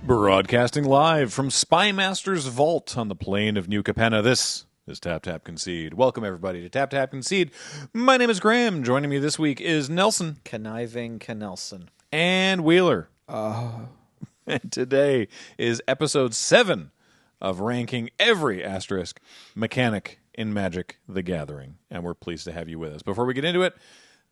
Broadcasting live from Spymaster's Vault on the plain of New Capenna, this is Tap Tap Concede. Welcome, everybody, to Tap Tap Concede. My name is Graham. Joining me this week is Nelson. Conniving Knelson. And Wheeler. And today is episode 7 of ranking every asterisk mechanic in Magic the Gathering. And we're pleased to have you with us. Before we get into it,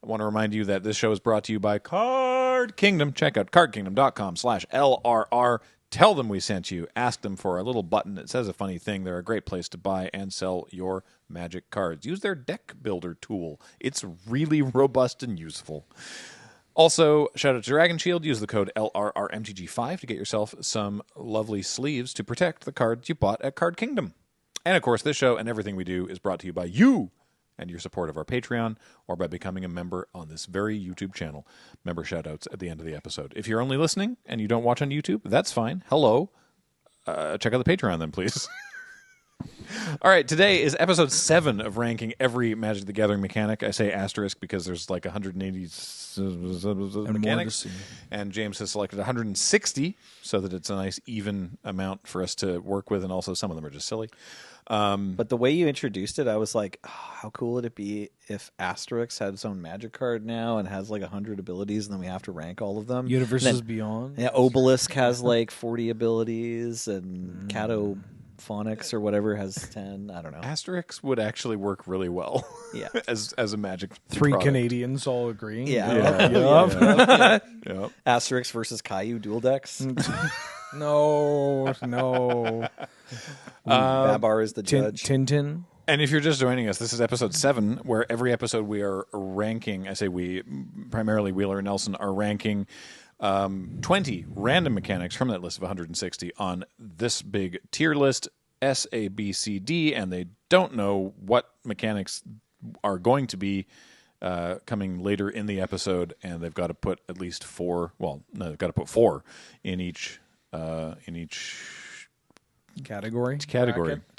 I want to remind you that this show is brought to you by Card Kingdom. Check out cardkingdom.com/LRR. Tell them we sent you. Ask them for a little button that says a funny thing. They're a great place to buy and sell your Magic cards. Use their deck builder tool. It's really robust and useful. Also, shout out to Dragon Shield. Use the code LRRMTG5 to get yourself some lovely sleeves to protect the cards you bought at Card Kingdom. And, of course, this show and everything we do is brought to you by you and your support of our Patreon, or by becoming a member on this very YouTube channel. Member shoutouts at the end of the episode. If you're only listening and you don't watch on YouTube, that's fine. Hello. Check out the Patreon then, please. All right, today is episode 7 of ranking every Magic the Gathering mechanic. I say asterisk because there's like 180 mechanics, and James has selected 160, so that it's a nice even amount for us to work with, and also some of them are just silly. But the way you introduced it, I was like, oh, how cool would it be if Asterix had its own Magic card now and has like 100 abilities, and then we have to rank all of them? Universes Beyond? Yeah, Obelisk has like 40 abilities, and Catophonics or whatever has 10. I don't know. Asterix would actually work really well. Yeah. as a Magic Three product. Canadians all agreeing. Yeah. Yep. Asterix versus Caillou dual decks. No. Babar is the judge. Tintin. And if you're just joining us, this is episode 7, where every episode we are ranking, I say we, primarily Wheeler and Nelson, are ranking 20 random mechanics from that list of 160 on this big tier list, S, A, B, C, D, and they don't know what mechanics are going to be coming later in the episode, and they've got to put at least 4, well, no, they've got to put 4 in each Category. category. Bracket.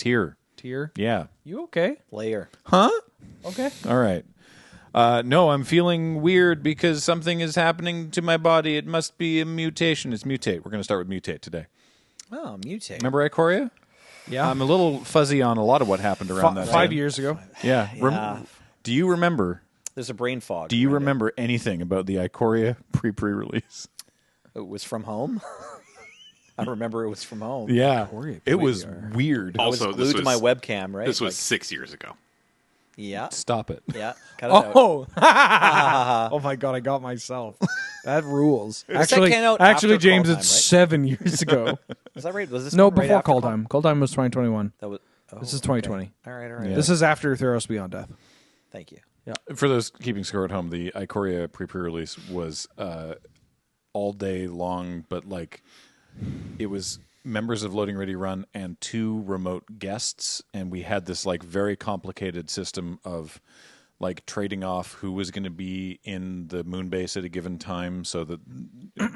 Tier. Yeah. You okay? Layer. Huh? Okay. All right. No, I'm feeling weird because something is happening to my body. It must be a mutation. It's mutate. We're going to start with mutate today. Oh, mutate. Remember Ikoria? Yeah. I'm a little fuzzy on a lot of what happened around that 5 time. years ago. Yeah. Yeah. Do you remember? There's a brain fog. Do you remember anything about the Ikoria pre-release? It was from home? I remember it was from home. Yeah. Ikoria It was PDR. weird. I was glued to my webcam, right? This was 6 years ago. Yeah. Stop it. Yeah. Cut it out. Oh. Oh my God, I got myself. That rules. that came out Actually, after James, Call it's Time, 7 years ago. Was that right? Was this No, one right before after Call Time. Call Time was 2021. That was. This is 2020. All right. Yeah. This is after Theros Beyond Death. Thank you. For those keeping score at home, the Ikoria pre-release was all day long, but like it was members of Loading Ready Run and 2 remote guests, and we had this like very complicated system of like trading off who was going to be in the moon base at a given time, so that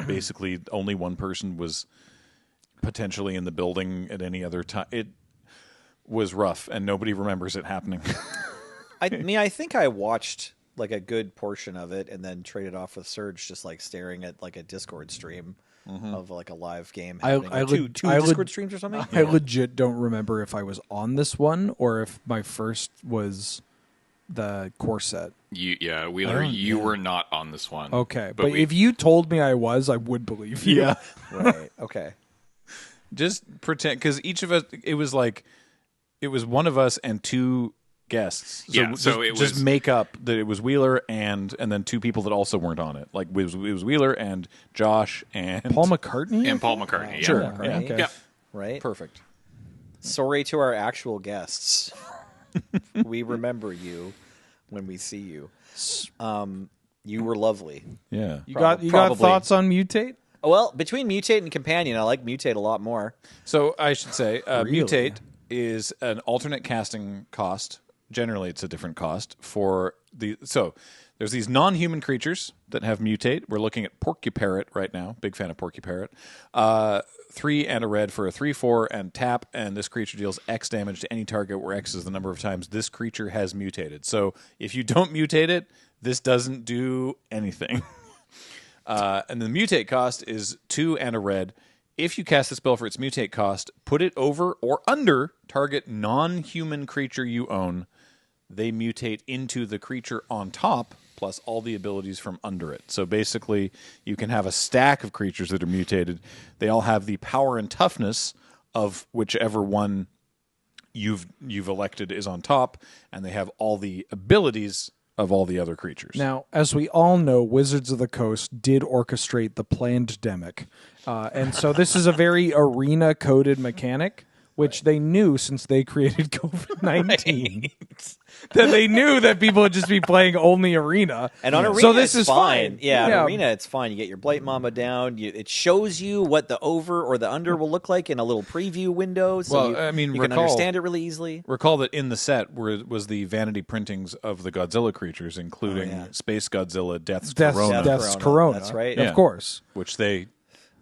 basically only one person was potentially in the building at any other time. It was rough, and nobody remembers it happening. I mean, I think I watched like a good portion of it and then traded off with Surge, just like staring at like a Discord stream of like a live game happening. Two Discord streams or something? I legit don't remember if I was on this one or if my first was the core set. Wheeler, you were not on this one. Okay, but if you told me I was, I would believe you. Yeah. Right. Okay. Just pretend, because each of us, it was one of us and 2 guests. So it just was make up that it was Wheeler and then 2 people that also weren't on it. Like it was Wheeler and Josh and Paul McCartney? and Paul McCartney. Yeah. Sure. McCartney. Yeah. Okay. Yeah. Right. Perfect. Sorry to our actual guests. We remember you when we see you. You were lovely. Yeah. You got Probably. thoughts on Mutate? Well, between Mutate and Companion, I like Mutate a lot more. So I should say, Really? Mutate is an alternate casting cost. Generally, it's a different cost for the. So there's these non-human creatures that have Mutate. We're looking at Porcuparrot right now. Big fan of Porcuparrot. 3 and a red for a 3/4 and tap, and this creature deals X damage to any target where X is the number of times this creature has mutated. So if you don't mutate it, this doesn't do anything. And the mutate cost is 2 and a red. if you cast the spell for its mutate cost, put it over or under target non-human creature you own. They mutate into the creature on top, plus all the abilities from under it. So basically, you can have a stack of creatures that are mutated. They all have the power and toughness of whichever one you've elected is on top, and they have all the abilities of all the other creatures. Now, as we all know, Wizards of the Coast did orchestrate the Plandemic. And so this is a very arena-coded mechanic, which they knew since they created COVID-19. That they knew that people would just be playing only Arena. And on Arena, so this it's is fine. Yeah, on Arena, it's fine. You get your Blight Mama down. It shows you what the over or the under will look like in a little preview window. So you can understand it really easily. Recall that in the set was the vanity printings of the Godzilla creatures, including Space Godzilla, Death's Corona. Death's Corona. That's right. Of course. Which they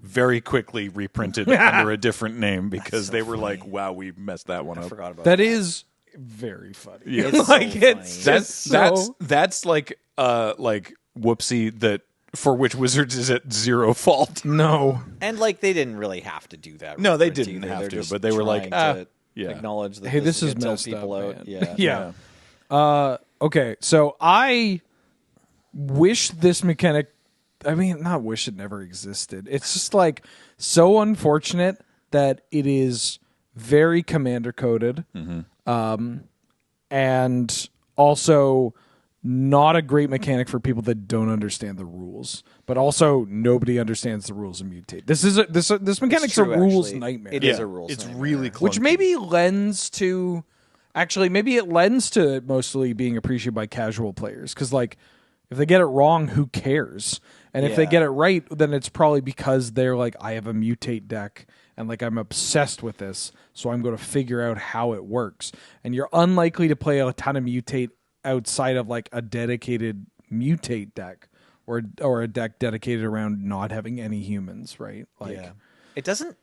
very quickly reprinted under a different name because they were like, wow, we messed that one up. I forgot about That is very funny. Yeah. It's like so it's funny. just That's like whoopsie that for which Wizards is at zero fault. no. And like they didn't really have to do that. No, they reprinting didn't either. have They're to, just but they were like, trying to yeah. acknowledge that Hey, this is gonna tilt messed people up, out. man. Yeah. Yeah. Okay, so I wish this mechanic. I mean, not wish it never existed. It's just like so unfortunate that it is very commander coded, and also not a great mechanic for people that don't understand the rules. But also, nobody understands the rules of mutate. This mechanic's true, a rules actually. nightmare. It is a rules It's nightmare. really clunky. Which maybe lends to maybe it lends to it mostly being appreciated by casual players, because like if they get it wrong, who cares? And if they Yeah. get it right, then it's probably because they're like, I have a mutate deck and like I'm obsessed with this, so I'm going to figure out how it works. And you're unlikely to play a ton of mutate outside of like a dedicated mutate deck or a deck dedicated around not having any humans, right? Like Yeah. It doesn't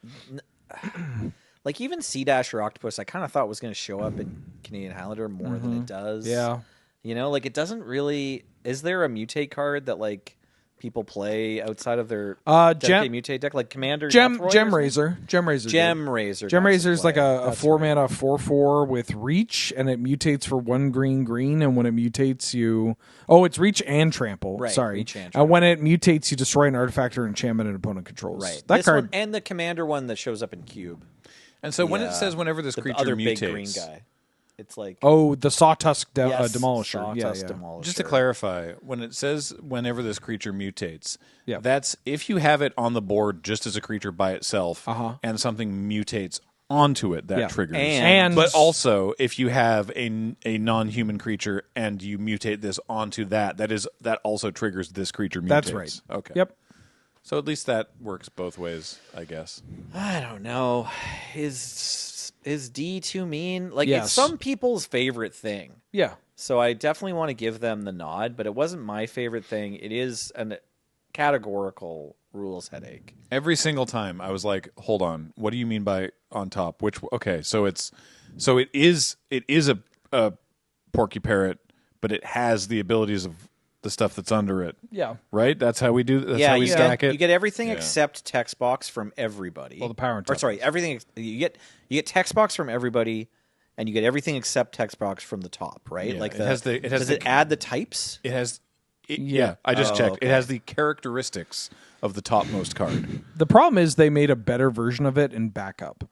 like even Sea Dash or Octopus I kind of thought was going to show up in Canadian Highlander more than it does. Yeah. You know, like it doesn't really. Is there a mutate card that like people play outside of their dedicated mutate deck, like Commander Gem Death Roy or Razor. Gem Razor. Gem Razor. Gem got Razor some is like play. a That's 4-mana right. 4/4 with reach, and it mutates for 1 green, and when it mutates you... Oh, it's reach and trample. Right, Sorry. reach and And trample. when it mutates, you destroy an artifact or enchantment an opponent controls. Right. That This card... one, and the Commander one that shows up in Cube. And so when it Yeah. says whenever this The creature other mutates, big green guy. It's like Oh, the Sawtusk yes, Demolisher. Sawtusk Yeah. Demolisher. just to clarify, when it says whenever this creature mutates, Yeah. that's if you have it on the board just as a creature by itself, and something mutates onto it, that Yeah. triggers. And- but also if you have a non-human creature and you mutate this onto that also triggers this creature mutates. That's right. Okay. Yep. So at least that works both ways, I guess. I don't know. Is D too mean? Like Yes. it's some people's favorite thing. Yeah. So I definitely want to give them the nod, but it wasn't my favorite thing. It is a categorical rules headache. Every single time I was like, hold on, what do you mean by on top? Okay, so it is a Porky Parrot, but it has the abilities of the stuff that's under it. Yeah. Right? That's how we do that's Yeah, how we you stack get, it. You get everything Yeah. except text box from everybody. Well, the power and or sorry, everything you get text box from everybody, and you get everything except text box from the top, right? Yeah, Like it has the- does it add the types? It has yeah, I just checked. okay. It has the characteristics of the topmost card. The problem is they made a better version of it in backup.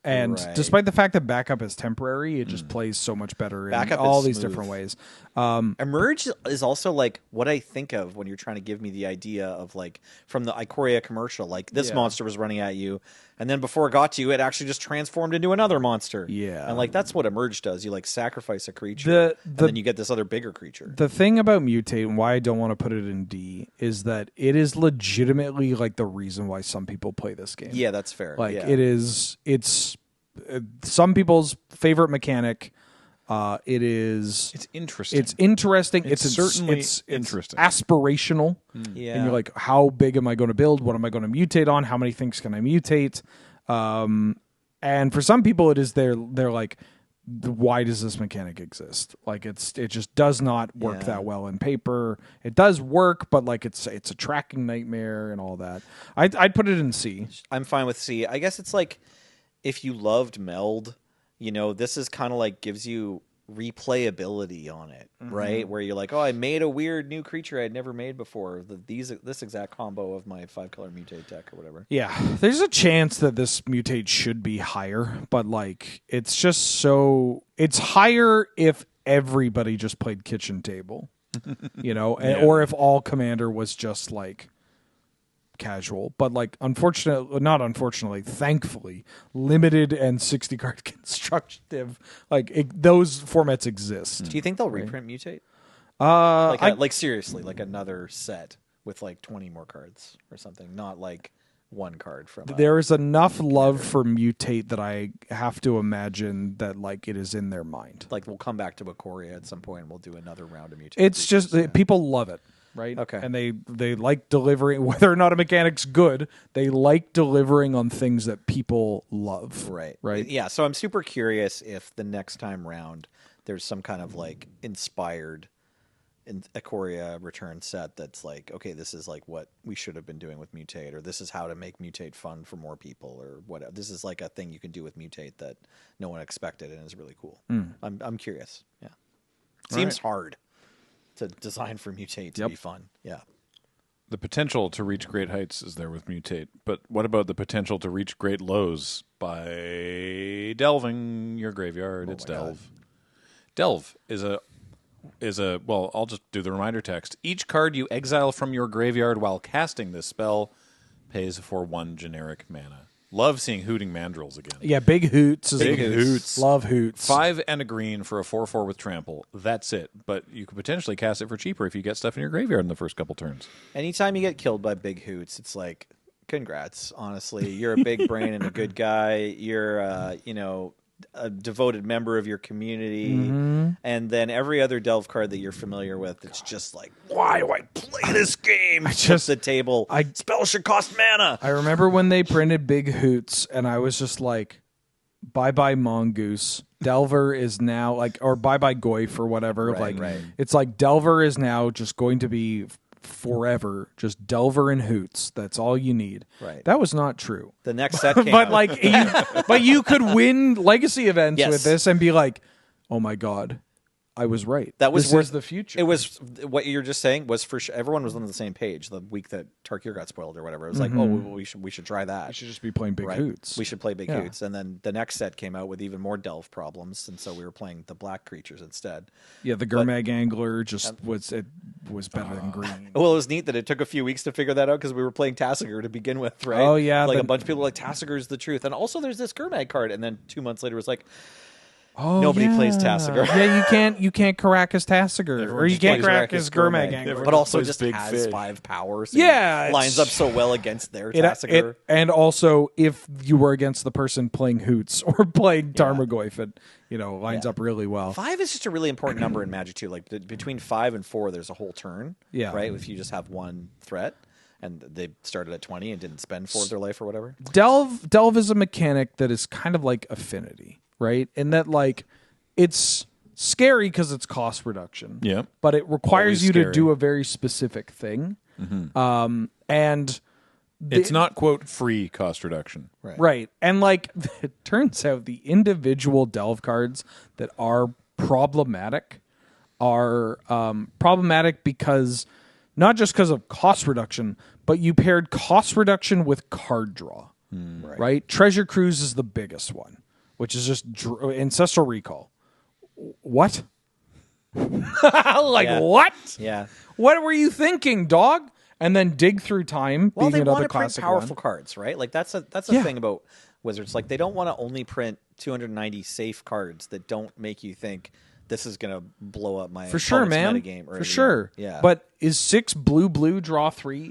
And Right. despite the fact that backup is temporary, it just plays so much better Backup in all is these smooth. different ways. Emerge is also like what I think of when you're trying to give me the idea of like from the Ikoria commercial, like this Yeah. monster was running at you, and then before it got to you, it actually just transformed into another monster. Yeah. and like that's what Emerge does. You like sacrifice a creature, and then you get this other bigger creature. The thing about Mutate and why I don't want to put it in D is that it is legitimately like the reason why some people play this game. Yeah, that's fair. Like yeah. it's some people's favorite mechanic. It is. It's interesting. It's interesting. It's certainly interesting. Aspirational. Yeah. And you're like, how big am I going to build? What am I going to mutate on? How many things can I mutate? And for some people, it is they're like, why does this mechanic exist? Like it just does not work that well in paper. It does work, but like it's a tracking nightmare and all that. I'd put it in C. I'm fine with C. I guess it's like if you loved Meld, this is kind of like gives you replayability on it, right? Where you're like, oh, I made a weird new creature I'd never made before. This exact combo of my 5-color mutate deck or whatever. Yeah, there's a chance that this mutate should be higher, but like it's just it's higher if everybody just played kitchen table, or if all commander was just like casual, but like thankfully, limited and 60 card constructive, those formats exist. Do you think they'll reprint mutate? Seriously, like another set with like 20 more cards or something, not like one card from. There is enough love for mutate that I have to imagine that like it is in their mind. Like we'll come back to Ikoria at some point and we'll do another round of mutate. It's just people love it. Right. Okay. And they like delivering, whether or not a mechanic's good, they like delivering on things that people love. Right. Right. Yeah. So I'm super curious if the next time round there's some kind of like inspired Ikoria return set that's like, okay, this is like what we should have been doing with mutate, or this is how to make mutate fun for more people, or whatever. This is like a thing you can do with mutate that no one expected and is really cool. I'm curious. Yeah. Seems hard to design for mutate to be fun. Yeah. The potential to reach great heights is there with mutate, but what about the potential to reach great lows by delving your graveyard? It's Delve. Delve is a well, I'll just do the reminder text. Each card you exile from your graveyard while casting this spell pays for 1 generic mana. Love seeing Hooting Mandrills again. Yeah, big hoots. Big hoots. Love hoots. 5 and a green for a 4/4 with trample. That's it. But you could potentially cast it for cheaper if you get stuff in your graveyard in the first couple turns. Anytime you get killed by big hoots, it's like, congrats. Honestly, you're a big brain and a good guy. You're, a devoted member of your community. And then every other Delve card that you're familiar with, it's just like, why do I play this game? Just the table. Spell should cost mana. I remember when they printed big hoots, and I was just like, bye-bye Mongoose. Delver is now like, or bye-bye Goyf or whatever. Right. It's like Delver is now just going to be forever just Delver and hoots. That's all you need. Right. That was not true. The next set came out. But you could win legacy events with this and be like, oh my God, I was right. This was the future. It was what you're just saying was for sure. Everyone was on the same page the week that Tarkir got spoiled or whatever. It was like, oh, we should try that. We should just be playing big hoots. We should play big hoots. And then the next set came out with even more Delve problems, and so we were playing the black creatures instead. Yeah, the Gurmag Angler was better than green. Well, it was neat that it took a few weeks to figure that out because we were playing Tassiger to begin with, right? Oh yeah, like a bunch of people were like, Tassiger's the truth, and also there's this Gurmag card, and then 2 months later it was like, nobody plays Tassiger. Yeah, you can't Caracas Tassiger, or you can't Caracas Gurmag Angler. But also just has 5 power. So yeah, lines up so well against their Tassiger. And also, if you were against the person playing Hoots or playing Tarmogoyf, it lines up really well. 5 is just a really important number in Magic too. Like between 5 and 4, there's a whole turn. Yeah, right. If you just have one threat. And they started at 20 and didn't spend 4 of their life or whatever. Delve is a mechanic that is kind of like Affinity, right? In that, like, it's scary because it's cost reduction. Yeah. But it requires you to do a very specific thing. And it's not, quote, free cost reduction. Right. And, like, it turns out the individual Delve cards that are problematic are problematic because... not just because of cost reduction, but you paired cost reduction with card draw, right? Treasure Cruise is the biggest one, which is just Ancestral Recall. What? What? Yeah. What were you thinking, dog? And then Dig Through Time. Well, being they want another to print classic powerful one. cards, right? Like that's a thing about Wizards. Like they don't want to only print 290 safe cards that don't make you think this is going to blow up my for sure, man. Metagame. For sure. Yeah. But is 6 blue draw 3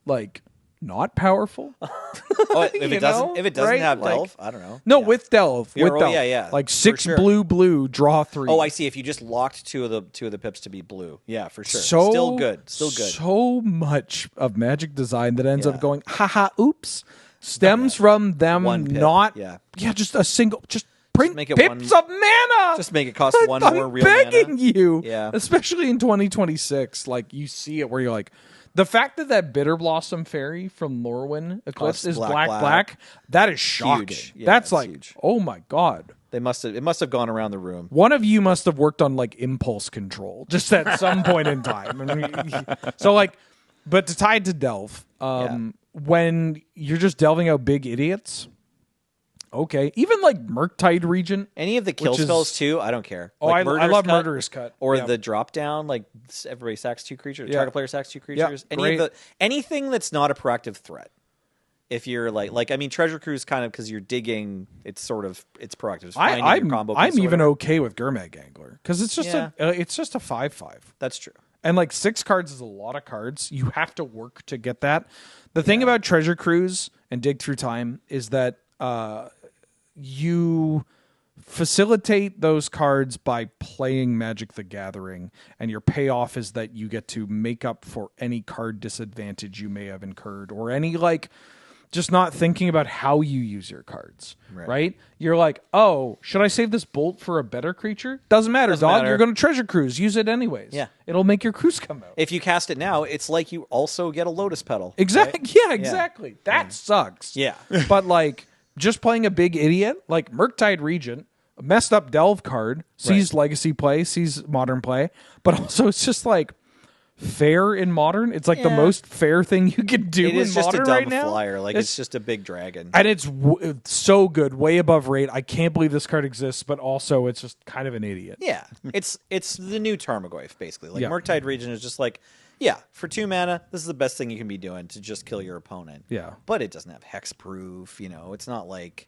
like not powerful? If it doesn't have Delve, I don't know. No, with Delve. Yeah, with Delve. Yeah. Like 6 blue draw 3. Oh, I see. If you just locked two of the pips to be blue. Yeah, for sure. Still good. So much of Magic design that ends up going, haha, oops, stems from them not just a single Print make it pips of mana. Just make it cost one more real begging mana. you. Yeah. Especially in 2026. Like, you see it where you're like, the fact that Bitter Blossom Fairy from Lorwyn Eclipse is black, that is shocking. Huge. Yeah, that's like, huge. oh my God. It must have gone around the room. One of you must have worked on like impulse control just at some point in time. I mean, so like, but to tie it to Delve, when you're just delving out big idiots, okay, even like Murktide Regent, any of the kill spells too, I don't care. Oh, like I love Murderous Cut or the drop down, like everybody sacks 2 creatures. Target player sacks 2 creatures. Anything that's not a proactive threat. If you're like I mean, Treasure Cruise kind of because you're digging, it's proactive. It's finding your combo. I'm even okay with Gurmag Angler because it's just a 5/5. That's true. And like 6 cards is a lot of cards. You have to work to get that. The thing about Treasure Cruise and Dig Through Time is that you facilitate those cards by playing Magic the Gathering, and your payoff is that you get to make up for any card disadvantage you may have incurred or any like just not thinking about how you use your cards, right? You're like, oh, should I save this bolt for a better creature? Doesn't matter, dog. You're going to Treasure Cruise. Use it anyways. Yeah. It'll make your cruise come out. If you cast it now, it's like you also get a Lotus Petal. Exactly. Right? Yeah, exactly. That sucks. Yeah. But like just playing a big idiot, like Murktide Regent, a messed up Delve card, sees Legacy play, sees Modern play, but also it's just like fair in Modern. It's like the most fair thing you can do in Modern right now. It is just a dumb flyer. Like it's just a big dragon. And it's so good, way above rate. I can't believe this card exists, but also it's just kind of an idiot. Yeah. It's the new Tarmogoyf, basically. Like Murktide Regent is just like, yeah, for 2 mana, this is the best thing you can be doing to just kill your opponent. Yeah. But it doesn't have hexproof, it's not like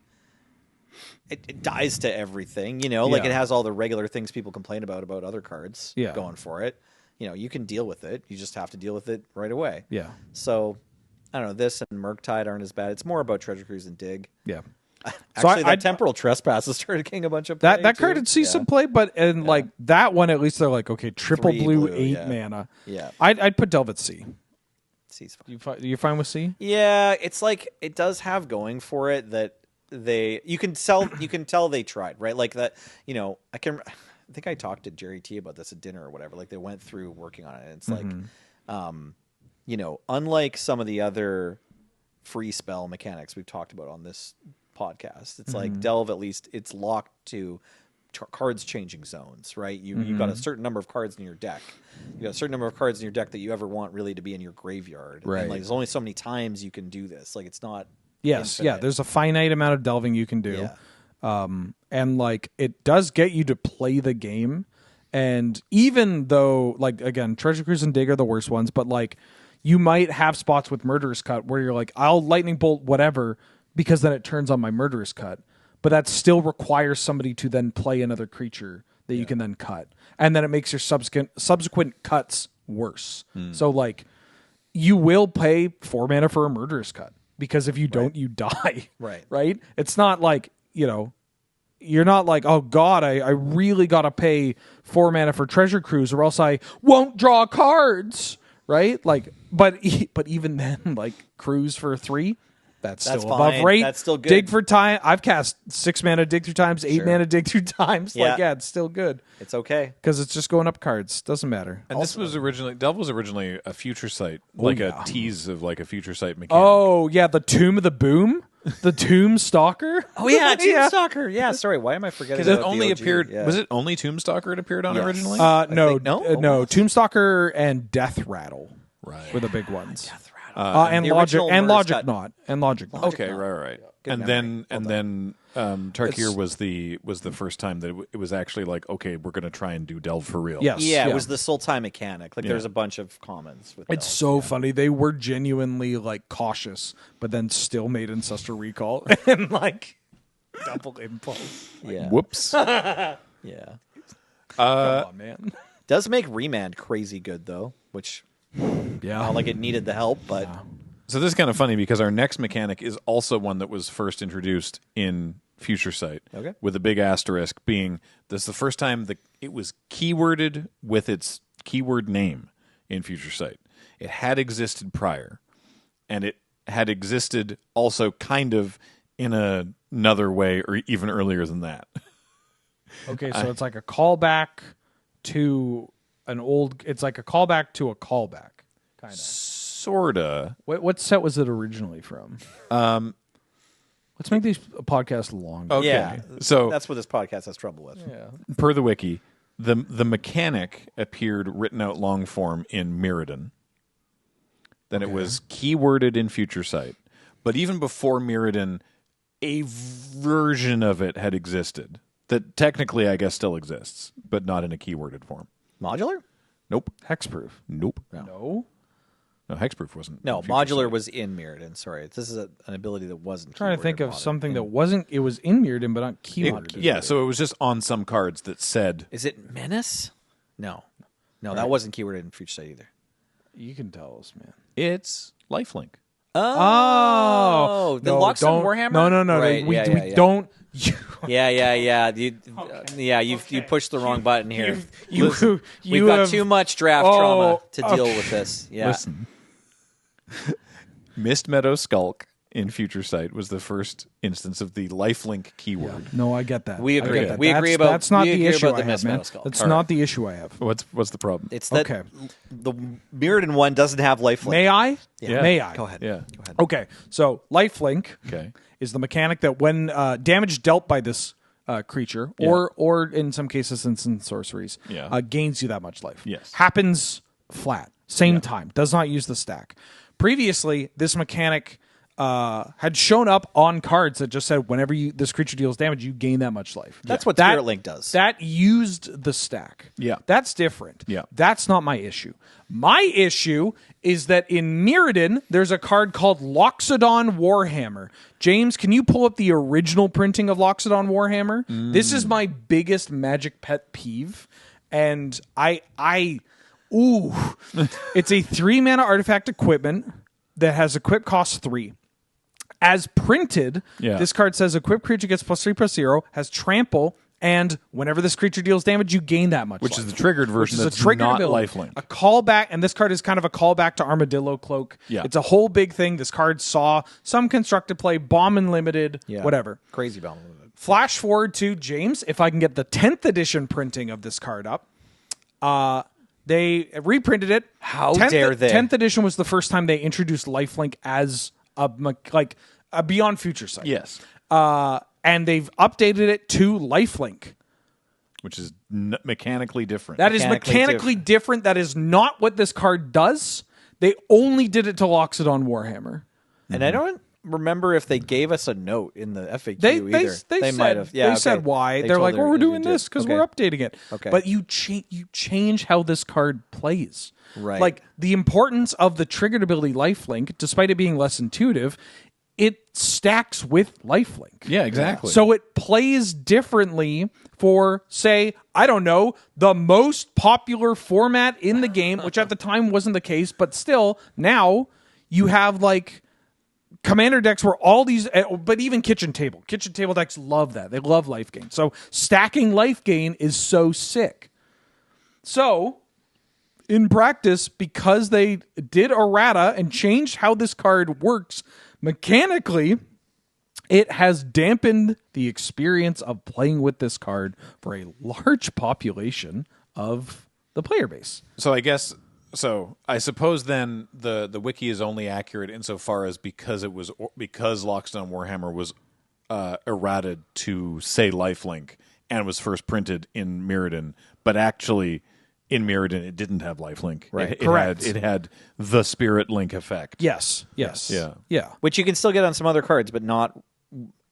it dies to everything, like it has all the regular things people complain about other cards going for it. You can deal with it. You just have to deal with it right away. Yeah. So, I don't know. This and Murktide aren't as bad. It's more about Treasure Cruise and Dig. Yeah. Actually, that Temporal Trespass is started getting a bunch of play. That card had seen some play, but like that one, at least they're like, okay, triple 3 blue, blue, 8 mana. Yeah. I'd put Delve at C. C's fine. You fine with C? Yeah, it's like it does have going for it that you can tell they tried, right? Like that, I think I talked to Jerry T about this at dinner or whatever. Like they went through working on it. And it's like, unlike some of the other free spell mechanics we've talked about on this podcast, it's like Delve, at least it's locked to cards changing zones, right? You've got a certain number of cards in your deck. You got a certain number of cards in your deck that you ever want really to be in your graveyard. Right. And like there's only so many times you can do this. Like it's not infinite. Yeah, there's a finite amount of delving you can do. Yeah. And like it does get you to play the game, and even though like again Treasure Cruise and Dig are the worst ones, but like you might have spots with Murderous Cut where you're like, I'll Lightning Bolt whatever because then it turns on my Murderous Cut, but that still requires somebody to then play another creature that you can then cut, and then it makes your subsequent cuts worse. So like you will pay 4 mana for a Murderous Cut because if you don't, you die. Right? It's not like, you're not like, oh God, I really got to pay 4 mana for Treasure Cruise or else I won't draw cards, right? Like, but even then, like Cruise for 3, that's still fine. above rate. That's still good. Dig for Time, I've cast 6 mana Dig Through Times, 8 mana Dig Through Times. Yeah. Like, yeah, it's still good. It's okay. Because it's just going up cards. Doesn't matter. And this was Delve was originally a Future Sight, a tease of like a Future Sight mechanic. Oh, yeah, the Tomb of the Boom? The Tomb Stalker? Oh yeah, Tomb Stalker. Yeah, sorry, why am I forgetting? Because it about only the OG? appeared. Yeah. Was it only Tomb Stalker it appeared on originally? No. Tomb Stalker and Death Rattle were the big ones. Death Rattle. And Logic Knot. Okay, right. And then Tarkir was the first time that it was actually like, okay, we're going to try and do Delve for real. Yes. Yeah, it was the Sultai mechanic. Like there's a bunch of commons with It's Delve. so funny. They were genuinely like cautious, but then still made Ancestral Recall and like double impulse. Yeah. Whoops. Yeah. Come on, man. Does make Remand crazy good though, which not like it needed the help, but So this is kind of funny because our next mechanic is also one that was first introduced in Future Sight. Okay. With a big asterisk being this is the first time it was keyworded with its keyword name in Future Sight. It had existed prior, and it had existed also kind of in another way, or even earlier than that. Okay, so it's like a callback to an old. It's like a callback to a callback, kind of. Sorta. What set was it originally from? Let's make these podcasts longer. Okay. Yeah, So that's what this podcast has trouble with. Yeah. per the wiki, the mechanic appeared written out long form in Mirrodin. Then it was keyworded in Future Sight. But even before Mirrodin, a version of it had existed that technically, I guess, still exists, but not in a keyworded form. Modular? Nope. Hexproof. Nope. No. No, Hexproof wasn't. No, in Future modular Sight. was in Mirrodin. Sorry, this is an ability that wasn't. I'm trying to think keyworded of modded. something that wasn't. It was in Mirrodin, but not keyworded. Yeah, so it was just on some cards that said. Is it Menace? No, that wasn't keyworded in Future Sight either. You can tell us, man. It's lifelink. Oh, the no, Lockstone don't- Warhammer. No. Right, We yeah. don't. Yeah. You pushed the wrong button here. You We've got have- too much draft trauma to deal with this. Yeah. Listen. Mist Meadow Skulk in Future Sight was the first instance of the lifelink keyword. No, I get that. We I agree. get that. We That's- agree about- That's not we the agree issue about I the have, Mist man. Meadow Skull. That's All not the issue I have. What's the problem? It's that Okay. the Mirrodin one doesn't have lifelink. May I? Yeah. May I? Go ahead. Yeah. Go ahead. Okay, so lifelink Okay. is the mechanic that when damage dealt by this creature, or in some cases instant sorceries, Yeah. gains you that much life. Yes. Happens flat, same time, does not use the stack. Previously, this mechanic had shown up on cards that just said whenever this creature deals damage, you gain that much life. That's what Spirit Link does. That used the stack. Yeah. That's different. Yeah. That's not my issue. My issue is that in Mirrodin, there's a card called Loxodon Warhammer. James, can you pull up the original printing of Loxodon Warhammer? This is my biggest Magic pet peeve. And it's a 3-mana artifact equipment that has equip cost 3. As printed, this card says equip creature gets +3/+0, has trample, and whenever this creature deals damage, you gain that much Which life. is the triggered version Which is that's a triggered not ability. lifelink. A callback, and this card is kind of a callback to Armadillo Cloak. Yeah. It's a whole big thing. This card saw some constructed play, Bomb Unlimited, whatever. Crazy bomb. Flash forward to James, if I can get the 10th edition printing of this card up. They reprinted it. How dare they? 10th edition was the first time they introduced lifelink as a Beyond Future Sight. Yes. And they've updated it to lifelink. Which is mechanically different. That is mechanically different. That is not what this card does. They only did it to Loxodon Warhammer. And I don't remember if they gave us a note in the FAQ They either. Might have. Yeah, they okay. said why. They They're told like, her well, we're if doing you did. this because Okay. we're updating it. Okay. But you change how this card plays. Right. Like the importance of the triggered ability lifelink, despite it being less intuitive, it stacks with lifelink. Yeah, exactly. So it plays differently for, say, I don't know, the most popular format in the game, which at the time wasn't the case, but still, now you have like commander decks where all these, but even kitchen table decks love that. They love life gain. So stacking life gain is so sick. So in practice, because they did errata and changed how this card works mechanically, it has dampened the experience of playing with this card for a large population of the player base. So I suppose then the wiki is only accurate insofar as because Lockstone Warhammer was errated to say lifelink and was first printed in Mirrodin, but actually in Mirrodin it didn't have lifelink. Right. Correct. It had the Spirit Link effect. Yes. Yeah. Which you can still get on some other cards, but not.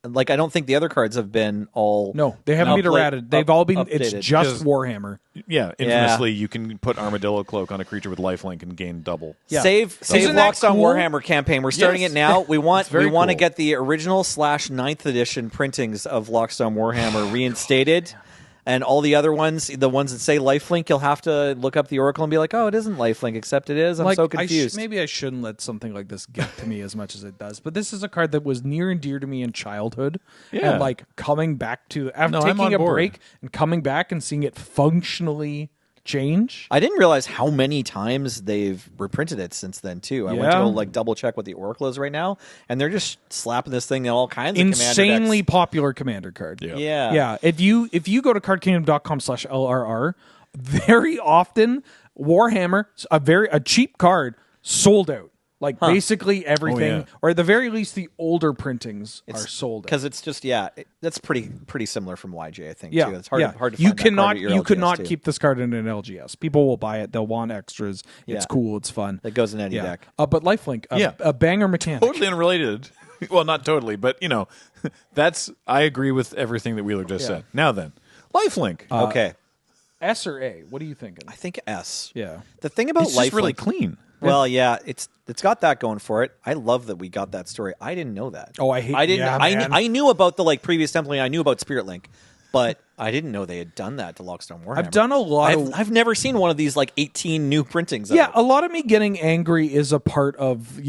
Like, I don't think the other cards have been all. No, they haven't been errated. They've all been. It's updated. just Warhammer. Yeah, infamously, you can put Armadillo Cloak on a creature with lifelink and gain double. Yeah. Save Isn't that Lockstone cool? Warhammer campaign. We're starting Yes. it now. We want very to cool. get the original /9th edition printings of Lockstone Warhammer reinstated. And all the other ones, the ones that say lifelink, you'll have to look up the Oracle and be like, oh, it isn't lifelink, except it is. I'm so confused. Maybe I shouldn't let something like this get to me as much as it does. But this is a card that was near and dear to me in childhood. Yeah. And like coming back to, after No, I'm taking on a board. break and coming back and seeing it functionally change. I didn't realize how many times they've reprinted it since then too. I went to go like double check what the Oracle is right now, and they're just slapping this thing in all kinds of insanely popular commander card. Yeah. If you go to cardkingdom.com/LRR, very often Warhammer, a cheap card, sold out. Like basically everything, or at the very least, the older printings are sold because it's just that's pretty similar from YJ. I think too. It's hard to find. You could not keep this card in an LGS. People will buy it. They'll want extras. It's cool. It's fun. It goes in any deck. But Lifelink, a banger mechanic. Totally unrelated. Well, not totally, but I agree with everything that Wheeler just said. Now then, Lifelink. Okay, S or A? What are you thinking? I think S. Yeah. The thing about It's Lifelink, just really clean. Well, it's got that going for it. I love that we got that story. I didn't know that. Oh, I didn't. Yeah, I knew about the previous template. I knew about Spirit Link, but I didn't know they had done that to Lockstone Warhammer. I've done a lot. I've never seen one of these 18 new printings. Yeah, a lot of me getting angry is a part of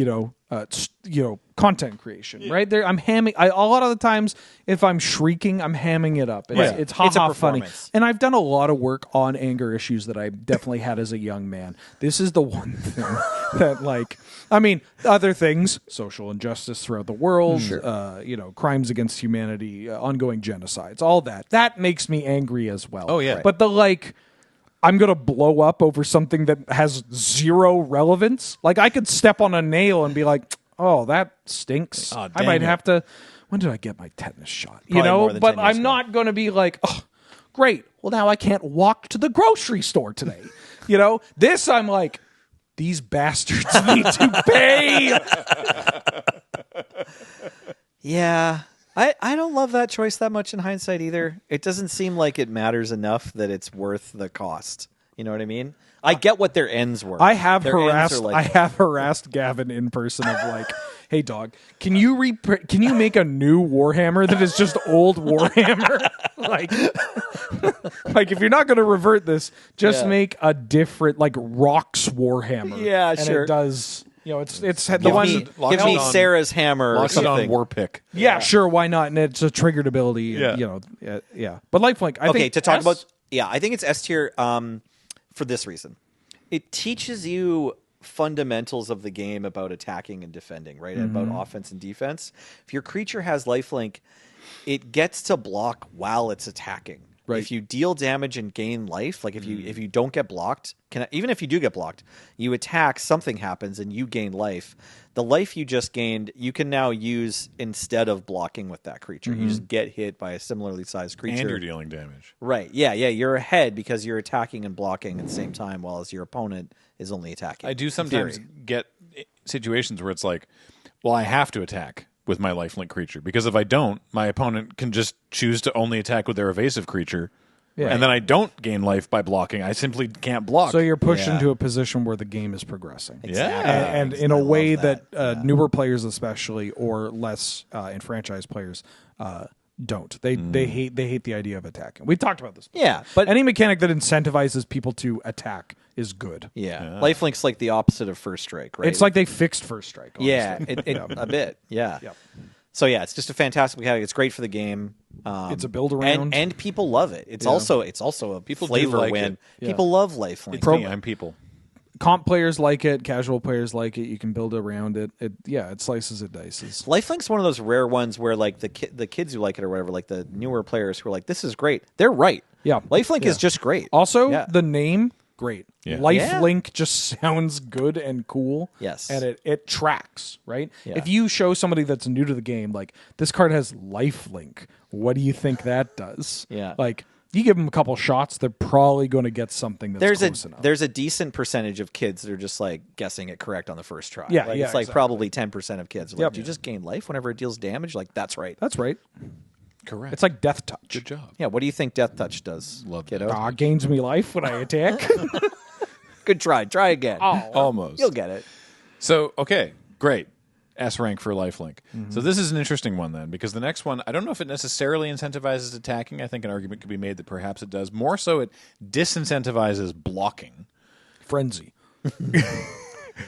content creation, right? There, I'm hamming. A lot of the times, if I'm shrieking, I'm hamming it up. It's ha-ha funny. And I've done a lot of work on anger issues that I definitely had as a young man. This is the one thing that, other things, social injustice throughout the world, crimes against humanity, ongoing genocides, all that makes me angry as well. Oh, yeah. But I'm going to blow up over something that has zero relevance. I could step on a nail and be like, oh, that stinks. Oh, I might have to. When did I get my tetanus shot? But I'm not going to be like, oh, great. Well, now I can't walk to the grocery store today. This I'm like, these bastards need to pay. Yeah. I don't love that choice that much in hindsight either. It doesn't seem like it matters enough that it's worth the cost. You know what I mean? I get what their ends were. I have harassed Gavin in person of hey dog, can you make a new Warhammer that is just old Warhammer? If you're not going to revert this, just make a different Rocks Warhammer. Yeah, and sure. it does. It's the give one. Give me Sarah's hammer. Locks it on Warpick. Yeah, sure. Why not? And it's a triggered ability. Yeah. But Lifelink. I think to talk about. Yeah, I think it's S tier. For this reason, it teaches you fundamentals of the game about attacking and defending, right? And about offense and defense. If your creature has lifelink, it gets to block while it's attacking. Right. If you deal damage and gain life, if you don't get blocked, even if you do get blocked, you attack, something happens, and you gain life. The life you just gained, you can now use instead of blocking with that creature. You just get hit by a similarly sized creature. And you're dealing damage. Right. Yeah. You're ahead because you're attacking and blocking at the same time, while your opponent is only attacking. I do sometimes get situations where it's I have to attack with my lifelink creature, because if I don't, my opponent can just choose to only attack with their evasive creature. Yeah. And then I don't gain life by blocking. I simply can't block. So you're pushed into a position where the game is progressing. Exactly. And in a way that newer players especially, or less enfranchised players, don't. They hate the idea of attacking. We've talked about this before. Yeah, but any mechanic that incentivizes people to attack is good. Yeah. Lifelink's the opposite of First Strike, right? It's like they fixed First Strike. Honestly. Yeah, a bit. Yeah. Yep. So it's just a fantastic mechanic. It's great for the game. It's a build around, and people love it. It's also a flavor win. Yeah. People love Lifelink. I'm people. Comp players like it. Casual players like it. You can build around it. It slices and dices. Lifelink's one of those rare ones where the kids who like it or whatever, the newer players who are this is great. They're right. Yeah. Lifelink is just great. Also, the name. Great. Yeah. Lifelink just sounds good and cool. Yes. And it tracks, right? Yeah. If you show somebody that's new to the game, this card has Lifelink, what do you think that does? Yeah. You give them a couple shots, they're probably going to get something that's close enough. There's a decent percentage of kids that are just guessing it correct on the first try. Yeah. It's exactly. probably 10% of kids. Yep. Do you just gain life whenever it deals damage? That's right. That's right. Correct. It's like Death Touch. Good job. Yeah. What do you think Death Touch does? Love kiddo. Gains me life when I attack. Good try. Try again. Almost. You'll get it. So, okay, great. S rank for lifelink. So this is an interesting one then, because the next one, I don't know if it necessarily incentivizes attacking. I think an argument could be made that perhaps it does. More so, it disincentivizes blocking. Frenzy. Correct.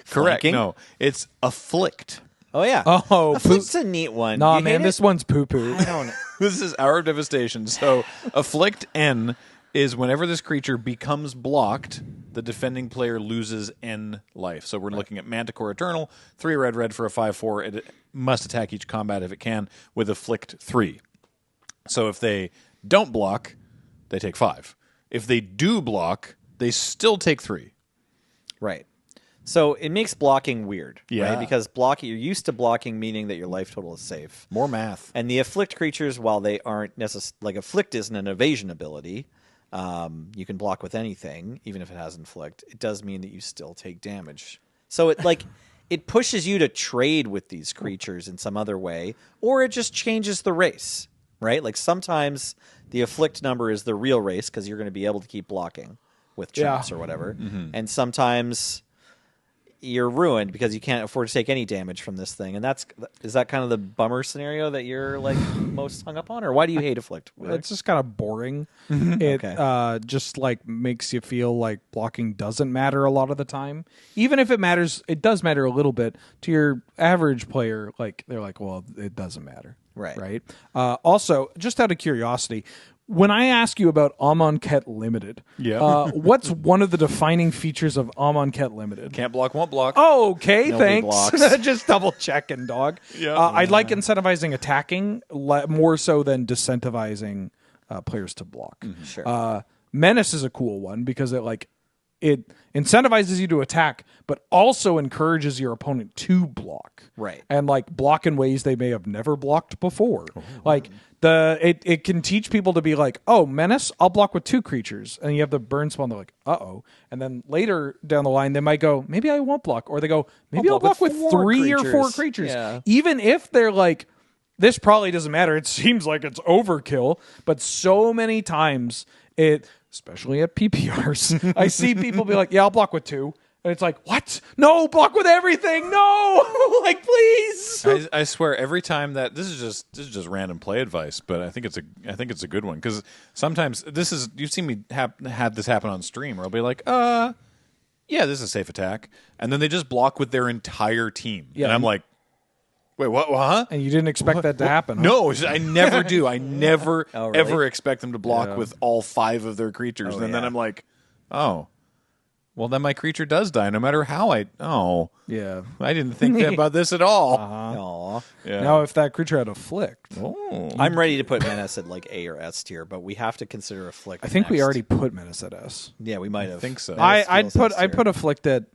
Flanking? No, it's afflict. Oh, yeah. Oh, Afflict's a neat one. Nah, You man, hate this it? one's poo-poo. I don't know. This is Hour of Devastation. So afflict N is whenever this creature becomes blocked, the defending player loses N life. So we're looking at Manticore Eternal, 3 red for a 5/4. It must attack each combat if it can with Afflict 3. So if they don't block, they take 5. If they do block, they still take 3. Right. So it makes blocking weird, Yeah. right? Because you're used to blocking, meaning that your life total is safe. More math. And the Afflict creatures, while they aren't necessarily... Like, Afflict isn't an evasion ability. You can block with anything, even if it has Inflict. It does mean that you still take damage. So it pushes you to trade with these creatures in some other way, or it just changes the race, right? Like, sometimes the Afflict number is the real race because you're going to be able to keep blocking with chumps or whatever. Mm-hmm. And sometimes you're ruined because you can't afford to take any damage from this thing. And is that kind of the bummer scenario that you're like most hung up on, or why do you hate Afflict? It's just kind of boring. It just like makes you feel like blocking doesn't matter a lot of the time. Even if it matters, it does matter a little bit to your average player. Like they're like, well, it doesn't matter. Right. Also, just out of curiosity, when I ask you about Amonkhet Limited, what's one of the defining features of Amonkhet Limited? Can't block, won't block. Oh, okay, Nobody thanks. Just double checking, dog. I'd like incentivizing attacking more so than disincentivizing players to block. Mm-hmm. Sure. Menace is a cool one because it incentivizes you to attack, but also encourages your opponent to block. Right. And like block in ways they may have never blocked before. Like it can teach people to be like, oh, Menace, I'll block with 2 creatures. And you have the burn spell, and they're like, uh-oh. And then later down the line, they might go, maybe I won't block. Or they go, maybe I'll block with 3 or 4 creatures. Yeah. Even if they're like, this probably doesn't matter. It seems like it's overkill. But so many times especially at PPRs, I see people be like, yeah, I'll block with 2. And it's like, what? No, block with everything. No, like, please. I swear, every time that this is just random play advice, but I think it's a good one because sometimes you've seen me have this happen on stream where I'll be like, yeah, this is a safe attack, and then they just block with their entire team, and I'm like, wait, what? Huh? And you didn't expect that to happen? Huh? No, I never do. I never ever expect them to block with all 5 of their creatures, and then I'm like, oh. Well, then my creature does die, no matter how I didn't think about this at all. Aw. Yeah. Now, if that creature had Afflict, I'm ready to put Menace at like A or S tier, but we have to consider Afflict. I think we next. already put Menace at S. Yeah, we might have. I think so. I'd put Afflict at.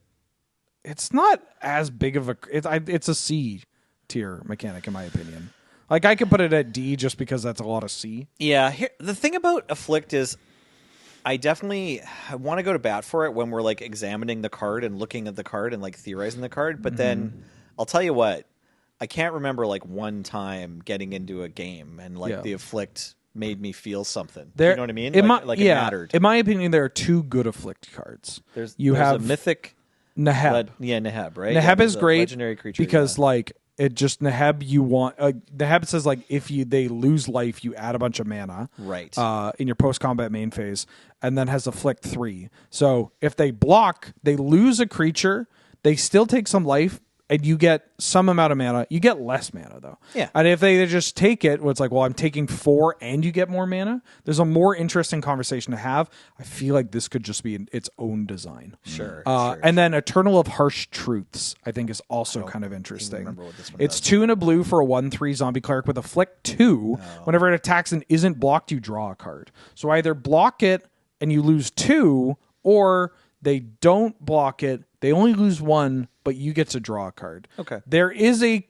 It's not as big of a. It's a C tier mechanic in my opinion. Like I could put it at D just because that's a lot of C. Yeah, the thing about Afflict is I want to go to bat for it when we're like examining the card and looking at the card and like theorizing the card. But then I'll tell you what, I can't remember like one time getting into a game and like the Afflict made me feel something. You know what I mean? It mattered. In my opinion, there are 2 good Afflict cards. There's have a mythic Neheb. Neheb, right? Neheb is great legendary creature because like it just Neheb you want Neheb says like if they lose life you add a bunch of mana right in your post combat main phase and then has Afflict 3. So if they block, they lose a creature, they still take some life, and you get some amount of mana. You get less mana, though. Yeah. And if they just take it, well, it's like, well, I'm taking 4 and you get more mana. There's a more interesting conversation to have. I feel like this could just be its own design. Sure. And then Eternal of Harsh Truths, I think, is also kind of interesting. Remember what this one It's does. 2 and a blue for a 1/3 zombie cleric with Afflict 2. Whenever it attacks and isn't blocked, you draw a card. So either block it and you lose 2, or they don't block it, they only lose 1, but you get to draw a card. Okay. There is a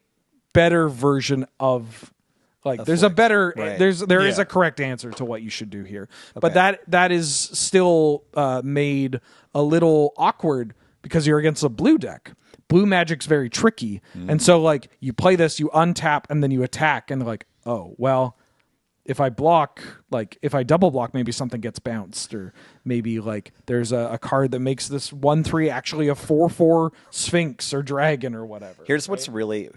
better version of like there's a better there is a correct answer to what you should do here. But that is still made a little awkward because you're against a blue deck. Blue magic's very tricky. And so like you play this, you untap and then you attack and they're like, "Oh, well, if I block, like if I double block, maybe something gets bounced, or maybe like there's a card that makes this 1/3 actually a 4/4 Sphinx or Dragon or whatever." Here's what's really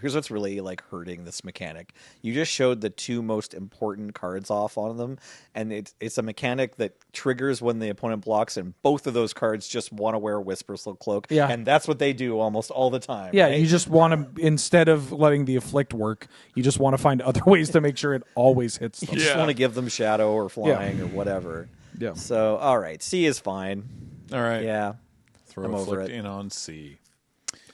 like hurting this mechanic. You just showed the 2 most important cards off on them, and it's a mechanic that triggers when the opponent blocks, and both of those cards just want to wear Whisperslow Cloak. Yeah. And that's what they do almost all the time. Yeah, right? you just want to, instead of letting the Afflict work, you just want to find other ways to make sure it always hits them. You just want to give them shadow or flying or whatever. Yeah. So, all right, C is fine. All right. Yeah. Throw I'm a over flick it. in on C.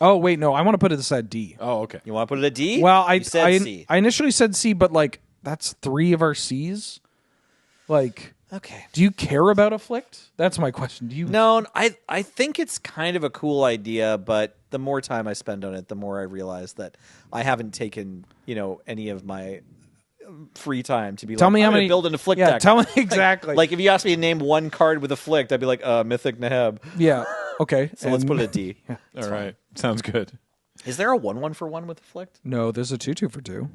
Oh wait, no, I want to put this at D. Oh, okay. You want to put it at D? Well, You said C. I initially said C, but like that's 3 of our C's. Like, Okay. do you care about afflict? That's my question. Do you? No, I think it's kind of a cool idea, but the more time I spend on it, the more I realize that I haven't taken, any of my free time to be Tell like, me I'm how gonna many. build an afflict Yeah, deck. tell me exactly. Like if you asked me to name one card with afflict, I'd be like, Mythic Neheb. Yeah. Okay. So let's put it at D. All right. Sounds good. Is there a 1/1 with afflict? No, there's a 2/2 for 2.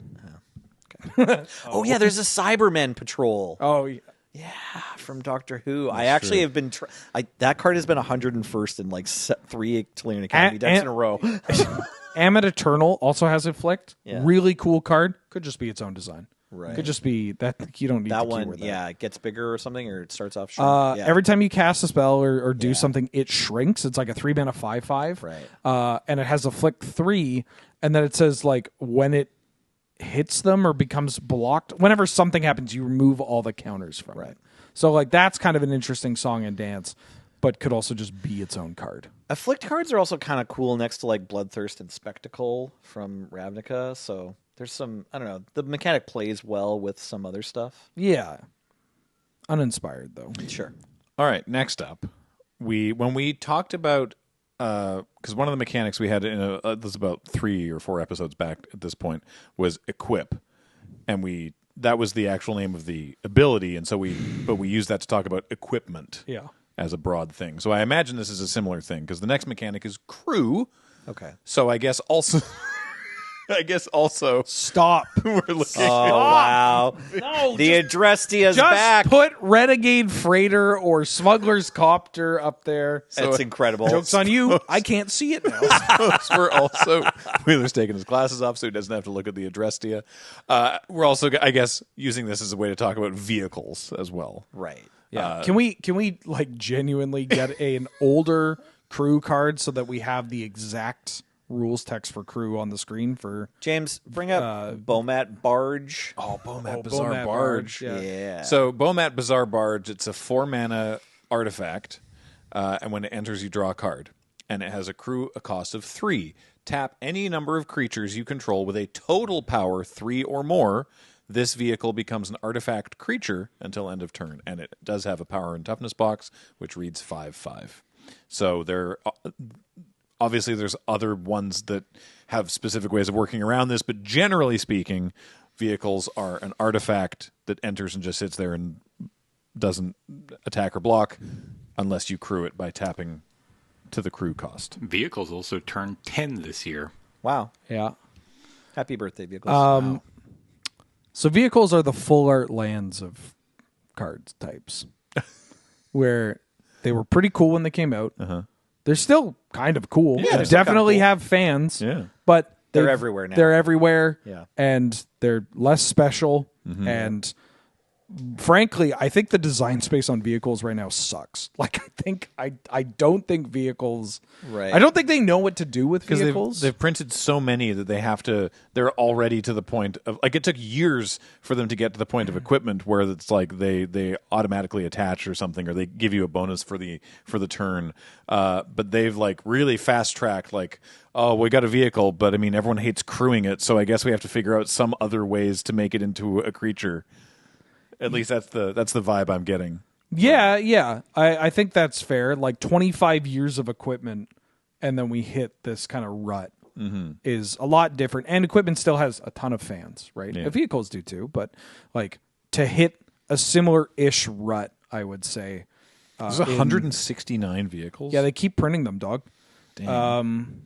Oh yeah, there's a Cybermen Patrol. Oh, yeah. Yeah, from Doctor Who. I actually have been. That card has been 101st in like 3 Talion Academy decks in a row. Amit Eternal also has afflict. Yeah. Really cool card. Could just be its own design. Right. Could just be that you don't need That to one, keyword that. yeah, it gets bigger or something, or it starts off shrunk. Every time you cast a spell or do Yeah. something, it shrinks. It's like a 3-mana 5/5. Right. And it has afflict 3, and then it says like when it hits them or becomes blocked, whenever something happens, you remove all the counters from it. So like that's kind of an interesting song and dance, but could also just be its own card. Afflict cards are also kind of cool next to like Bloodthirst and Spectacle from Ravnica. So there's some, I don't know, the mechanic plays well with some other stuff. Yeah. Uninspired though. Sure. All right. Next up, when we talked about because one of the mechanics we had in this was about 3 or 4 episodes back at this point was equip, and that was the actual name of the ability, and so we used that to talk about equipment. Yeah. As a broad thing. So I imagine this is a similar thing because the next mechanic is crew. Okay. So I guess also Stop. we're looking Oh, wow. No, The Adrestia's just back. put Renegade Freighter or Smuggler's Copter up there. That's incredible. Joke's on you. I can't see it now. we're also Wheeler's taking his glasses off so he doesn't have to look at the Adrestia. We're also, I guess, using this as a way to talk about vehicles as well. Right. Yeah. Can we like genuinely get an older crew card so that we have the exact rules text for crew on the screen for James, bring up Bomat Barge. Oh, Bomat Bizarre Bomat Barge. Yeah. So Bomat Bizarre Barge, it's a 4-mana artifact, and when it enters, you draw a card, and it has a cost of 3. Tap any number of creatures you control with a total power 3 or more. This vehicle becomes an artifact creature until end of turn, and it does have a power and toughness box, which reads 5/5. So obviously there's other ones that have specific ways of working around this, but generally speaking, vehicles are an artifact that enters and just sits there and doesn't attack or block unless you crew it by tapping to the crew cost. Vehicles also turned 10 this year. Wow. yeah. Happy birthday, vehicles. Wow. So vehicles are the full art lands of cards types, where they were pretty cool when they came out. They're still kind of cool. Yeah, They they're still definitely kinda cool. have fans. Yeah. But They're they've- everywhere now. They're everywhere. Yeah. And they're less special. And frankly, I think the design space on vehicles right now sucks. Like I don't think vehicles Right. I don't think they know what to do with Because vehicles. they've printed so many that they're already to the point of, like, it took years for them to get to the point of equipment where it's like they automatically attach or something, or they give you a bonus for the turn. But they've like really fast tracked, like, oh, we got a vehicle, but I mean everyone hates crewing it, so I guess we have to figure out some other ways to make it into a creature. At least that's the vibe I'm getting. Yeah. I think that's fair. Like 25 years of equipment, and then we hit this kind of rut is a lot different. And equipment still has a ton of fans, right? Yeah. Vehicles do too, but like to hit a similar-ish rut, I would say. There's 169 vehicles. Yeah, they keep printing them, dog. Damn.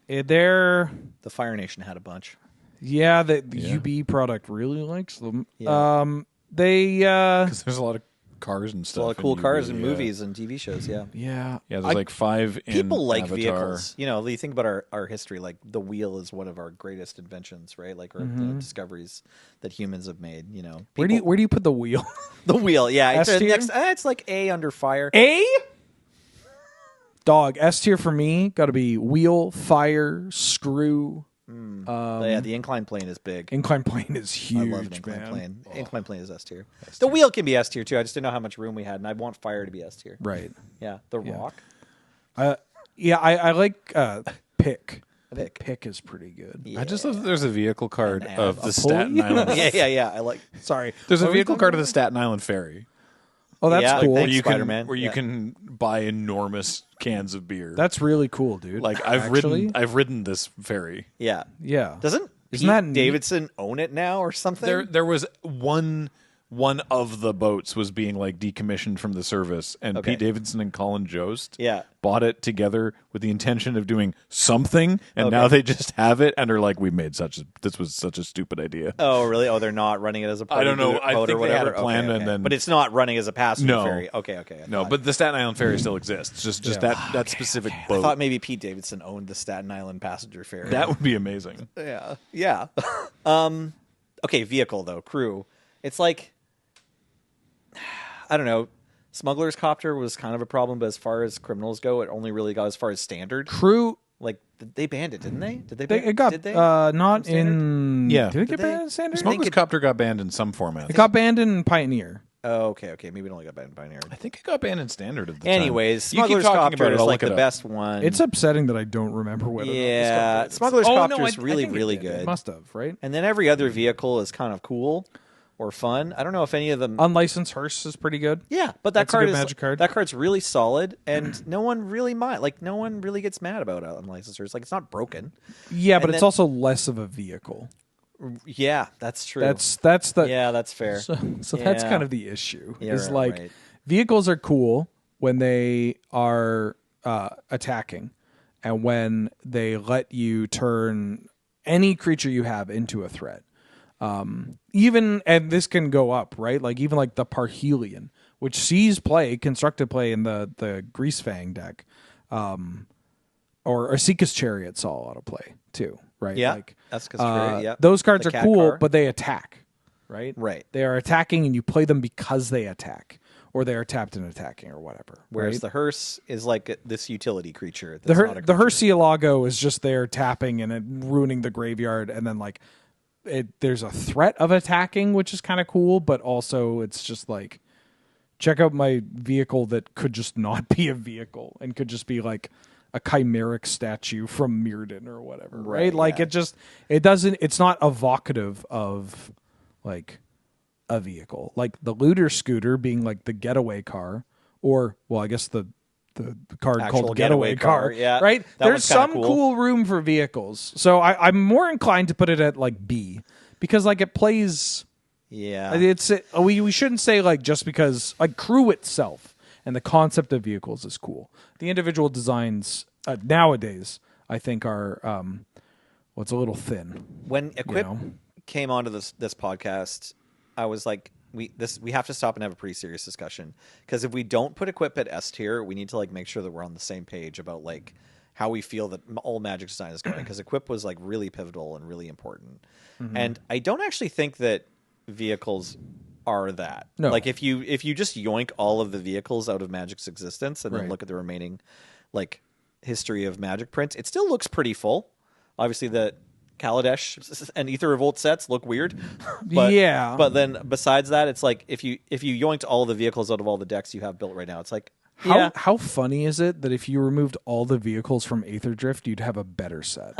They're The Fire Nation had a bunch. the UB product really likes them. Yeah. They 'Cause there's a lot of cars and A stuff. lot of cool in cars UB, and yeah. movies and TV shows, yeah. yeah. Yeah, there's like 5 in People like Avatar. vehicles. You think about our history, like the wheel is one of our greatest inventions, right? Like, or the discoveries that humans have made, Where do you put the wheel? The wheel, yeah. It's, S tier? it's like A under fire. A? Dog, S tier for me, got to be wheel, fire, screw, The incline plane is big. Incline plane is huge, I love an incline man. plane. Incline plane is S tier. The wheel can be S tier too. I just didn't know how much room we had, and I want fire to be S tier. Right. Yeah. The rock. I like pick. Pick is pretty good. Yeah. I just love that there's a vehicle card An of av. the A Staten Island. yeah. I like. Sorry. There's What a were we vehicle talking card of about? the Staten Island Ferry. Oh, that's Yeah, cool. thanks. You Spider-Man. where you can buy enormous cans of beer. That's really cool, dude. like I've I've ridden this ferry. Yeah. Yeah. Doesn't Isn't Pete that neat? Davidson own it now or something? There was one of the boats was being like decommissioned from the service, and Okay. Pete Davidson and Colin Jost Yeah. bought it together with the intention of doing something, and Okay. now they just have it and are like, we made this was such a stupid idea. Oh, really? Oh, they're not running it as a I don't know. boat I or think they had whatever? a plan, Okay. and then- But it's not running as a passenger No. ferry. Okay. No, but the Staten Island ferry still exists. Just that specific I boat. thought maybe Pete Davidson owned the Staten Island passenger ferry. that would be amazing. Yeah. Okay, vehicle though, crew. It's like, I don't know. Smuggler's Copter was kind of a problem, but as far as criminals go, it only really got as far as standard. Crew. Like they banned it, didn't they? Did they? It got Did they? not From standard? in. Yeah. Did it get Did they? banned in standard? Smuggler's Copter got banned in some formats. It got banned in Pioneer. Oh, okay. Maybe it only got banned in Pioneer. I think it got banned in standard at the time. Anyways, You keep Smuggler's talking Copter about it, is I'll like look it the up. best one. It's upsetting that I don't remember whether. Yeah, or not this Smuggler's got Copter banned. is really, I think it really did. good. It must have, right? And then every other vehicle is kind of cool or fun. I don't know if any of them. Unlicensed hearse is pretty good. Yeah, but that That's a card good is magic card. that card's really solid, and no one really mind. Like no one really gets mad about unlicensed. Like it's not broken. Yeah, but And it's then- also less of a vehicle. Yeah, that's true. That's the yeah, that's fair. So that's Yeah. kind of the issue. Yeah, is right, like right. vehicles are cool when they are attacking, and when they let you turn any creature you have into a threat. Even and this can go up, right? Like even like the Parhelion, which sees constructed play in the Greasefang deck, or Seeka's Chariot saw a lot of play too, right? Yeah, like, that's 'cause yeah. those cards The are cat cool, car. but they attack, right? Right. They are attacking, and you play them because they attack, or they are tapped and attacking, or whatever. Whereas right? the hearse is like this utility creature. the That's not a the creature. Hercielago is just there tapping and it ruining the graveyard, and then like there's a threat of attacking, which is kind of cool, but also it's just like, check out my vehicle that could just not be a vehicle and could just be like a chimeric statue from Mirrodin or whatever, right? Like yeah. it's not evocative of like a vehicle, like the looter scooter being like the getaway car, or well, I guess the card Actual called getaway car, yeah. right? That There's one's kinda some cool. cool room for vehicles, so I'm more inclined to put it at like B, because like it plays. Yeah. We shouldn't say like just because like crew itself and the concept of vehicles is cool. The individual designs nowadays I think are well, it's a little thin. When Equip know? came onto this podcast, I was like, we have to stop and have a pretty serious discussion, because if we don't put Equip at S tier, we need to like make sure that we're on the same page about like how we feel that all Magic design is going, because Equip was like really pivotal and really important. And I don't actually think that vehicles are that. No. Like if you just yoink all of the vehicles out of Magic's existence and then Right. look at the remaining like history of Magic prints, it still looks pretty full. Obviously the Kaladesh and Aether Revolt sets look weird. But, Yeah. But then besides that, it's like if you yoinked all the vehicles out of all the decks you have built right now, it's like How funny is it that if you removed all the vehicles from Aether Drift, you'd have a better set?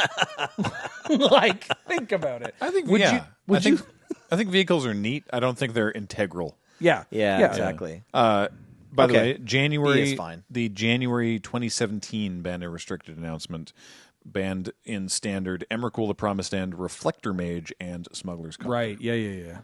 Like, think about it. I think Would yeah. you- would you- I think vehicles are neat. I don't think they're integral. Yeah, Yeah, exactly. By the Okay. way, January B is fine. the January 2017 banned and restricted announcement banned in standard Emrakul the Promised End, Reflector Mage, and Smuggler's Copter. Right. Yeah.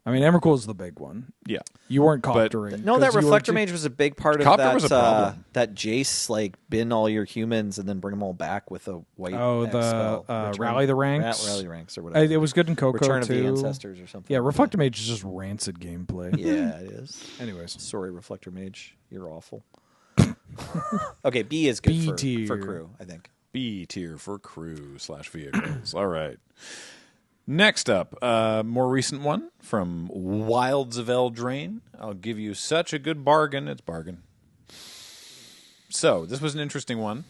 I mean, Emrakul is the big one. Yeah. You weren't But- coptering. No, that 'cause you were Reflector too- Mage was a big part of Copter that. was a problem. That Jace like bin all your humans and then bring them all back with a white. Oh, X the, spell. Rally the Ranks? Rally the ranks or whatever. It was good in Coco Return of too. the Ancestors or something. Yeah, Reflector Mage is just rancid gameplay. Yeah, it is. Anyways, Sorry, Reflector Mage, you're awful. Okay, B is good B for tier. crew, I think. B tier for crew / vehicles. All right. Next up, more recent one from Wilds of Eldraine. I'll give you such a good bargain. It's bargain. So, this was an interesting one.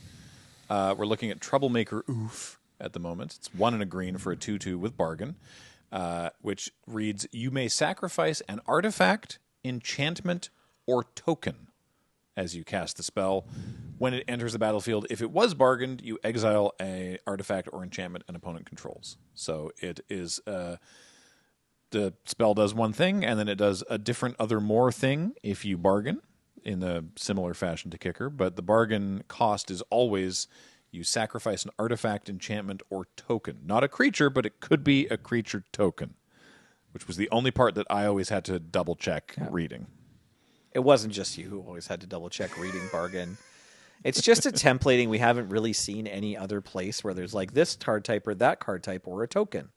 We're looking at Troublemaker Oof at the moment. It's 1 and a green for a 2/2 with bargain, which reads, you may sacrifice an artifact, enchantment, or token as you cast the spell. When it enters the battlefield, if it was bargained, you exile a artifact or enchantment an opponent controls. So it is the spell does one thing, and then it does a different other more thing if you bargain in a similar fashion to Kicker. But the bargain cost is always you sacrifice an artifact, enchantment, or token. Not a creature, but it could be a creature token, which was the only part that I always had to double-check reading. It wasn't just you who always had to double-check reading bargain. It's just a templating we haven't really seen any other place where there's like this card type or that card type or a token.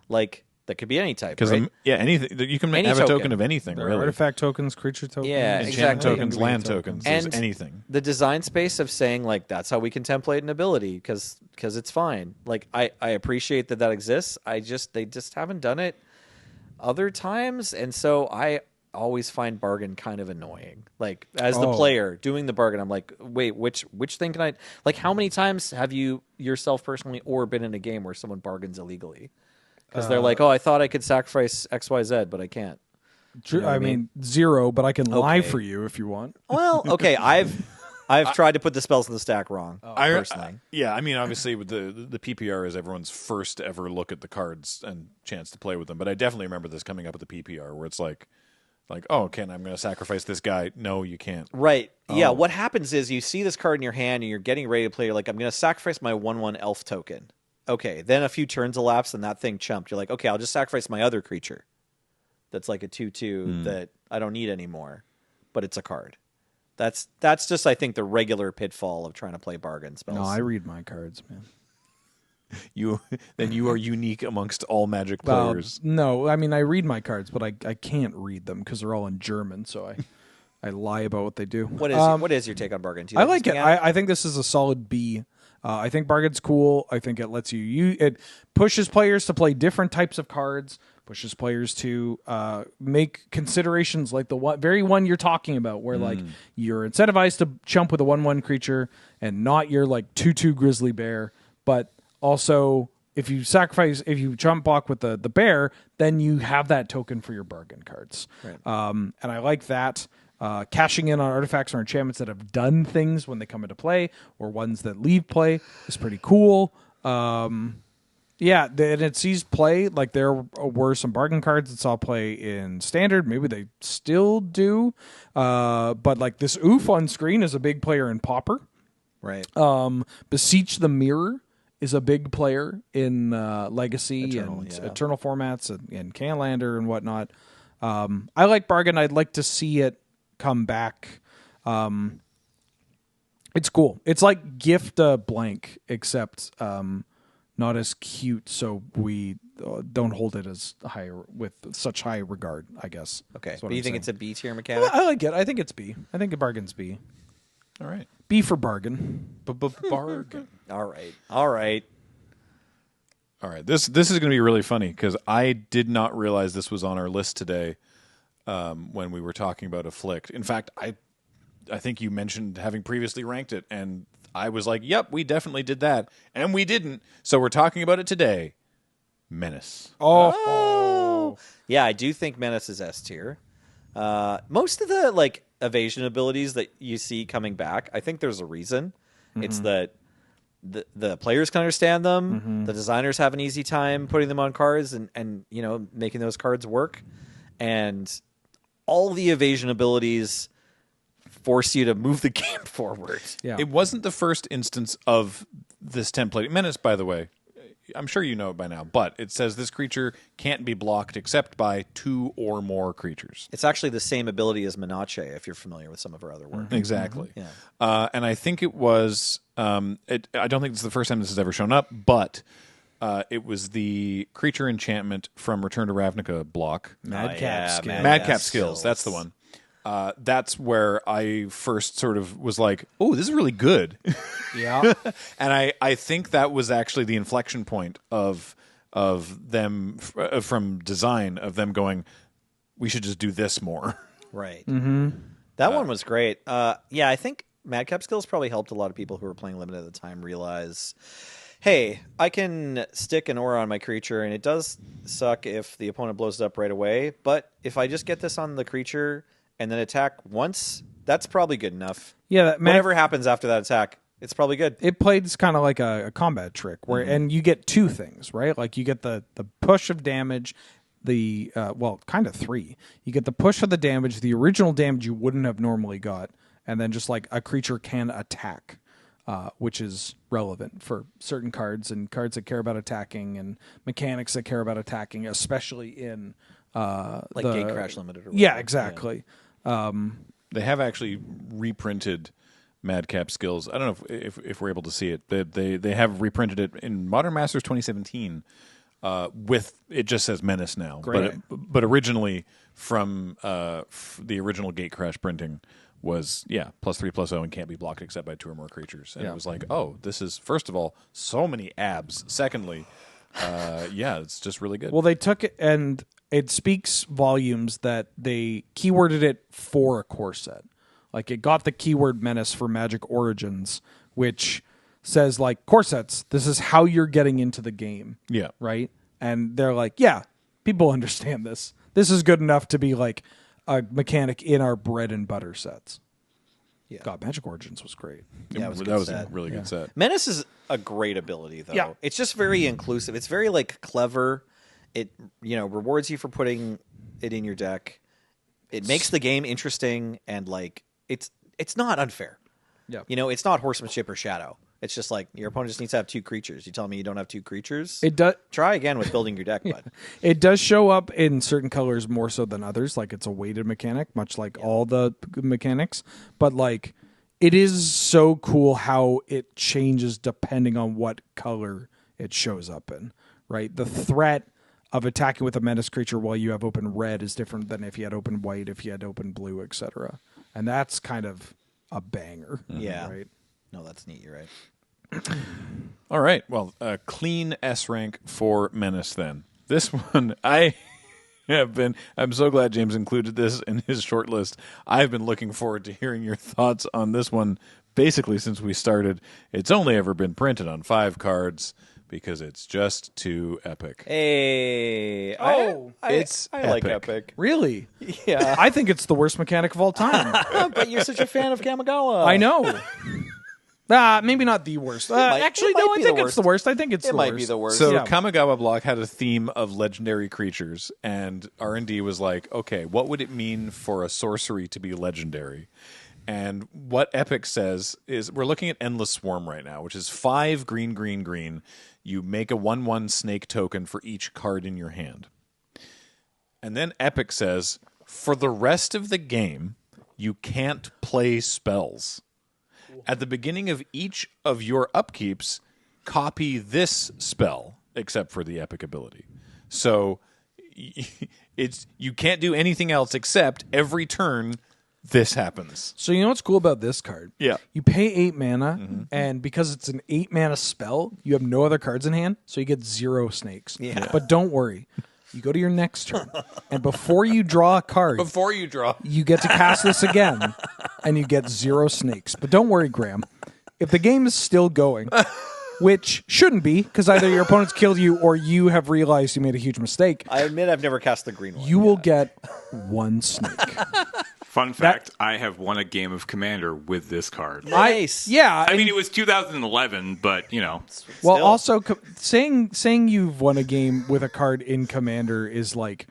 Like, that could be any type, right? Anything. You can have a token of anything, there really. Are artifact tokens, creature tokens. Yeah, enchantment exactly. tokens, land tokens, and anything. The design space of saying, like, that's how we can template an ability because it's fine. Like, I appreciate that exists. They just haven't done it other times, and so I always find bargain kind of annoying. Like, as the player doing the bargain, I'm like, wait, which thing can I... Like, how many times have you yourself personally or been in a game where someone bargains illegally? Because they're like, I thought I could sacrifice XYZ, but I can't. You know I mean, 0, but I can lie for you if you want. Well, okay, I've tried to put the spells in the stack wrong, personally. I mean, obviously, with the PPR is everyone's first ever look at the cards and chance to play with them. But I definitely remember this coming up at the PPR where it's like, oh, okay, I'm going to sacrifice this guy. No, you can't. Right. Yeah, what happens is you see this card in your hand and you're getting ready to play. You're like, I'm going to sacrifice my 1/1 elf token. Okay, then a few turns elapse and that thing chumped. You're like, okay, I'll just sacrifice my other creature. That's like a 2/2 that I don't need anymore, but it's a card. That's just, I think, the regular pitfall of trying to play bargain spells. No, I read my cards, man. You are unique amongst all Magic players. No, I mean, I read my cards, but I can't read them because they're all in German, so I lie about what they do. What is your take on bargain? I like it. I think this is a solid B. I think bargain's cool. I think it lets it pushes players to play different types of cards, pushes players to make considerations like the very one you're talking about, where like you're incentivized to jump with a 1/1 creature and not your like 2/2 grizzly bear, but also if you jump block with the bear, then you have that token for your bargain cards. Right. And I like that. Cashing in on artifacts or enchantments that have done things when they come into play, or ones that leave play, is pretty cool. And it sees play. Like, there were some bargain cards that saw play in Standard. Maybe they still do. But like this Oof on screen is a big player in Pauper. Right. Beseech the Mirror is a big player in Legacy Eternal, and yeah. Eternal formats and Canlander and whatnot. I like bargain. I'd like to see it come back. It's cool. It's like Gift a Blank, except not as cute, so we don't hold it as high with such high regard, I guess. Okay. That's what But you I'm think saying. it's a B tier mechanic? I like it. I think it's B. I think a bargain's B. All right. B for bargain. Bargain. All right. All right. This is going to be really funny because I did not realize this was on our list today when we were talking about Afflict. In fact, I think you mentioned having previously ranked it, and I was like, yep, we definitely did that. And we didn't. So we're talking about it today. Menace. Oh. Yeah, I do think Menace is S tier. Most of the like evasion abilities that you see coming back, I think there's a reason. Mm-hmm. It's that the players can understand them. Mm-hmm. The designers have an easy time putting them on cards and making those cards work. And all the evasion abilities force you to move the game forward. Yeah. It wasn't the first instance of this template. Menace, by the way, I'm sure you know it by now, but it says this creature can't be blocked except by 2 or more creatures. It's actually the same ability as Menace, if you're familiar with some of her other work. Exactly. Mm-hmm. Yeah. And I think it was, I don't think it's the first time this has ever shown up, but it was the creature enchantment from Return to Ravnica block. Madcap Skills. That's the one. That's where I first sort of was like, oh, this is really good. Yeah. And I think that was actually the inflection point of them from design, of them going, we should just do this more. Right. Mm-hmm. That one was great. I think Madcap Skills probably helped a lot of people who were playing Limited at the time realize hey, I can stick an aura on my creature, and it does suck if the opponent blows it up right away. But if I just get this on the creature and then attack once, that's probably good enough. Yeah, whatever happens after that attack, it's probably good. It plays kind of like a combat trick, where and you get two things, right? Like you get the push of damage, kind of three. You get the push of the damage, the original damage you wouldn't have normally got, and then just like a creature can attack. Which is relevant for certain cards and cards that care about attacking and mechanics that care about attacking, especially in like Gate Crash Limited. Or yeah, exactly. Yeah. They have actually reprinted Madcap skills. I don't know if we're able to see it. They have reprinted it in Modern Masters 2017. With it just says Menace now, Great. but originally from the original Gate Crash printing. Was +3/+0 and can't be blocked except by 2 or more creatures. And it was like, oh, this is first of all so many abs. Secondly, it's just really good. Well, they took it and it speaks volumes that they keyworded it for a core set. Like it got the keyword Menace for Magic Origins, which says like core sets. This is how you're getting into the game. Yeah, right. And they're like, yeah, people understand this. This is good enough to be like a mechanic in our bread and butter sets. Yeah. God, Magic Origins was great. Yeah, it was that was a really good set. Menace is a great ability, though. Yeah. It's just very inclusive. It's very like clever. It rewards you for putting it in your deck. It makes the game interesting and like it's not unfair. Yeah. It's not horsemanship or shadow. It's just like your opponent just needs to have 2 creatures. You tell me you don't have 2 creatures? It does. Try again with building your deck, bud. It does show up in certain colors more so than others. Like it's a weighted mechanic, much like all the mechanics. But like it is so cool how it changes depending on what color it shows up in, right? The threat of attacking with a menace creature while you have open red is different than if you had open white, if you had open blue, etc. And that's kind of a banger. Yeah. Right? No, that's neat. You're right. All right. Well, clean S rank for Menace then. This one, I'm so glad James included this in his short list. I've been looking forward to hearing your thoughts on this one basically since we started. It's only ever been printed on 5 cards because it's just too epic. Hey. It's I like epic. Really? Yeah. I think it's the worst mechanic of all time. But you're such a fan of Kamigawa. I know. Maybe not the worst. Actually, no, I think it's the worst. I think it's the worst. It might be the worst. So Yeah. Kamigawa block had a theme of legendary creatures, and R&D was like, okay, what would it mean for a sorcery to be legendary? And what Epic says is, we're looking at Endless Swarm right now, which is 5 green, green, green. You make a 1/1 snake token for each card in your hand. And then Epic says, for the rest of the game, you can't play spells. At the beginning of each of your upkeeps, copy this spell, except for the epic ability. So you can't do anything else except every turn this happens. So you know what's cool about this card? Yeah. You pay 8 mana, and because it's an 8 mana spell, you have no other cards in hand, so you get 0 snakes. Yeah. But don't worry. You go to your next turn, and before you draw a card, you get to cast this again, and you get 0 snakes. But don't worry, Graham. If the game is still going, which shouldn't be, because either your opponent's killed you or you have realized you made a huge mistake, I admit I've never cast the green one. you will get 1 snake. Fun fact, I have won a game of Commander with this card. Nice. I mean, it was 2011, but, Well, Still. also saying you've won a game with a card in Commander is like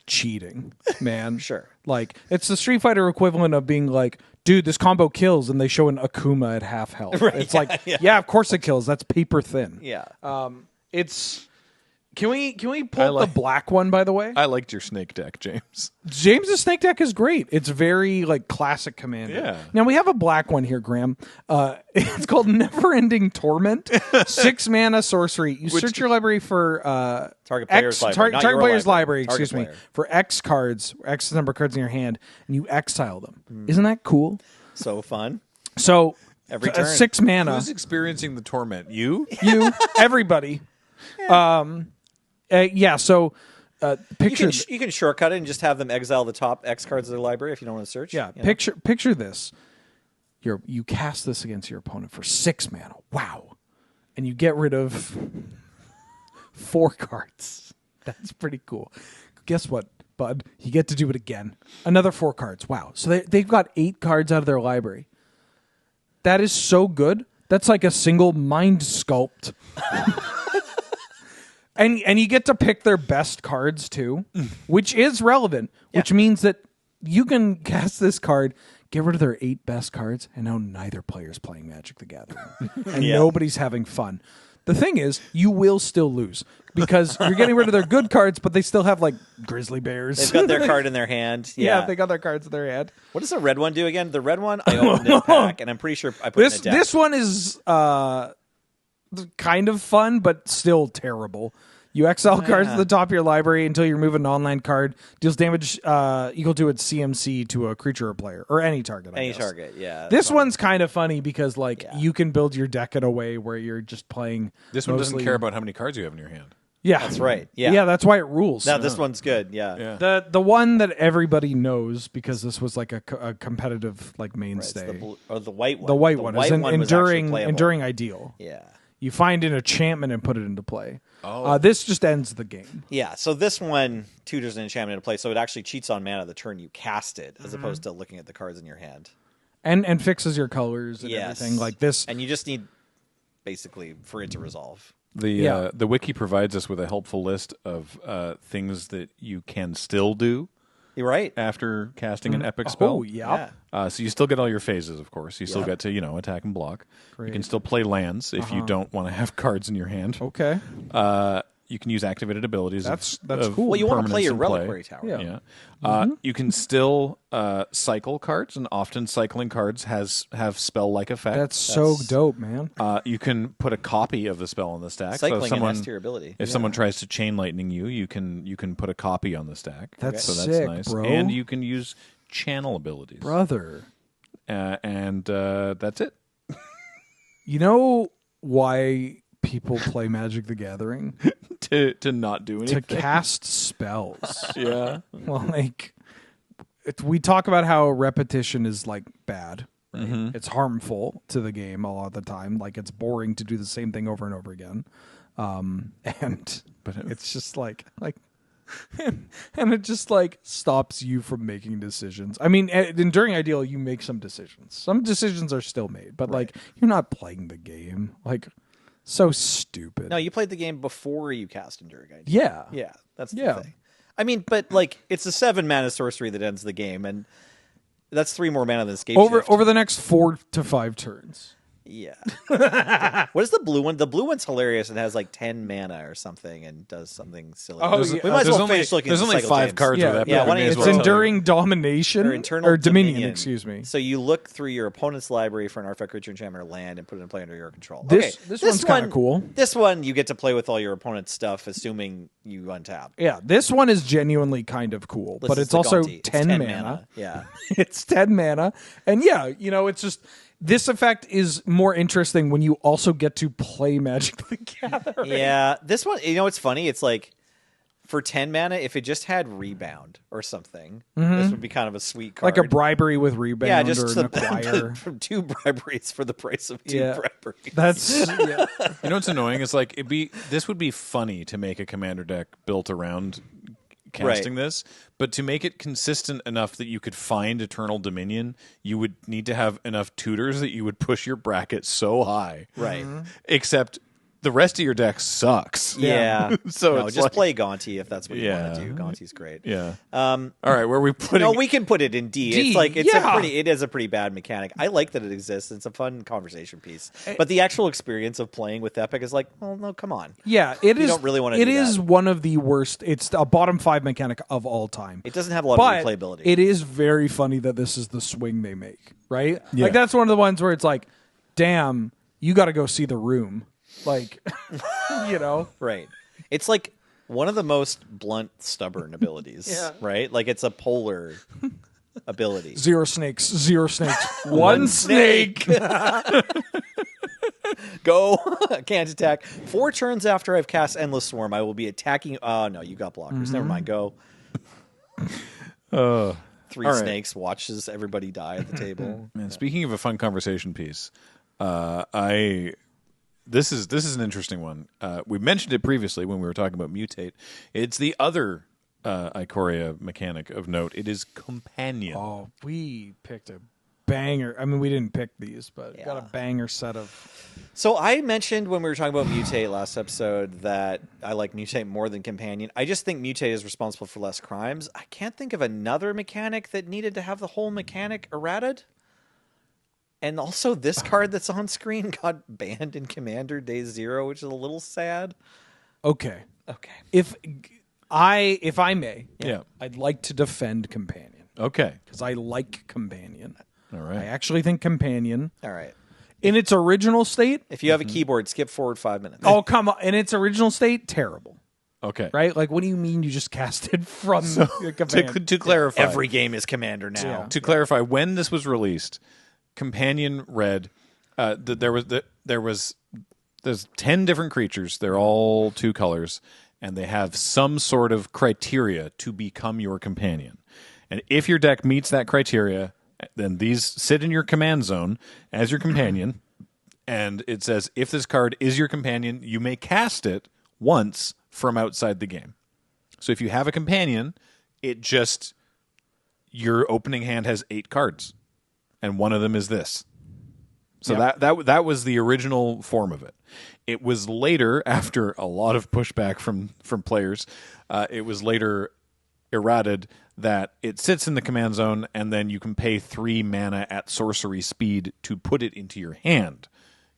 cheating, man. Sure. Like it's the Street Fighter equivalent of being like, dude, this combo kills, and they show an Akuma at half health. Right, it's yeah, like, yeah. yeah, of course it kills. That's paper thin. Yeah. It's. Can we pull up the black one, by the way? I liked your snake deck, James. James's snake deck is great. It's very like classic Commander. Yeah. Now we have a black one here, Graham. It's called Never Ending Torment. 6 mana sorcery. You search your library for Target player's library, not target your player's library. library. Target Excuse me, player. for X cards, X number of cards in your hand, and you exile them. Isn't that cool? So fun. So Every turn. 6 mana. Who's experiencing the torment? You? You, everybody. So picture. You can shortcut it and just have them exile the top X cards of their library if you don't want to search. Yeah, you know? picture this. You cast this against your opponent for 6 mana. Wow. and you get rid of 4 cards. That's pretty cool. Guess what, bud? You get to do it again. Another 4 cards. Wow. So they've got 8 cards out of their library. That is so good. That's like a single mind sculpt. and you get to pick their best cards too, which is relevant, which means that you can cast this card, get rid of their 8 best cards, and now neither player's playing Magic the Gathering. And nobody's having fun. The thing is, you will still lose because you're getting rid of their good cards, but they still have like grizzly bears. They've got their card in their hand. Yeah, they got their cards in their hand. What does the red one do again? The red one, I opened in a pack, and I'm pretty sure I put it in a deck. This one is kind of fun, but still terrible. You exile cards to the top of your library until you remove an online card. Deals damage equal to its CMC to a creature or player. Or any target, I guess. Target, yeah. This one's kind of funny because you can build your deck in a way where you're just playing... This one doesn't care about how many cards you have in your hand. Yeah. That's right. Yeah. Yeah, that's why it rules. Now, this one's good, yeah. The one that everybody knows, because this was like a competitive mainstay. The white one. The white one is an enduring ideal. Yeah. You find an enchantment and put it into play. This just ends the game. Yeah, so this one tutors an enchantment into play, so it actually cheats on mana the turn you cast it, as opposed to looking at the cards in your hand. And fixes your colors and everything like this. And you just need, basically, for it to resolve. The wiki provides us with a helpful list of things that you can still do. You're right. After casting an epic spell. Oh, yeah. So you still get all your phases, of course. You still get to, attack and block. Great. You can still play lands if you don't want to have cards in your hand. Okay. You can use activated abilities. That's of cool. Well, you want to play your Reliquary Tower. Yeah. You can still cycle cards, and often cycling cards have spell-like effects. That's so dope, man. You can put a copy of the spell on the stack. Cycling so adds to your ability. If someone tries to chain lightning you can put a copy on the stack. That's so that's sick, nice. bro. And you can use channel abilities. Brother. And that's it. You know why people play Magic the Gathering? to not do anything. To cast spells. Yeah. Well, we talk about how repetition is bad. Right? Mm-hmm. It's harmful to the game a lot of the time. It's boring to do the same thing over and over again. But it's just and it just stops you from making decisions. I mean, during Ideal, you make some decisions. Some decisions are still made, but you're not playing the game. So stupid. No, you played the game before you cast Enduring Ideal. Yeah. Yeah, that's the thing. I mean, but it's a 7 mana sorcery that ends the game, and that's 3 more mana than Escape Shift. Over the next 4 to 5 turns. Yeah. What is the blue one? The blue one's hilarious and has 10 mana or something and does something silly. We might as well finish looking at There's only 5 cards with that. Yeah, it's Enduring Domination or Dominion, excuse me. So you look through your opponent's library for an artifact, creature, enchantment, or land and put it in play under your control. This one's kind of cool. This one you get to play with all your opponent's stuff, assuming you untap. Yeah, this one is genuinely kind of cool, but it's also 10 mana. Yeah. It's 10 mana. And it's just... This effect is more interesting when you also get to play Magic the Gathering. Yeah, this one, it's funny. It's for 10 mana, if it just had Rebound or something, this would be kind of a sweet card. Like a bribery with Rebound or an acquire. From 2 briberies for the price of 2 briberies. That's... You know what's annoying? It's this would be funny to make a commander deck built around casting this, but to make it consistent enough that you could find Eternal Dominion, you would need to have enough tutors that you would push your bracket so high. Right. Except the rest of your deck sucks. Yeah. So just play Gonti if that's what you want to do. Gonti's great. Yeah. All right, where are we putting? No, we can put it in D. It is a pretty bad mechanic. I like that it exists. It's a fun conversation piece. But the actual experience of playing with Epic is well, no, come on. Yeah, it is. You don't really want to do It is that. one of the worst. It's a bottom 5 mechanic of all time. It doesn't have a lot of replayability. It is very funny that this is the swing they make, right? Yeah. That's one of the ones where it's damn, you got to go see The Room. Right. It's one of the most blunt, stubborn abilities, right? It's a polar ability. 0 snakes, 1 snake. Go. Can't attack. 4 turns after I've cast Endless Swarm, I will be attacking. Oh, no, you got blockers. Never mind. Go. 3 snakes watches everybody die at the table. Man, speaking of a fun conversation piece, I this is an interesting one. We mentioned it previously when we were talking about mutate. It's the other Ikoria mechanic of note. It is companion. Oh, we picked a banger. I mean, we didn't pick these, but got a banger set of. So I mentioned when we were talking about mutate last episode that I like mutate more than companion. I just think mutate is responsible for less crimes. I can't think of another mechanic that needed to have the whole mechanic errated. And also, this card that's on screen got banned in Commander Day 0, which is a little sad. Okay. Okay. If I may, Yeah. I'd like to defend companion. Okay. Because I like companion. All right. I actually think companion, All right. in its original state. If you have a keyboard, skip forward 5 minutes. Oh, come on. In its original state, terrible. Okay. Right? Like, what do you mean you just cast it from the command? To clarify, Every game is Commander now. Yeah. to clarify, when this was released, companion read there's 10 different creatures. They're all 2 colors, and they have some sort of criteria to become your companion. And if your deck meets that criteria, then these sit in your command zone as your companion. And it says, if this card is your companion, you may cast it once from outside the game. So if you have a companion, your opening hand has 8 cards, and one of them is this. So that was the original form of it. It was later, after a lot of pushback from players, it was later errated that it sits in the command zone, and then you can pay 3 mana at sorcery speed to put it into your hand,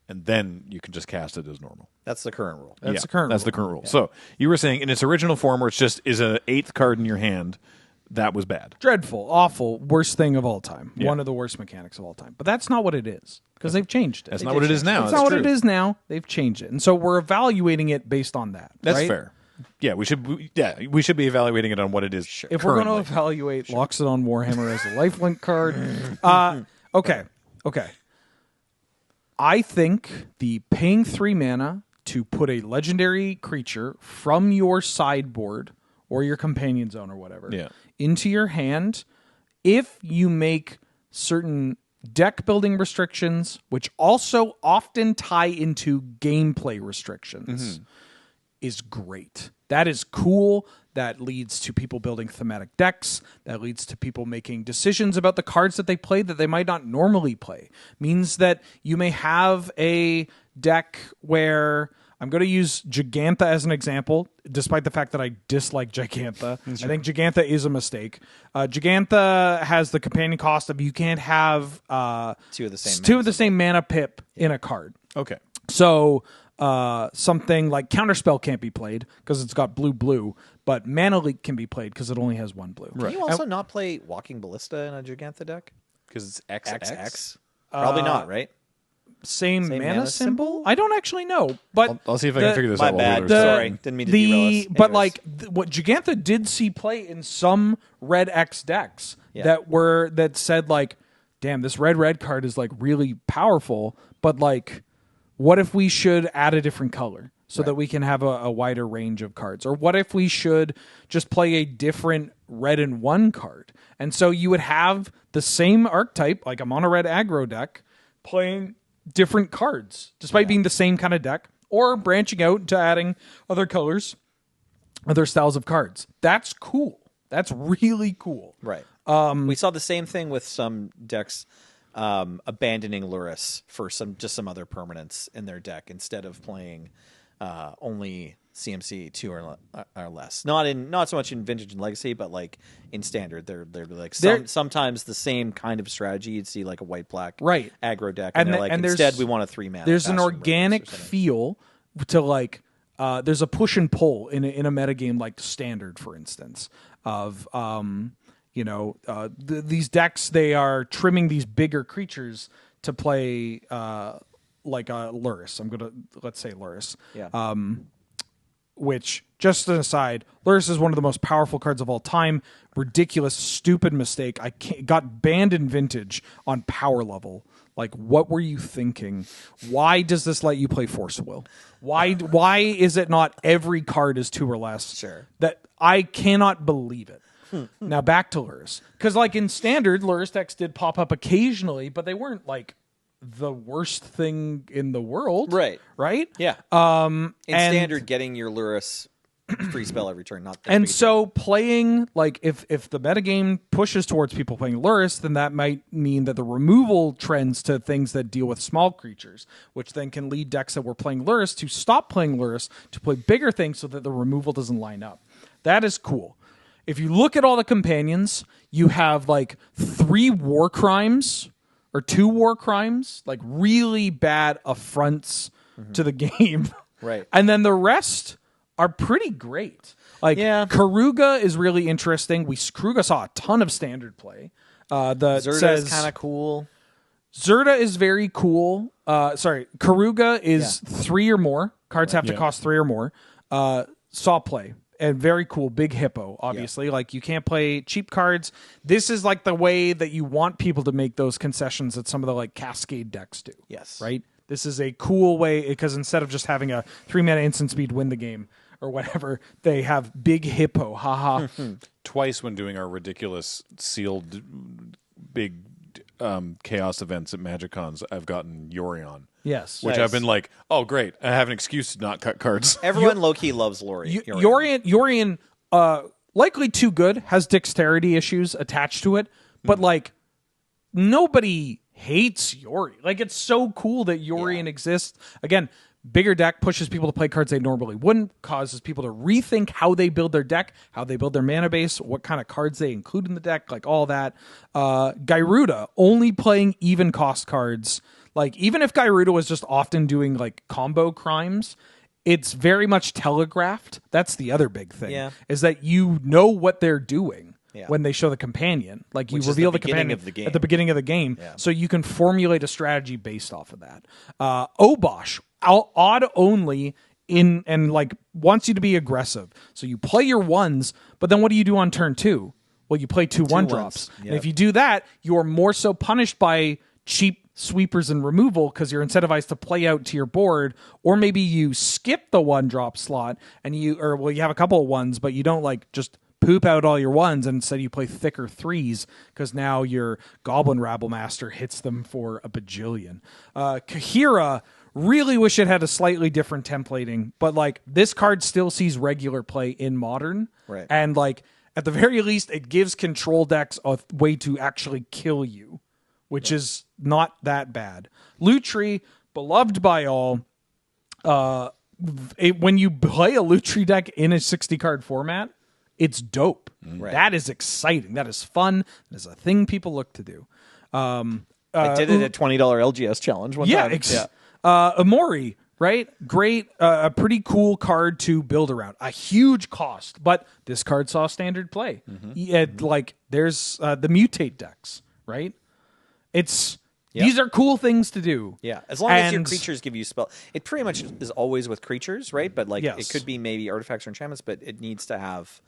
and then you can just cast it as normal. That's the current rule. That's the current rule. Yeah. So you were saying in its original form, where it's just is an 8th card in your hand, that was bad. Dreadful, awful, worst thing of all time. Yeah. One of the worst mechanics of all time. But that's not what it is, because they've changed it. That's not what it is now. That's not what it is now. They've changed it. And so we're evaluating it based on that. That's right? fair. Yeah, we should be evaluating it on what it is. If we're going to evaluate Loxodon Warhammer as a lifelink card, okay. I think the paying 3 mana to put a legendary creature from your sideboard or your companion zone or whatever into your hand, if you make certain deck building restrictions, which also often tie into gameplay restrictions, is great. That is cool. That leads to people building thematic decks. That leads to people making decisions about the cards that they play that they might not normally play. Means that you may have a deck where I'm going to use Gigantha as an example, despite the fact that I dislike Gigantha. I think Gigantha is a mistake. Gigantha has the companion cost of you can't have two of the same mana pip in a card. Okay. So something like Counterspell can't be played because it's got blue, but Mana Leak can be played because it only has 1 blue. Can you also not play Walking Ballista in a Gigantha deck? Because it's XX? Probably not, right? Same mana symbol? I don't actually know, but I'll see if I can figure this my out. bad. Sorry, didn't mean to derail us. But what Gigantha did see play in some red X decks that said like, damn, this red card is like really powerful, but like, what if we should add a different color so that we can have a wider range of cards? Or what if we should just play a different red and 1 card? And so you would have the same archetype, like a mono red aggro deck, playing different cards, despite being the same kind of deck, or branching out to adding other colors, other styles of cards. That's cool. That's really cool. Right. We saw the same thing with some decks abandoning Luris for some other permanents in their deck instead of playing only CMC 2 or less. Not so much in Vintage and Legacy, but like in Standard, they're like sometimes the same kind of strategy. You'd see like a white-black aggro deck, and they're like, instead we want a 3 mana. There's an organic feel to like. There's a push and pull in a metagame like Standard, for instance, of these decks, they are trimming these bigger creatures to play like a Luris. Let's say Luris. Yeah. Which, just an aside, Luris is one of the most powerful cards of all time. Ridiculous, stupid mistake. Got banned in Vintage on power level. Like, what were you thinking? Why does this let you play Force of Will? Why is it not every card is 2 or less? Sure. That I cannot believe it. Now back to Luris. Because like in Standard, Luris decks did pop up occasionally, but they weren't like the worst thing in the world. Right. Right? Yeah. In standard, getting your Lurrus free spell every turn, not and so playing, like, if the metagame pushes towards people playing Lurrus, then that might mean that the removal trends to things that deal with small creatures, which then can lead decks that were playing Lurrus to stop playing Lurrus to play bigger things so that the removal doesn't line up. That is cool. If you look at all the companions, you have like 3 war crimes or 2 war crimes, like really bad affronts to the game. Right. And then the rest are pretty great. Like, Karuga is really interesting. Karuga saw a ton of standard play. Zerda is kind of cool. Zerda is very cool. Karuga is 3 or more. Cards have to cost 3 or more. Saw play. And very cool. Big hippo, obviously. Like, you can't play cheap cards. This is like the way that you want people to make those concessions that some of the like Cascade decks do. Yes. Right? This is a cool way, because instead of just having a 3-mana instant speed win the game or whatever, they have big hippo. Haha. Twice when doing our ridiculous sealed big chaos events at MagicCons, I've gotten Yorion. Yes. Which I've been like, oh, great. I have an excuse to not cut cards. Everyone low-key loves Yorion. Yorion, likely too good, has dexterity issues attached to it, but like, nobody hates Yorion. Like, it's so cool that Yorion exists. Again, bigger deck pushes people to play cards they normally wouldn't, causes people to rethink how they build their deck, how they build their mana base, what kind of cards they include in the deck, like all that. Gyruda, only playing even cost cards. Like, even if Gyruda was just often doing like combo crimes, it's very much telegraphed. That's the other big thing, is that you know what they're doing. When they show the companion. Like, you reveal the companion at the beginning of the game, so you can formulate a strategy based off of that. Obosh, odd only and like wants you to be aggressive. So you play your 1s, but then what do you do on turn 2? Well, you play 2 1-drops. Yep. And if you do that, you're more so punished by cheap sweepers and removal because you're incentivized to play out to your board, or maybe you skip the 1-drop slot and you have a couple of 1s, but you don't like just poop out all your 1s, and instead you play thicker 3s because now your Goblin Rabble Master hits them for a bajillion. Kahira, really wish it had a slightly different templating, but like, this card still sees regular play in Modern, right? And like, at the very least, it gives control decks a way to actually kill you, which is not that bad. Lutri, beloved by all. When you play a Lutri deck in a 60-card format, it's dope. Right. That is exciting. That is fun. That is a thing people look to do. I did it at $20 LGS challenge one time. Amori, right? Great. A pretty cool card to build around. A huge cost, but this card saw standard play. Like, there's the mutate decks, right? These are cool things to do. Yeah, as long as your creatures give you spell. It pretty much is always with creatures, right? But like, it could be maybe artifacts or enchantments, but it needs to have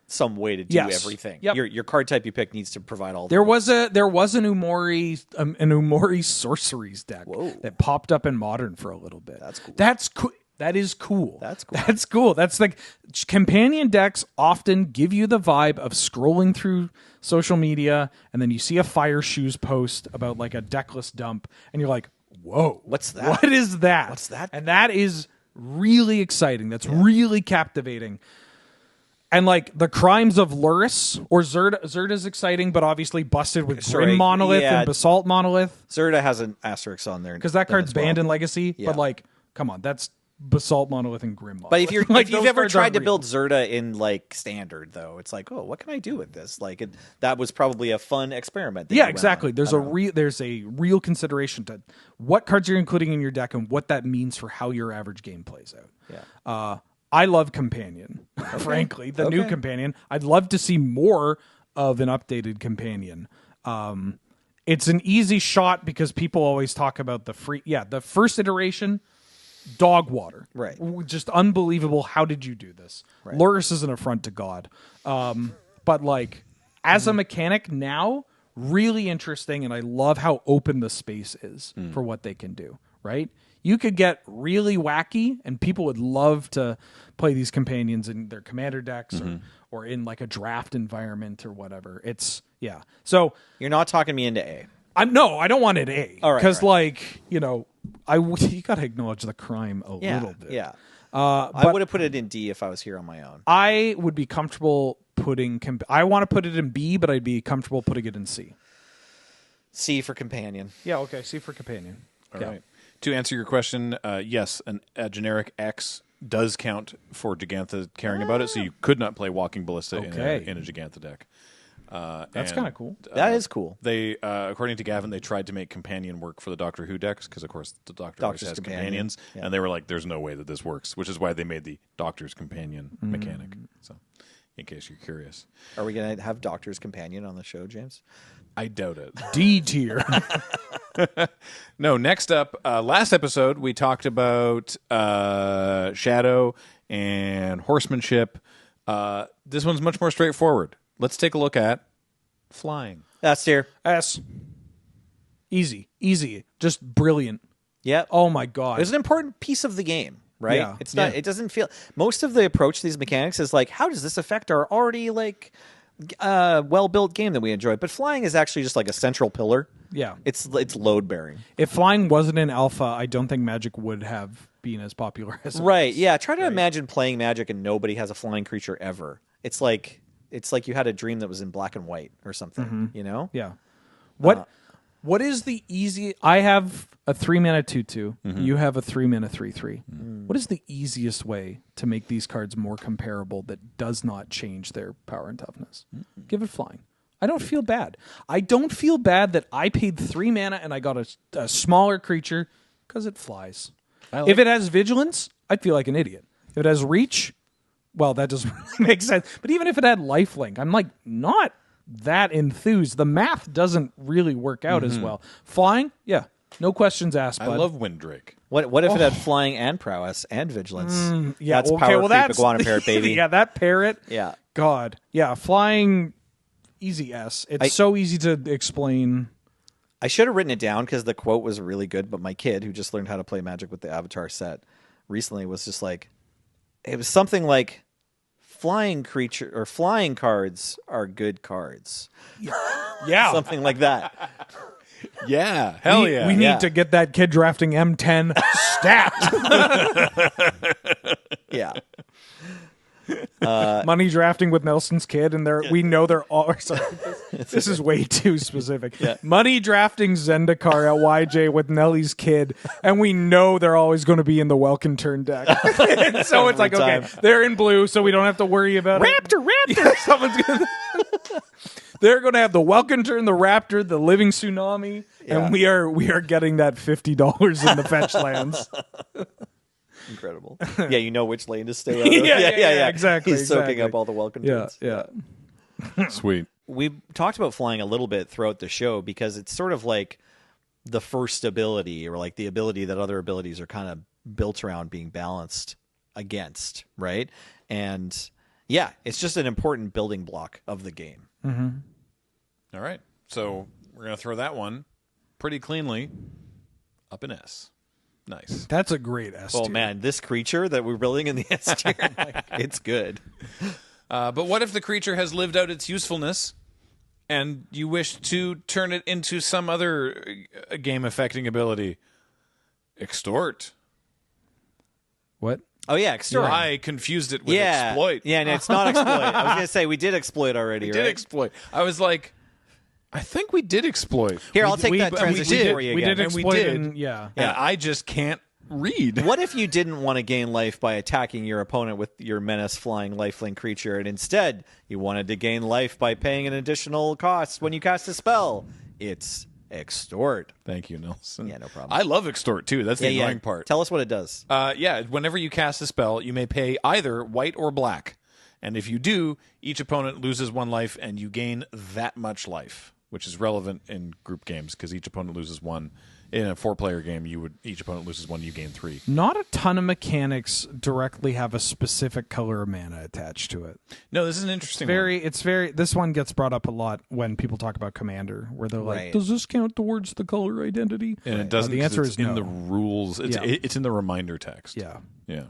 some way to do everything. Yep. Your card type you pick needs to provide all. There was an Umori sorceries deck that popped up in Modern for a little bit. That's cool. That's cool. That is cool. That's cool. That's cool. That's like, companion decks often give you the vibe of scrolling through social media and then you see a Fire Shoes post about like a deckless dump and you're like, whoa, what's that? What is that? What's that? And that is really exciting. That's really captivating. And like, the crimes of Lurrus or Zerda's exciting, but obviously busted with Grim Monolith and Basalt Monolith. Zerda has an asterisk on there because that card's banned in Legacy. But like, come on, that's Basalt Monolith and Grim Monolith. But if you've ever tried to build Zerda in like Standard, though, it's like, oh, what can I do with this? Like, that was probably a fun experiment. Yeah, exactly. There's a real consideration to what cards you're including in your deck and what that means for how your average game plays out. Yeah. I love Companion, frankly, the new Companion. I'd love to see more of an updated Companion. It's an easy shot because people always talk about the first iteration, dog water. Right. Just unbelievable. How did you do this? Right. Lurrus is an affront to God. But like, as a mechanic now, really interesting, and I love how open the space is for what they can do, right? You could get really wacky, and people would love to play these companions in their commander decks or in like a draft environment or whatever. So you're not talking me into A. I don't want it A. All right, Because, right. you got to acknowledge the crime a little bit. Yeah. But I would have put it in D if I was here on my own. I would be comfortable putting... I want to put it in B, but I'd be comfortable putting it in C. C for companion. Yeah, okay. C for companion. All right. To answer your question, yes, a generic X does count for Gigantha caring about it, so you could not play Walking Ballista in a Gigantha deck. That's kind of cool. That is cool. They, according to Gavin, they tried to make companion work for the Doctor Who decks because, of course, the Doctor always has companions, and they were like, "There's no way that this works," which is why they made the Doctor's companion mechanic. So, in case you're curious, are we going to have Doctor's companion on the show, James? I doubt it. D tier. No. Next up, last episode we talked about Shadow and horsemanship. This one's much more straightforward. Let's take a look at flying. S tier. S. Easy. Just brilliant. Yep. Oh my god. It's an important piece of the game, right? Yeah. It's not. It doesn't feel. Most of the approach to these mechanics is like, how does this affect our already well-built game that we enjoy? But flying is actually just like a central pillar. Yeah. It's load bearing. If flying wasn't in alpha, I don't think Magic would have been as popular as it Right. was. Yeah. Try to imagine playing Magic and nobody has a flying creature ever. It's like you had a dream that was in black and white or something. You know? Yeah. What is the easy? I have a 3-mana 2/2. You have a 3-mana 3/3. What is the easiest way to make these cards more comparable that does not change their power and toughness? Give it flying. I don't feel bad. I don't feel bad that I paid 3 mana and I got a smaller creature because it flies. If it has vigilance, I'd feel like an idiot. If it has reach, well, that doesn't really make sense. But even if it had lifelink, I'm like not that enthused. The math doesn't really work out as well. Flying, yeah, no questions asked. I bud. love Windrake. What if it had flying and prowess and vigilance? Yeah, that's okay, power well, creep that's iguana parrot, baby. Yeah, that parrot. Yeah. God, yeah, flying, easy S. It's so easy to explain. I should have written it down because the quote was really good, but my kid, who just learned how to play Magic with the Avatar set recently, was just like, it was something like, flying creature or flying cards are good cards. Yeah, Something like that. Yeah, hell yeah. We need to get that kid drafting M10 stat. Yeah. Money drafting with Nelson's kid, and we know they're all. Sorry, this is way too specific. Yeah. Money drafting Zendikar at YJ with Nellie's kid, and we know they're always going to be in the Welkin turn deck. So it's like, okay, they're in blue, so we don't have to worry about Raptor. it. Someone's gonna. They're going to have the Welkin turn, the Raptor, the Living Tsunami, and we are getting that $50 in the fetch lands. Incredible. Yeah, you know which lane to stay out of. Yeah, exactly. He's soaking up all the welcome turns. Yeah. Sweet. We talked about flying a little bit throughout the show because it's sort of like the first ability, or like the ability that other abilities are kind of built around being balanced against, right? And yeah, it's just an important building block of the game. All right. So we're going to throw that one pretty cleanly up in S. Nice. That's a great S tier. Oh man, this creature that we're building in the S tier, it's good. But what if the creature has lived out its usefulness and you wish to turn it into some other game-affecting ability? Extort. What? Oh yeah, extort. I confused it with exploit. Yeah, no, it's not exploit. I was going to say we did exploit already, We right? did exploit. I was like, I think we did exploit. Here, I'll take that we transition did. for you We again. did And we exploit did. and yeah. And I just can't read. What if you didn't want to gain life by attacking your opponent with your menace flying lifelink creature, and instead you wanted to gain life by paying an additional cost when you cast a spell? It's extort. Thank you, Nelson. Yeah, no problem. I love extort, too. That's the annoying part. Tell us what it does. Whenever you cast a spell, you may pay either white or black. And if you do, each opponent loses 1 life, and you gain that much life, which is relevant in group games because each opponent loses 1. In a 4-player game, each opponent loses 1, you gain 3. Not a ton of mechanics directly have a specific color of mana attached to it. No, this is an interesting one. It's very. This one gets brought up a lot when people talk about Commander, where they're like, Right. "Does this count towards the color identity?" And it doesn't. The answer it's is in no. the rules. It's Yeah. it's in the reminder text. Yeah. Yeah.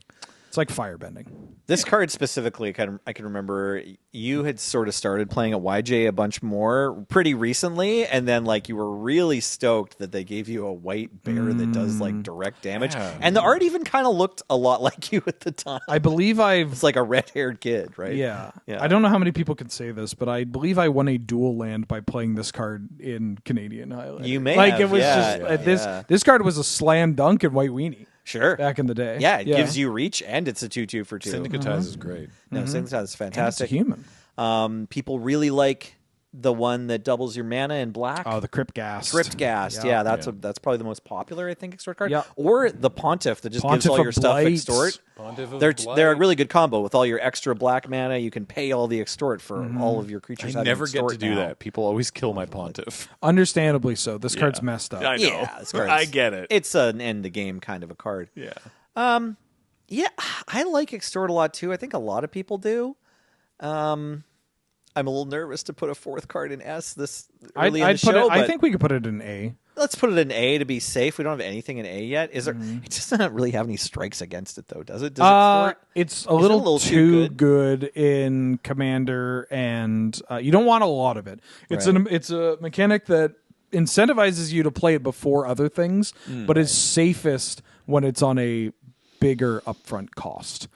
It's like firebending. This card specifically, I can remember you had sort of started playing at YJ a bunch more pretty recently, and then like you were really stoked that they gave you a white bear that does like direct damage, and the art even kind of looked a lot like you at the time. I believe It's like a red-haired kid, right? Yeah. I don't know how many people can say this, but I believe I won a dual land by playing this card in Canadian Highlight. You may like have, it was just this card was a slam dunk in White Weenie. Sure. Back in the day. Yeah, it gives you reach, and it's a 2/2 for 2. Syndicatize is great. No, Syndicatize is fantastic. And it's a human. People really like the one that doubles your mana in black. Oh, the Crypt Ghast. Crypt Ghast. Yeah, that's probably the most popular, I think, extort card. Yeah. Or the Pontiff that just gives all your stuff extort. They're a really good combo with all your extra black mana. You can pay all the extort for all of your creatures. I never get to do now. that. People always kill my Pontiff. Understandably so. This card's messed up. I know. Yeah, this card's, I get it. It's an end the game kind of a card. Yeah. Yeah, I like extort a lot too. I think a lot of people do. I'm a little nervous to put a 4th card in S this early in the show. I think we could put it in A. Let's put it in A to be safe. We don't have anything in A yet. Is there? It doesn't really have any strikes against it, though, does it? It's a little too good in Commander, and you don't want a lot of it. It's a mechanic that incentivizes you to play it before other things, but is safest when it's on a bigger upfront cost,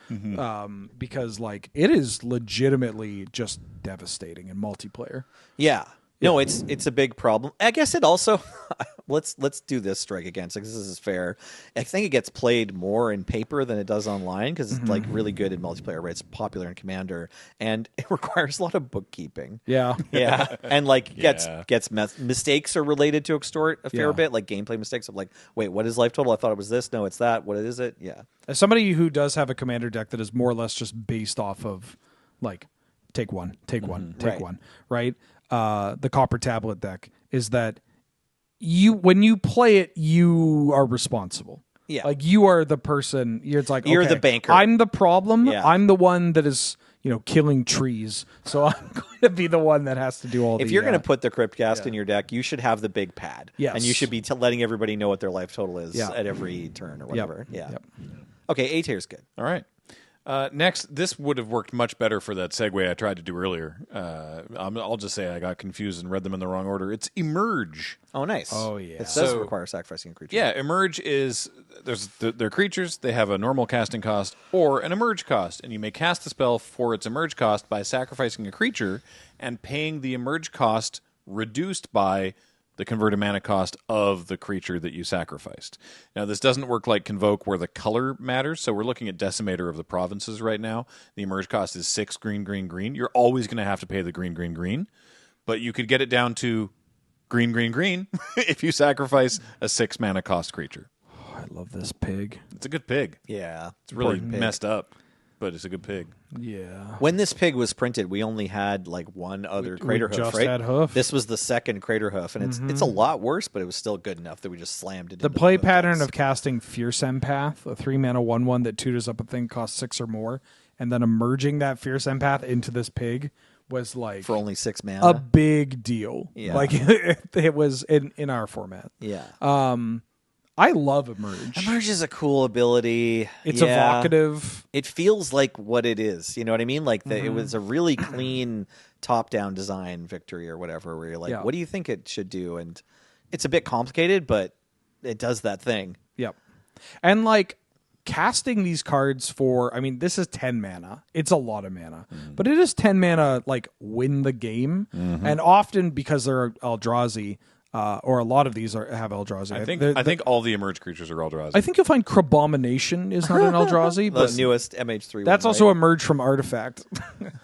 because like it is legitimately just devastating in multiplayer. Yeah. No, it's a big problem. I guess it also let's do this strike against because this is fair. I think it gets played more in paper than it does online because it's like really good in multiplayer. Right? It's popular in Commander, and it requires a lot of bookkeeping. Yeah, and like mistakes are related to extort a fair bit, like gameplay mistakes of like, wait, what is life total? I thought it was this. No, it's that. What is it? Yeah. As somebody who does have a Commander deck that is more or less just based off of like take one, right? The Copper Tablet deck is that when you play it, you are responsible. Yeah. Like you are the person. You're the banker. I'm the problem. Yeah. I'm the one that is killing trees. So I'm going to be the one that has to do all. If you're going to put the Crypt Ghast in your deck, you should have the big pad. Yes. And you should be letting everybody know what their life total is at every turn or whatever. Yep. Yeah. Okay, A tier is good. All right. Next, this would have worked much better for that segue I tried to do earlier. I'll just say I got confused and read them in the wrong order. It's Emerge. Oh, nice. Oh, yeah. It does require sacrificing a creature. Yeah, Emerge is they're creatures. They have a normal casting cost or an Emerge cost, and you may cast the spell for its Emerge cost by sacrificing a creature and paying the Emerge cost reduced by the converted mana cost of the creature that you sacrificed. Now, this doesn't work like Convoke where the color matters, so we're looking at Decimator of the Provinces right now. The Emerge cost is 6 green, green, green. You're always going to have to pay the green, green, green, but you could get it down to green, green, green if you sacrifice a 6 mana cost creature. Oh, I love this pig. It's a good pig. Yeah. It's really messed up, but it's a good pig. Yeah. When this pig was printed, we only had like one other Crater Hoof, right? Had hoof. This was the second Crater Hoof, and it's a lot worse, but it was still good enough that we just slammed it. The play pattern of casting Fierce Empath, a 3-mana 1/1 that tutors up a thing costs 6 or more, and then emerging that Fierce Empath into this pig was like for only 6 mana, a big deal. Yeah. Like it was in our format. Yeah. I love Emerge. Emerge is a cool ability. It's evocative. It feels like what it is. You know what I mean? Like it was a really clean top-down design victory or whatever, where you're like, what do you think it should do? And it's a bit complicated, but it does that thing. Yep. And like casting these cards this is 10 mana. It's a lot of mana. But it is 10 mana, like, win the game. And often, because they're Eldrazi, or a lot of these have Eldrazi. I think all the Emerge creatures are Eldrazi. I think you'll find Crabomination is not an Eldrazi. The newest MH3 That's one, also right? Emerge from Artifact.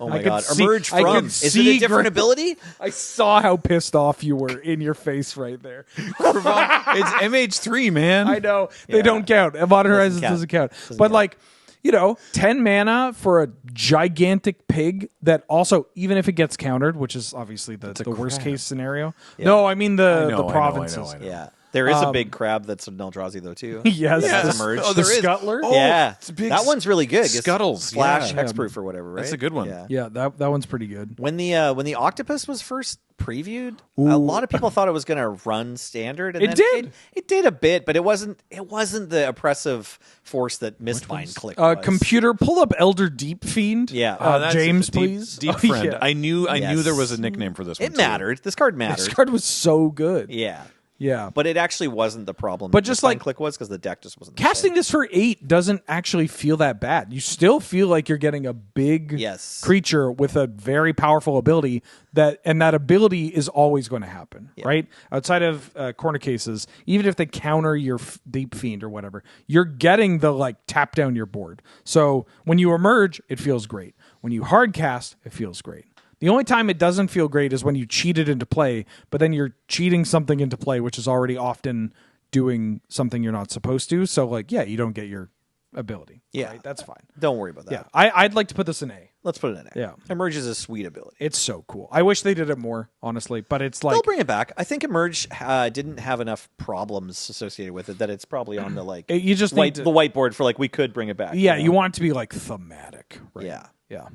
Oh my god. Emerge from? Is it a different ability? I saw how pissed off you were in your face right there. It's MH3, man. I know. They don't count. Modern Horizons doesn't count. But like, 10 mana for a gigantic pig that also, even if it gets countered, which is obviously the worst case scenario. Yeah. No, I mean the provinces. I know. Yeah. There is a big crab that's an Eldrazi, though, too. Yes. That's emerged. Oh, the Scuttler? Oh, yeah. It's a big that one's really good. Scuttles. Slash hexproof or whatever, right? That's a good one. Yeah, that one's pretty good. When the octopus was first previewed, a lot of people thought it was going to run standard. And it did. It did a bit, but it wasn't the oppressive force that Mistbind Click was. Computer, pull up Elder Deep Fiend. Yeah. James, please. Deep Friend. Yeah. I knew there was a nickname for this one. It mattered. This card mattered. This card was so good. Yeah. Yeah. But it actually wasn't the problem. But just like Click was because the deck just wasn't. Casting this for 8 doesn't actually feel that bad. You still feel like you're getting a big creature with a very powerful ability and that ability is always going to happen, right? Outside of corner cases, even if they counter your Deep Fiend or whatever, you're getting the like tap down your board. So when you emerge, it feels great. When you hard cast, it feels great. The only time it doesn't feel great is when you cheat it into play, but then you're cheating something into play, which is already often doing something you're not supposed to. So, like, you don't get your ability. Yeah. Right? That's fine. Don't worry about that. Yeah, I'd like to put this in A. Let's put it in A. Yeah. Emerge is a sweet ability. It's so cool. I wish they did it more, honestly, but it's like... They'll bring it back. I think Emerge didn't have enough problems associated with it that it's probably on the, like, you just the whiteboard for, like, we could bring it back. Yeah, you want it to be, like, thematic. Right? Yeah. Yeah.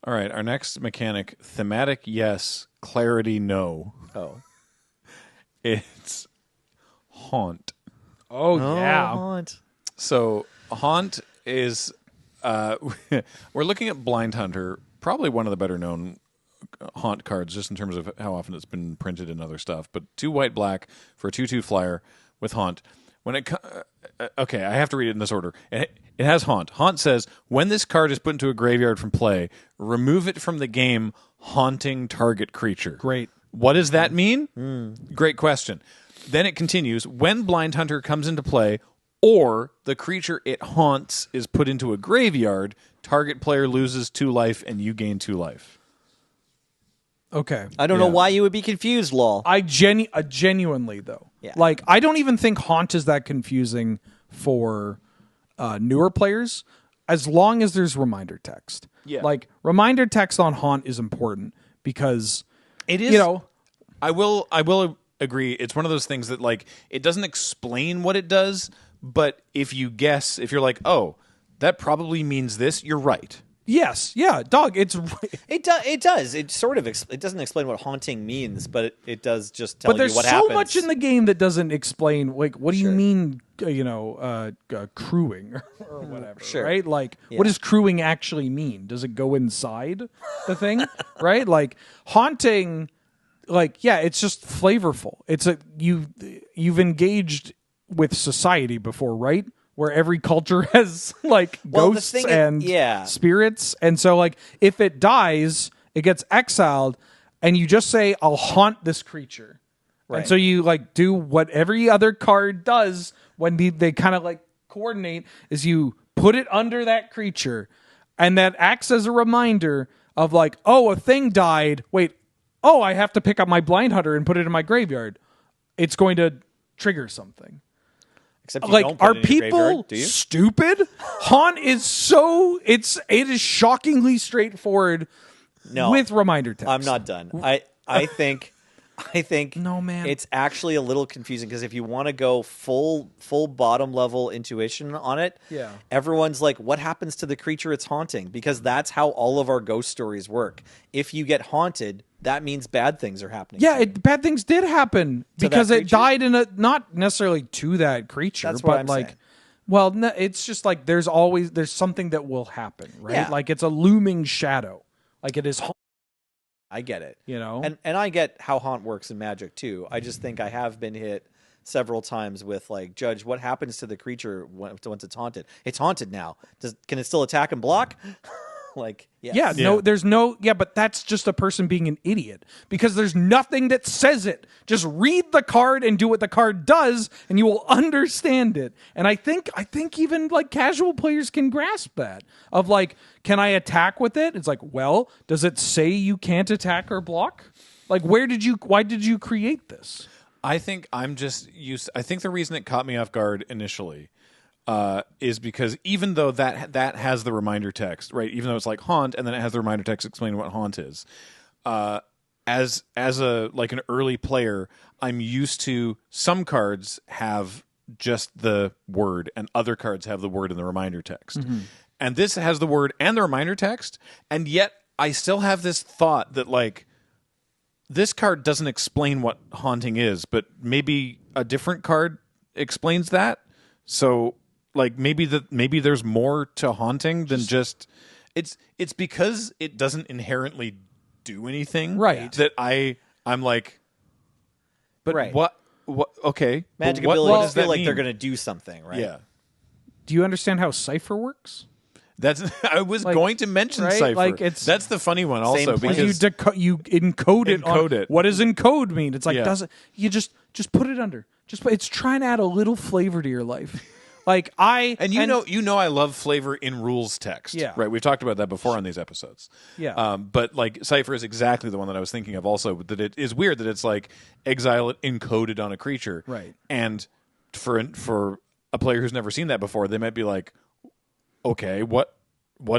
All right, our next mechanic, thematic, yes, clarity, no. Oh. It's Haunt. Oh, yeah. Haunt. So Haunt is, we're looking at Blind Hunter, probably one of the better known Haunt cards, just in terms of how often it's been printed and other stuff. But 2 white black for a 2/2 flyer with Haunt. When it okay, I have to read it in this order. It has Haunt. Haunt says, when this card is put into a graveyard from play, remove it from the game, haunting target creature. Great. What does that mean? Great question. Then it continues, when Blind Hunter comes into play, or the creature it haunts is put into a graveyard, target player loses 2 life and you gain 2 life. Okay. I don't know why you would be confused, lol. I genuinely, though. Yeah. Like, I don't even think Haunt is that confusing for newer players, as long as there's reminder text. Yeah. Like, reminder text on Haunt is important because it is. I will agree. It's one of those things that, like, it doesn't explain what it does, but if you guess, if you're like, oh, that probably means this, you're right. Yes, yeah, dog. It does. It sort of. It doesn't explain what haunting means, but it does just tell you what happens. But there's so much in the game that doesn't explain. Like, what do you mean? Crewing or whatever. Sure. Right? Like, what does crewing actually mean? Does it go inside the thing? Right? Like, haunting. Like, yeah, it's just flavorful. It's you've engaged with society before, right? Where every culture has like ghosts and spirits. And so like if it dies, it gets exiled and you just say, I'll haunt this creature. Right. And so you like do what every other card does when they kind of like coordinate is you put it under that creature and that acts as a reminder of like, oh, a thing died. Wait, oh, I have to pick up my Blind Hunter and put it in my graveyard. It's going to trigger something. Except like, are people stupid? Haunt is it is shockingly straightforward with reminder text. I'm not done. I think no, man. It's actually a little confusing because if you want to go full bottom level intuition on it, everyone's like, what happens to the creature it's haunting? Because that's how all of our ghost stories work. If you get haunted, that means bad things are happening. Yeah, bad things did happen because it died in not necessarily to that creature, that's what but I'm like saying. Well, no, it's just like there's something that will happen, right? Yeah. Like it's a looming shadow. Like it is I get it. You know? And I get how haunt works in Magic too. I just think I have been hit several times with like, Judge, what happens to the creature once it's haunted? It's haunted now. Can it still attack and block? Like, yes. But that's just a person being an idiot because there's nothing that says it. Just read the card and do what the card does and you will understand it. And I think even like casual players can grasp that of like, can I attack with it? It's like, well, does it say you can't attack or block? Like, why did you create this? I think I'm just used. I think the reason it caught me off guard initially is because even though that has the reminder text, right? Even though it's like haunt, and then it has the reminder text explaining what haunt is. as a like an early player, I'm used to some cards have just the word and other cards have the word in the reminder text. And this has the word and the reminder text, and yet I still have this thought that like this card doesn't explain what haunting is, but maybe a different card explains that. So like maybe there's more to haunting than just it's because it doesn't inherently do anything, right? That I'm like, but right. what? Okay, magic what, abilities what does feel that like mean? they're going to do something, right? Yeah. Do you understand how Cipher works? That's I was Like, going to mention right? Cipher. Like that's the funny one also plan. because you encode it. Encode it. What does encode mean? It's like Yeah. doesn't you just put it under. It's trying to add a little flavor to your life. Like you know I love flavor in rules text. Yeah. Right. We've talked about that before on these episodes. Yeah. But like Cipher is exactly the one that I was thinking of also, that it is weird that it's like exile it encoded on a creature. Right. And for a player who's never seen that before, they might be like, okay, what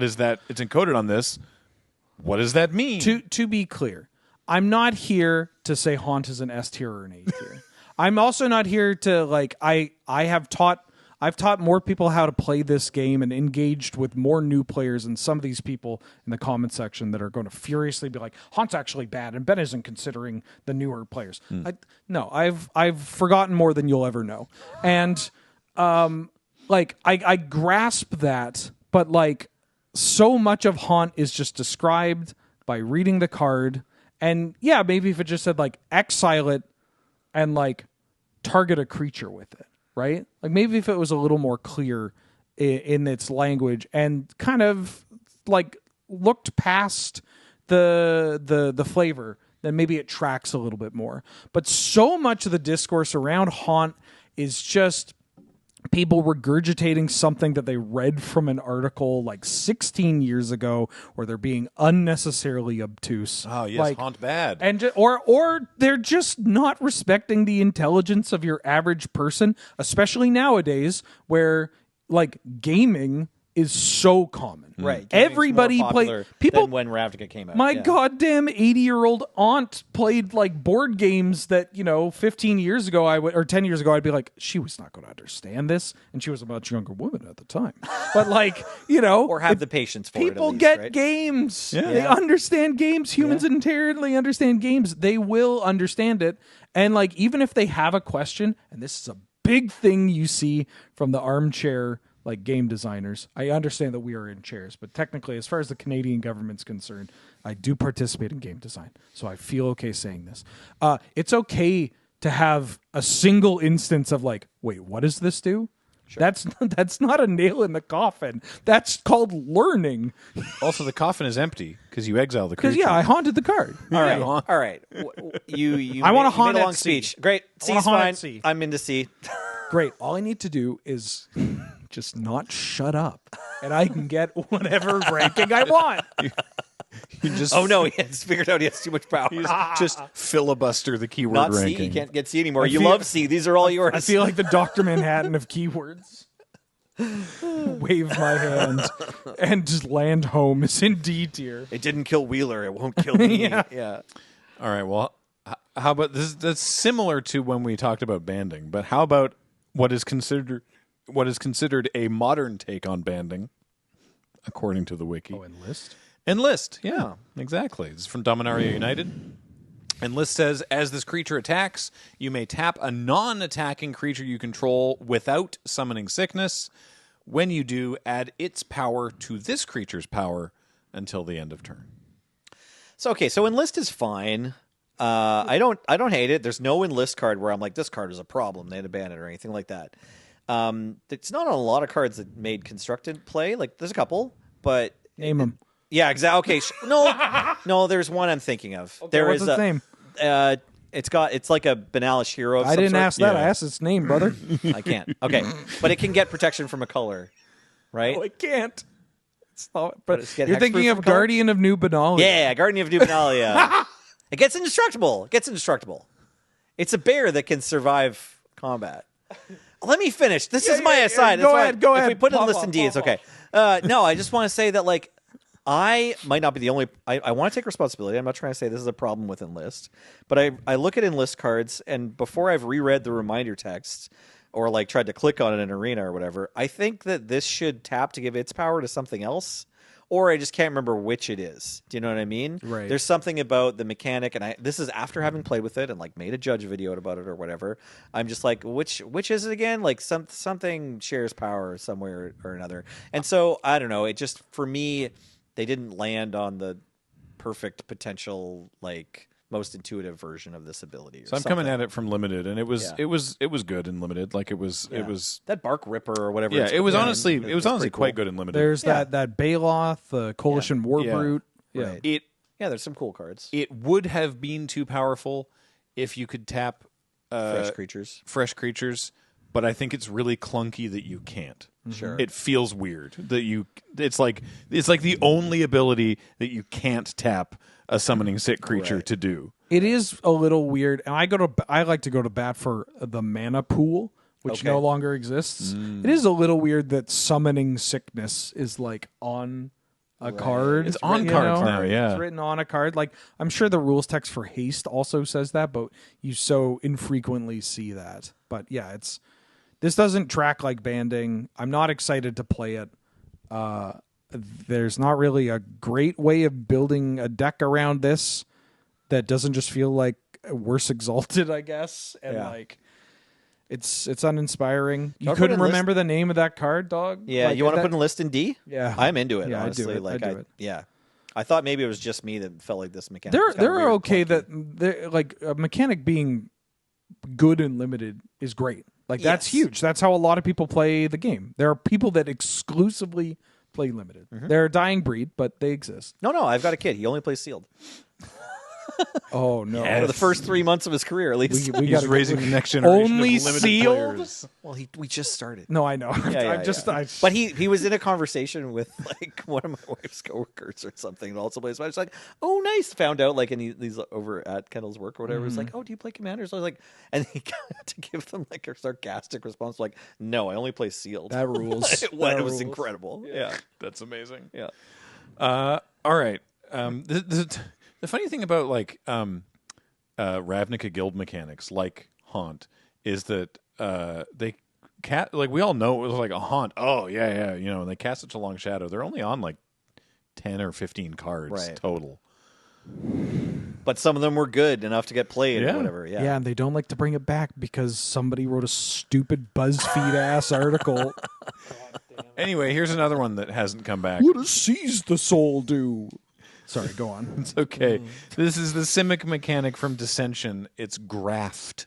is that? It's encoded on this. What does that mean? To be clear, I'm not here to say Haunt is an S tier or an A tier. I'm also not here to like I've taught more people how to play this game and engaged with more new players than some of these people in the comment section that are going to furiously be like, Haunt's actually bad and Ben isn't considering the newer players. No, I've forgotten more than you'll ever know. And like I grasp that, but like so much of Haunt is just described by reading the card. And yeah, maybe if it just said like exile it and like target a creature with it, right? Like maybe if it was a little more clear in its language and kind of like looked past the flavor, then maybe it tracks a little bit more. But so much of the discourse around Haunt is just people regurgitating something that they read from an article like 16 years ago, or they're being unnecessarily obtuse. Oh yes, like, Haunt bad. and or they're just not respecting the intelligence of your average person, especially nowadays where like gaming is so common. Right. Everybody play people when Ravnica came out. my yeah. goddamn 80-year-old aunt played like board games that, 15 years ago or 10 years ago I'd be like, she was not going to understand this, and she was a much younger woman at the time. But like, or have the patience for it. People at least, get right? games. Yeah. They understand games. Humans inherently understand games. They will understand it. And like, even if they have a question, and this is a big thing you see from the armchair like game designers. I understand that we are in chairs, but technically, as far as the Canadian government's concerned, I do participate in game design, so I feel okay saying this. It's okay to have a single instance of like, wait, what does this do? Sure. That's not a nail in the coffin. That's called learning. Also, the coffin is empty because you exile the creature. Because I haunted the card. All right. You I want to made haunt a at long C. speech. Great. I C wanna is haunt at fine. C. I'm into C. Great. All I need to do is just not shut up, and I can get whatever ranking I want. You just Oh no, he has figured out he has too much power. just filibuster the keyword Not ranking. C. You can't get C anymore. You feel- love C. These are all yours. I feel like the Dr. Manhattan of keywords. Wave my hand and just land home is in D tier. it didn't kill Wheeler. It won't kill me. Yeah. All right. Well, how about this? That's similar to when we talked about banding, but how about what is considered a modern take on banding, according to the wiki? Enlist? Enlist. Yeah, exactly. This is from Dominaria United. Enlist says, as this creature attacks, you may tap a non-attacking creature you control without summoning sickness. When you do, add its power to this creature's power until the end of turn. So Enlist is fine. I don't hate it. There's no Enlist card where I'm like, this card is a problem. They had to ban it or anything like that. It's not on a lot of cards that made constructed play. Like there's a couple, but Name them. yeah, exactly. Okay, no, there's one I'm thinking of. Okay, there what's is its name? It's like a Banalish hero. Of I some didn't sort. ask that. Yeah. I asked its name, brother. I can't. Okay, but it can get protection from a color, right? No, I can't. It's not, but does it get you're thinking hexproof of from color? Guardian of New Benalia. Yeah, Guardian of Dubenalia. It gets indestructible. It's a bear that can survive combat. Let me finish. This is my aside. Go That's why ahead. Go if ahead. we put it in Pop list off, in D, it's pop okay. No, I just want to say that like I might not be the only. I want to take responsibility. I'm not trying to say this is a problem with Enlist, but I look at Enlist cards, and before I've reread the reminder text or like tried to click on it in Arena or whatever, I think that this should tap to give its power to something else. Or I just can't remember which it is. Do you know what I mean? Right. There's something about the mechanic, and this is after having played with it and like made a judge video about it or whatever. I'm just like, which is it again? Like something shares power somewhere or another. And so I don't know. It just for me, they didn't land on the perfect potential like most intuitive version of this ability. So I'm coming at it from limited, and it was good in limited. Like it was that Bark Ripper or whatever. Yeah, it was honestly quite good in limited. There's that Baloth, the Coalition War Brute. Yeah. Right. There's some cool cards. It would have been too powerful if you could tap fresh creatures, but I think it's really clunky that you can't. Sure. It feels weird that it's like the only ability that you can't tap a summoning sick creature to do. It is a little weird, and I like to go to bat for the mana pool, which no longer exists. It is a little weird that summoning sickness is like on a card. It's on cards now, yeah. It's written on a card. Like I'm sure the rules text for haste also says that, but you so infrequently see that. But yeah, this doesn't track like banding. I'm not excited to play it. There's not really a great way of building a deck around this that doesn't just feel like worse exalted, I guess. And like it's uninspiring. You couldn't remember the name of that card, dog? Yeah, like, you want to put in list in D? Yeah. I'm into it, honestly. I do it. Like I do it. Yeah. I thought maybe it was just me that felt like this mechanic. They're okay that they're like a mechanic being good and limited is great. Like that's huge. That's how a lot of people play the game. There are people that exclusively play limited. They're a dying breed, but they exist. No, I've got a kid. He only plays sealed. Oh no! For the first 3 months of his career, at least. He's raising the next generation only of limited sealed. players. Well, we just started. No, I know. But he was in a conversation with like one of my wife's coworkers or something that also plays. I was like, oh, nice. Found out like in these over at Kendall's work or whatever. It's like, oh, do you play Commanders? I was like, and he got to give them like a sarcastic response, like, no, I only play sealed. That rules. It was incredible. Yeah, that's amazing. Yeah. All right. The funny thing about like Ravnica guild mechanics, like Haunt, is that they like we all know it was like a Haunt. Oh yeah, and they cast such a long shadow. They're only on like 10 or 15 cards total. But some of them were good enough to get played or whatever. Yeah. Yeah, and they don't like to bring it back because somebody wrote a stupid BuzzFeed ass article. Anyway, here's another one that hasn't come back. What does Seize the Soul do? Sorry, go on. It's okay. This is the Simic mechanic from Dissension. It's Graft.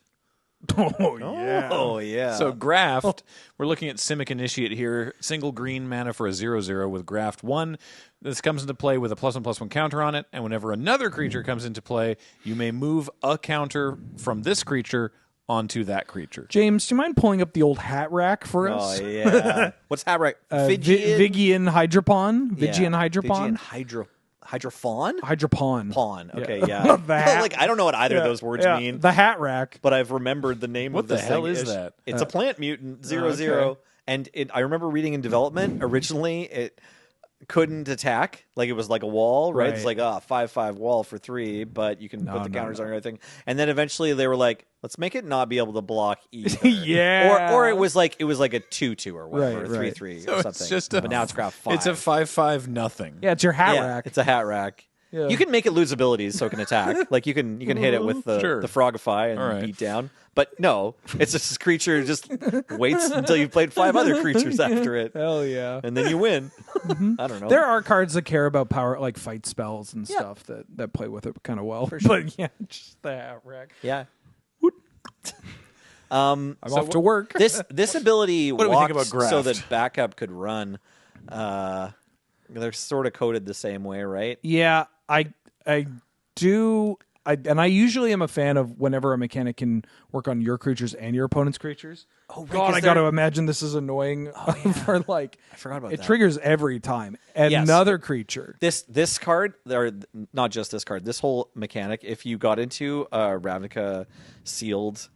Oh yeah. So Graft, we're looking at Simic Initiate here. Single green mana for a 0/0 with Graft 1. This comes into play with a +1/+1 counter on it, and whenever another creature comes into play, you may move a counter from this creature onto that creature. James, do you mind pulling up the old hat rack for us? Oh yeah. What's hat rack? Vigian Hydropon. Vigian Hydropon. Vigian Hydrofawn? Hydropon. Pawn. Okay, yeah. Like I don't know what either of those words mean. The hat rack. But I've remembered the name of this thing. What the hell is that? It's a plant mutant, 0/0. And I remember reading in development, originally it couldn't attack. Like it was like a wall, right? It's like 5/5 wall for 3, but you can put the counters on everything. And then eventually they were like, let's make it not be able to block either. Yeah. Or it was like a 2/2 or whatever, or 3/3 or something. It's just but now it's Graft 5. It's a 5/5 nothing. Yeah, it's your hat rack. It's a hat rack. Yeah. You can make it lose abilities so it can attack. Like you can hit it with the Frogify and beat down. But no, it's just this creature just waits until you've played 5 other creatures after it. Hell yeah. And then you win. I don't know. There are cards that care about power, like fight spells and stuff that play with it kind of well. For sure. But yeah, just the hat rack. Yeah. I'm off to work. This ability what do we think about walked Graft? so that backup could run. They're sort of coded the same way, right? Yeah, I do. And I usually am a fan of whenever a mechanic can work on your creatures and your opponent's creatures. Oh, right, God, I got to imagine this is annoying for like. I forgot about it. That. It triggers every time. Another creature. This card, or not just this card, this whole mechanic, if you got into Ravnica sealed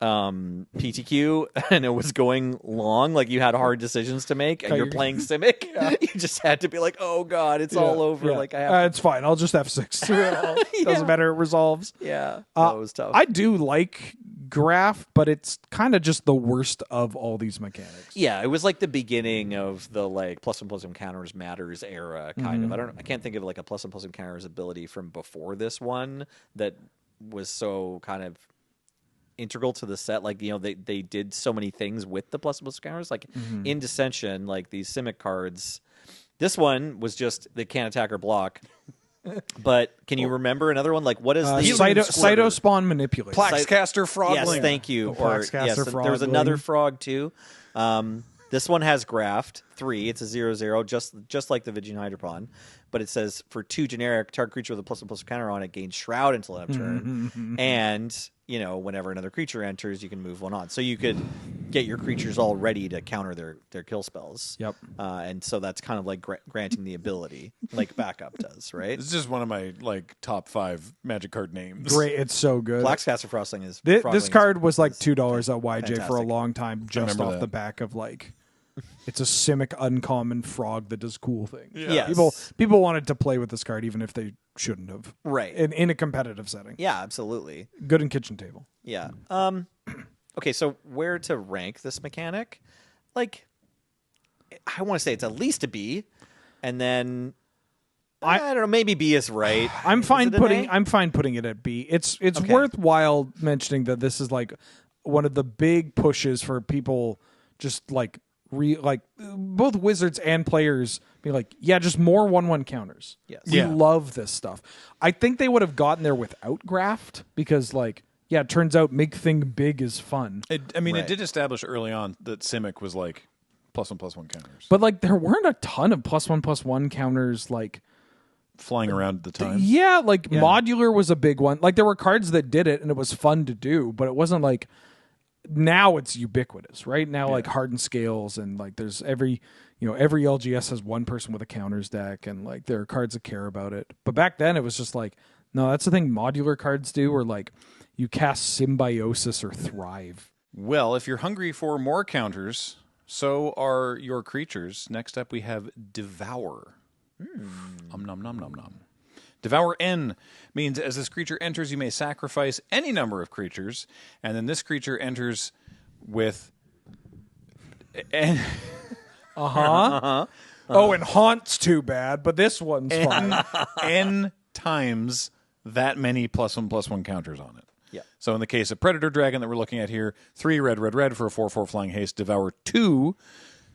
PTQ and it was going long, like you had hard decisions to make, and you're playing Simic, you just had to be like, oh god, it's all over. Like I have it's fine. I'll just F6 through it all. Doesn't matter. It resolves. Yeah, that was tough. I do like Graph, but it's kind of just the worst of all these mechanics. Yeah, it was like the beginning of the like +1/+1 counters matters era, kind of. I can't think of like a +1/+1 counters ability from before this one that was so kind of integral to the set. Like, you know, they did so many things with the +1/+1 counters, like in Dissension, like these Simic cards. This one was just they can't attack or block. But can you remember another one? Like, what is the Cytospawn Manipulator? Plaxcaster Frogling. Yes, thank you. Or yes, there was another frog too. This one has Graft 3. It's a 0/0, just like the Vigian Hydropon. But it says for 2 generic, target creature with a +1/+1 counter on it gains Shroud until end of turn. And, you know, whenever another creature enters, you can move one on. So you could get your creatures all ready to counter their kill spells. Yep. And so that's kind of like granting the ability, like backup does, right? This is just one of my like top 5 Magic card names. Great, it's so good. Plaxcaster Frostling is this card was like $2 at YJ fantastic. for a long time, just off the back of like. It's a Simic uncommon frog that does cool things. Yes. People wanted to play with this card even if they shouldn't have. Right. In a competitive setting. Yeah, absolutely. Good in kitchen table. Yeah. Okay, so where to rank this mechanic? Like, I want to say it's at least a B, and then I don't know, maybe B is right. I'm fine putting it at B. It's Okay. worthwhile mentioning that this is like one of the big pushes for people just like both wizards and players be like, yeah, just more 1/1 counters. Yes. We love this stuff. I think they would have gotten there without Graft because like, yeah, it turns out make thing big is fun. It did establish early on that Simic was like +1/+1 counters. But like there weren't a ton of +1/+1 counters like flying around at the time. Yeah, like modular was a big one. Like there were cards that did it and it was fun to do, but it wasn't like now it's ubiquitous, right? Now like hardened scales and like there's every LGS has one person with a counters deck and like there are cards that care about it. But back then it was just like, no, that's the thing modular cards do, or like you cast Symbiosis or Thrive. Well, if you're hungry for more counters, so are your creatures. Next up we have Devour. Nom nom nom nom nom. Devour N means as this creature enters, you may sacrifice any number of creatures, and then this creature enters with Oh, and Haunt's too bad, but this one's fine. N times that many +1/+1 counters on it. Yeah. So in the case of Predator Dragon that we're looking at here, 3 red, red, red for a 4/4 flying haste, Devour 2.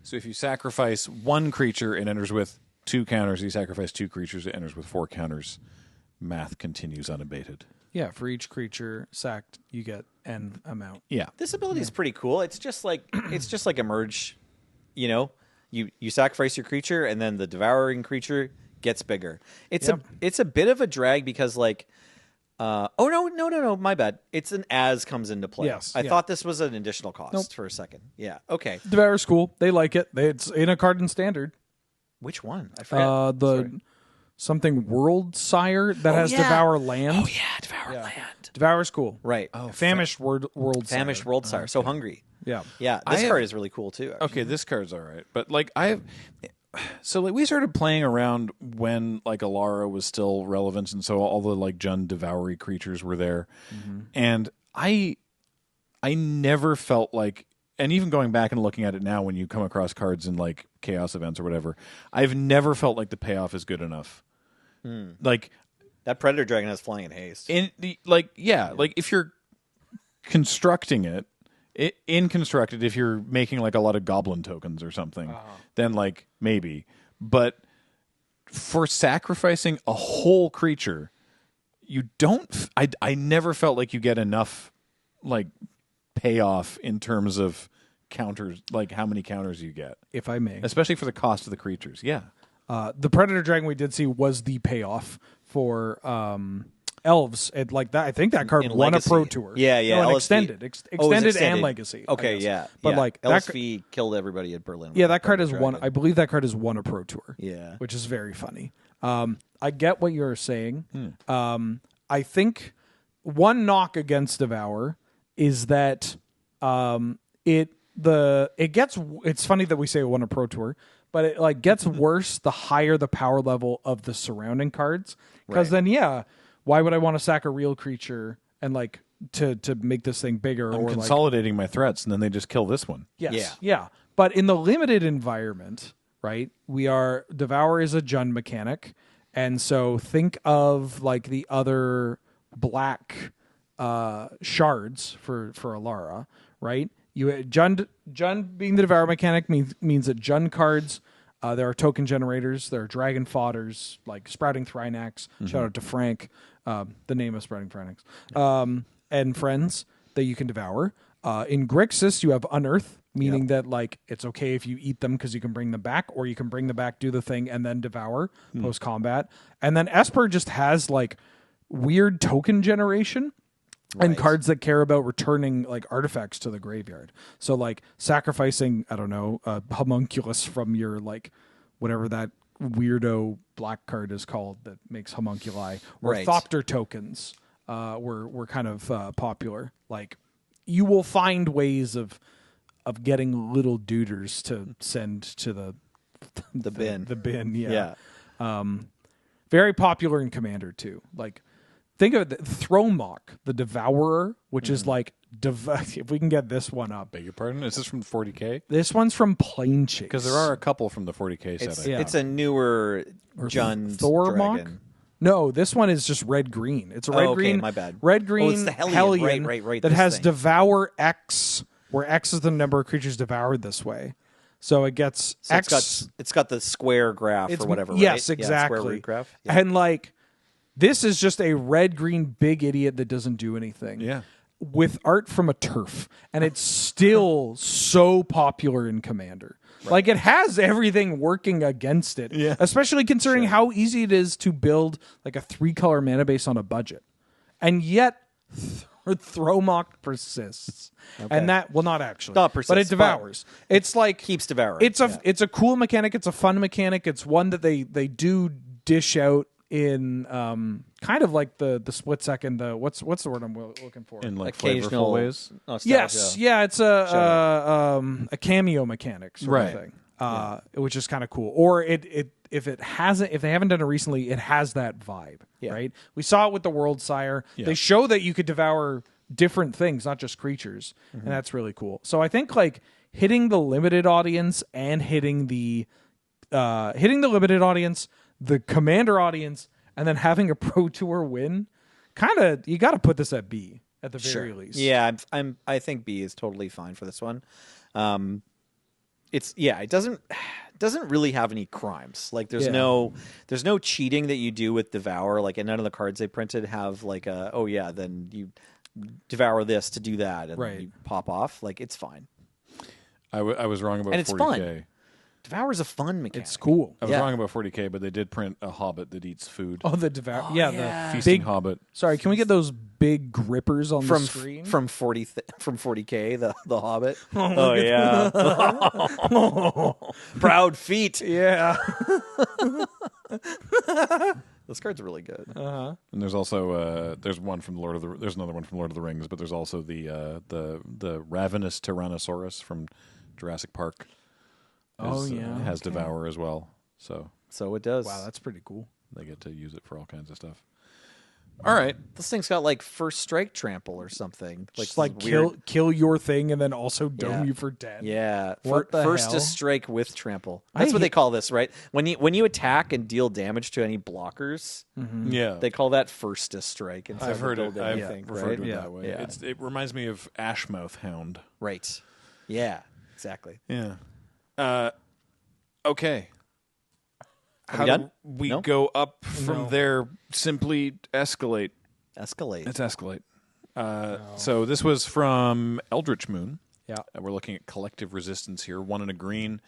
So if you sacrifice one creature, it enters with 2 counters. You sacrifice 2 creatures, it enters with 4 counters. Math continues unabated. Yeah, for each creature sacked, you get N amount. Yeah. This ability is pretty cool. It's just like Emerge, you know? You sacrifice your creature and then the devouring creature gets bigger. It's a bit of a drag because like no, my bad. It's an as comes into play. Yes. I thought this was an additional cost for a second. Yeah. Okay. Devour's cool. They like it. It's in a card in standard. Which one? I forgot. Something World Sire that has Devour Land. Oh yeah, Devour Land. Devour's cool. Right. Oh, Famished World Sire. Famished World Sire. So hungry. Yeah. Yeah. This card is really cool too. Actually. Okay, this card's all right. But like we started playing around when like Alara was still relevant, and so all the like Jund Devoury creatures were there. And I never felt like, and even going back and looking at it now when you come across cards in like chaos events or whatever, I've never felt like the payoff is good enough. Like that Predator Dragon has flying in haste. Like if you're constructing it, if you're making like a lot of goblin tokens or something, then like maybe. But for sacrificing a whole creature, you don't. I never felt like you get enough like payoff in terms of counters, like how many counters you get, If I may. especially for the cost of the creatures. Yeah. The Predator Dragon we did see was the payoff for Elves. Like that, I think that card In won Legacy. a Pro Tour. Yeah, yeah. No, LSV. extended, extended and Legacy. I Okay, guess. yeah. But yeah. like LSV killed everybody at Berlin. yeah, that card has has won. I believe that card has won a Pro Tour. Yeah. which is very funny. I get what you're saying. I think one knock against Devour is that it's funny that we say it won a Pro Tour, but it like gets worse the higher the power level of the surrounding cards. Because then, why would I want to sack a real creature and like to make this thing bigger? I'm or consolidating my threats, and then they just kill this one. Yes, yeah. But in the limited environment, right? Devour is a Jund mechanic, and so think of like the other black shards for Alara, right? Jund being the Devour mechanic means that Jund cards, there are token generators, there are dragon fodders like Sprouting Thrynax. Shout out to Frank, the name of Sprouting Thrynax, and friends that you can devour. In Grixis, you have Unearth, meaning that like it's okay if you eat them because you can bring them back, or you can bring them back, do the thing, and then devour post combat. And then Esper just has like weird token generation. And cards that care about returning like artifacts to the graveyard. So like sacrificing, I don't know, a homunculus from your like whatever that weirdo black card is called that makes homunculi, or Thopter tokens were kind of popular. Like you will find ways of getting little duders to send to the bin. The bin, yeah. Very popular in Commander too. Like think of it, Throwmock, the Devourer, which is like, if we can get this one up. Beg your pardon? Is this from 40K? This one's from Plane Chase. Because there are a couple from the 40K set. It's a newer Jund dragon. No, this one is just red-green. It's a red-green. My bad. Red-green it's the Hellion right, that has Devour X, where X is the number of creatures devoured this way. So it gets X. It's got the square graph or whatever, yes, right? exactly. Square root graph. Yeah. And like, this is just a red-green big idiot that doesn't do anything. Yeah. With art from a turf. And it's still so popular in Commander. Like, it has everything working against it. Yeah. Especially considering how easy it is to build like a 3-color mana base on a budget. And yet, Throwmock persists. Okay. And that, well, not actually. Not persists, but it devours. It's like... Keeps devouring. It's a cool mechanic. It's a fun mechanic. It's one that they do dish out in kind of like the split second, what's the word I'm looking for? In like occasional flavorful ways. Nostalgia. Yes, yeah, it's a cameo mechanic sort of thing, which is kind of cool. Or if they haven't done it recently, it has that vibe, right? We saw it with the World Sire. Yeah. They show that you could devour different things, not just creatures, and that's really cool. So I think like hitting the limited audience and hitting the limited audience, the Commander audience, and then having a Pro Tour win, kind of, you got to put this at B at the very least. Yeah, I think B is totally fine for this one. It doesn't really have any crimes. Like there's no cheating that you do with Devour. Like, and none of the cards they printed have like then you devour this to do that, and then you pop off. Like, it's fine. I was wrong about and it's 40K. Fun. Devour's a fun mechanic. It's cool. I was wrong about 40K, but they did print a Hobbit that eats food. Oh, the Devour. The Feasting big Hobbit. Sorry, can we get those big grippers on the screen? From 40K, the Hobbit. Oh yeah. Proud feet. Yeah. Those cards are really good. Uh-huh. And there's also there's another one from Lord of the Rings, but there's also the ravenous Tyrannosaurus from Jurassic Park. Has Devour as well. So it does. Wow, that's pretty cool. They get to use it for all kinds of stuff. All right. This thing's got like first strike trample or something. Like kill your thing and then also dome you for dead. Yeah. What the first hell? to strike with trample. That's what they call this, right? When you attack and deal damage to any blockers, they call that first to strike. I've heard it. I've referred to it right? that way. Yeah. It reminds me of Ashmouth Hound. Right. Yeah. Exactly. Yeah. Okay. How do we go up from there? Simply escalate. Escalate. Let's escalate. So this was from Eldritch Moon. Yeah. We're looking at collective resistance here. 1 and a green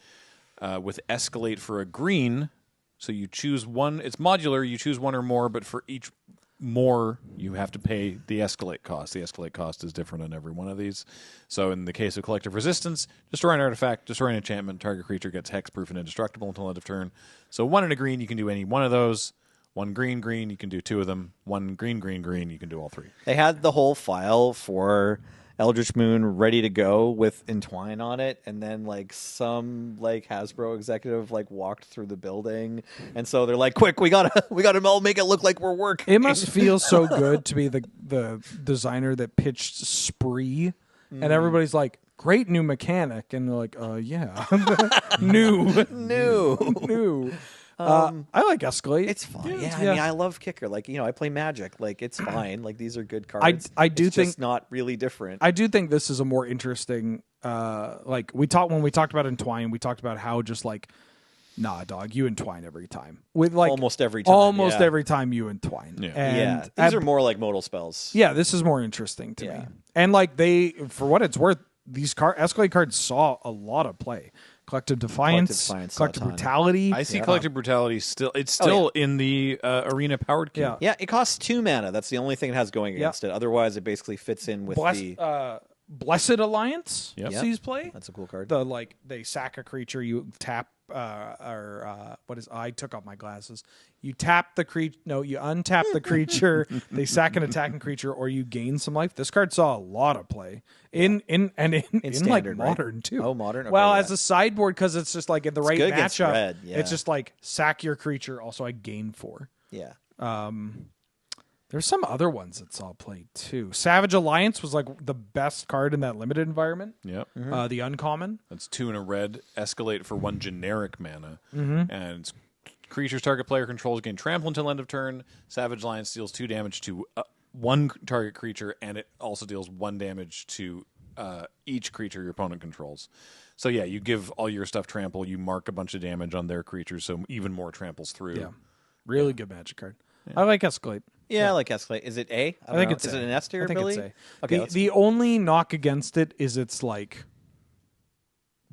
with escalate for a green. So you choose one. It's modular. You choose one or more, but for each more, you have to pay the escalate cost. The escalate cost is different on every one of these. So in the case of collective resistance, destroy an artifact, destroy an enchantment, target creature gets hexproof and indestructible until end of turn. So 1 and a green, you can do any one of those. 1 green, you can do 2 of them. 1 green, you can do all 3. They had the whole file for Eldritch Moon ready to go with Entwine on it, and then like some like Hasbro executive like walked through the building, and so they're like, "Quick, we gotta all make it look like we're working." It must feel so good to be the designer that pitched Spree, and everybody's like, "Great new mechanic," and they're like, yeah, new." I like Escalate. It's fun. Yeah, yeah. I mean, I love Kicker. Like, I play Magic. Like, it's fine. Like, these are good cards. I do it's think just not really different. I do think this is a more interesting. Like when we talked about Entwine, we talked about how just like, nah, dog, you entwine every time with like almost every time. Every time you entwine. Yeah. And These are more like modal spells. Yeah, this is more interesting to Yeah. me. And like for what it's worth, these Escalade cards saw a lot of play. Collective Defiance, Collective Brutality. I see Collective Brutality still. It's still in the arena powered queue. Yeah. It costs 2 mana. That's the only thing it has going against it. Otherwise, it basically fits in with Blessed Alliance sees play. That's a cool card. They sack a creature, you tap I took off my glasses. You tap the creature. No, you untap the creature. They sack an attacking creature, or you gain some life. This card saw a lot of play in standard, like modern right? too. Oh, modern. Okay, well, as a sideboard, because it's just like in the right good against matchup. red, It's just like sack your creature. Also, I gain 4. Yeah. There's some other ones that saw play too. Savage Alliance was like the best card in that limited environment. Yep. The uncommon. That's 2 in a red. Escalate for 1 generic mana. And creatures target player controls gain trample until end of turn. Savage Alliance deals 2 damage to 1 target creature, and it also deals 1 damage to each creature your opponent controls. So yeah, you give all your stuff trample. You mark a bunch of damage on their creatures, so even more tramples through. Yeah. Really good magic card. I like Escalate. Yeah, I like Escalate. Is it A? I think know. it's Is A. it an S tier I think ability? it's A. Okay, The only knock against it is it's like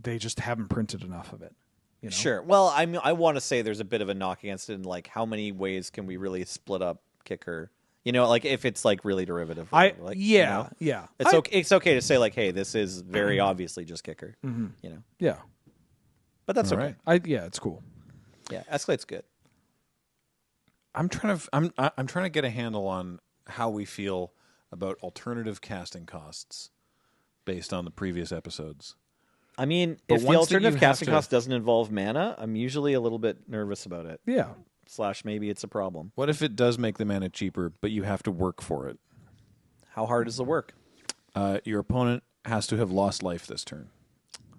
they just haven't printed enough of it. You know? Sure. Well, I want to say there's a bit of a knock against it in like how many ways can we really split up Kicker? Like if it's like really derivative. Yeah. It's okay to say like, hey, this is very obviously just Kicker. Yeah. But that's okay. Right. It's cool. Yeah, Escalate's good. I'm trying to get a handle on how we feel about alternative casting costs based on the previous episodes. I mean, But if the ones that alternative you casting have to- cost doesn't involve mana, I'm usually a little bit nervous about it. Yeah. / maybe it's a problem. What if it does make the mana cheaper, but you have to work for it? How hard is the work? Your opponent has to have lost life this turn.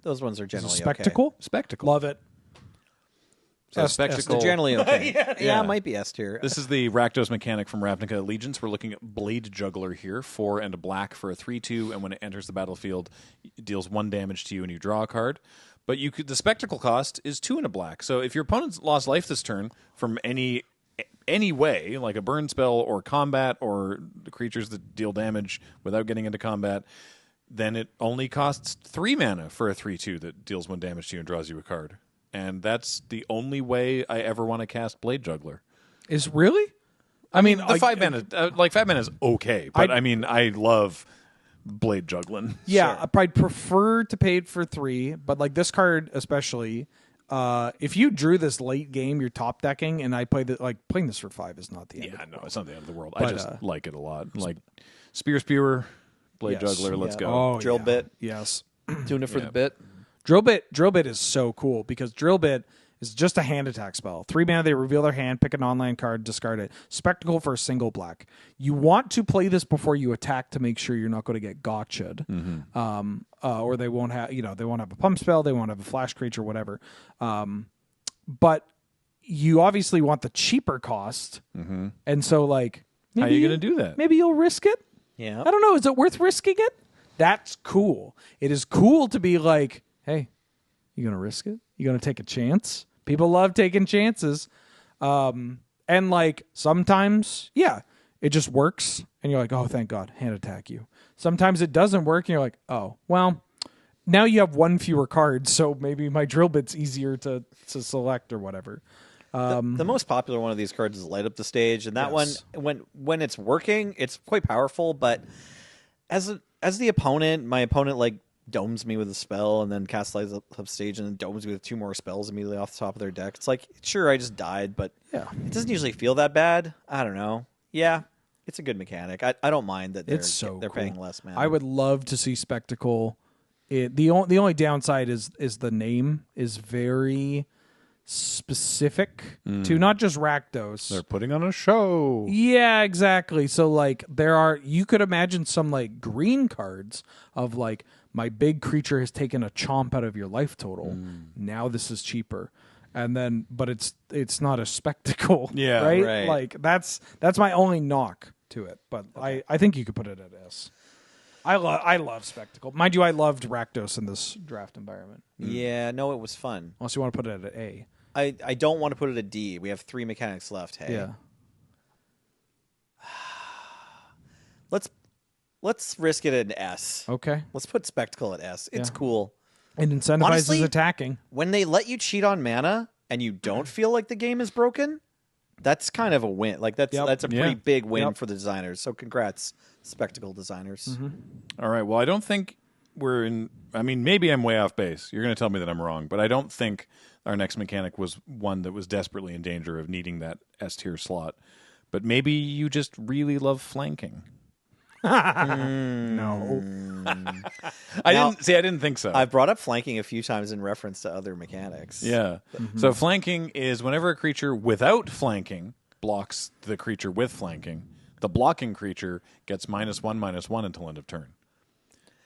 Those ones are Is it generally Spectacle? okay. Spectacle. Love it. So S- Spectacle. They're generally okay. Yeah. It might be S tier. This is the Rakdos mechanic from Ravnica Allegiance. We're looking at Blade Juggler here, 4 and a black for a 3/2, and when it enters the battlefield, it deals 1 damage to you and you draw a card. But the spectacle cost is 2 and a black. So if your opponent's lost life this turn from any way, like a burn spell or combat or the creatures that deal damage without getting into combat, then it only costs 3 mana for a 3/2 that deals 1 damage to you and draws you a card. And that's the only way I ever want to cast Blade Juggler. Is really? I mean, The 5 mana, 5 mana is okay, but I love Blade Juggling. Yeah, I'd prefer to pay it for 3, but like this card especially, if you drew this late game, you're top decking, and I played it playing this for 5 is not the end. Yeah, no, it's not the end of the world. But, I just like it a lot. Like Spear Spewer, Blade Yes. Juggler, let's go. Oh, Drill yeah. bit. Yes. Tuna for the bit. Drill bit is so cool because drill bit is just a hand attack spell. 3 mana, they reveal their hand, pick an online card, discard it. Spectacle for a single black. You want to play this before you attack to make sure you're not going to get gotcha'd. Or they won't have, they won't have a pump spell, they won't have a flash creature, whatever. But you obviously want the cheaper cost, and so like, How are you going to do that? Maybe you'll risk it. Yeah. I don't know. Is it worth risking it? That's cool. It is cool to be like, hey, you going to risk it? You going to take a chance? People love taking chances. And like sometimes, yeah, it just works. And you're like, oh, thank God, hand attack you. Sometimes it doesn't work. And you're like, oh, well, now you have 1 fewer card. So maybe my drill bit's easier to select or whatever. The most popular one of these cards is Light Up the Stage, and that one, when it's working, it's quite powerful. But as the opponent, my opponent like domes me with a spell, and then casts Light Up Stage, and then domes me with 2 more spells immediately off the top of their deck. It's like, sure, I just died, but Yeah. it doesn't usually feel that bad. I don't know. Yeah, It's a good mechanic. I don't mind that they're cool. paying less mana. I would love to see Spectacle. The only downside is the name is very specific to not just Rakdos. They're putting on a show. Yeah, exactly. So like you could imagine some like green cards of like my big creature has taken a chomp out of your life total. Now this is cheaper. And then but it's not a Spectacle. Yeah, right? Like that's my only knock to it. But I think you could put it at S. I love Spectacle. Mind you, I loved Rakdos in this draft environment. Yeah, no, it was fun. Unless you want to put it at A. I don't want to put it at D. We have 3 mechanics left. Hey, Yeah. let's risk it at S. Okay. Let's put Spectacle at S. It's Yeah. cool. It incentivizes Honestly, attacking. When they let you cheat on mana and you don't feel like the game is broken, that's kind of a win. Like that's a pretty big win for the designers. So congrats, Spectacle designers. All right. Well, I don't think we're in. I mean, maybe I'm way off base. You're going to tell me that I'm wrong, but I don't think our next mechanic was one that was desperately in danger of needing that S tier slot. But maybe you just really love flanking. No. I didn't think so. I've brought up flanking a few times in reference to other mechanics. Yeah. So flanking is whenever a creature without flanking blocks the creature with flanking, the blocking creature gets -1/-1 until end of turn.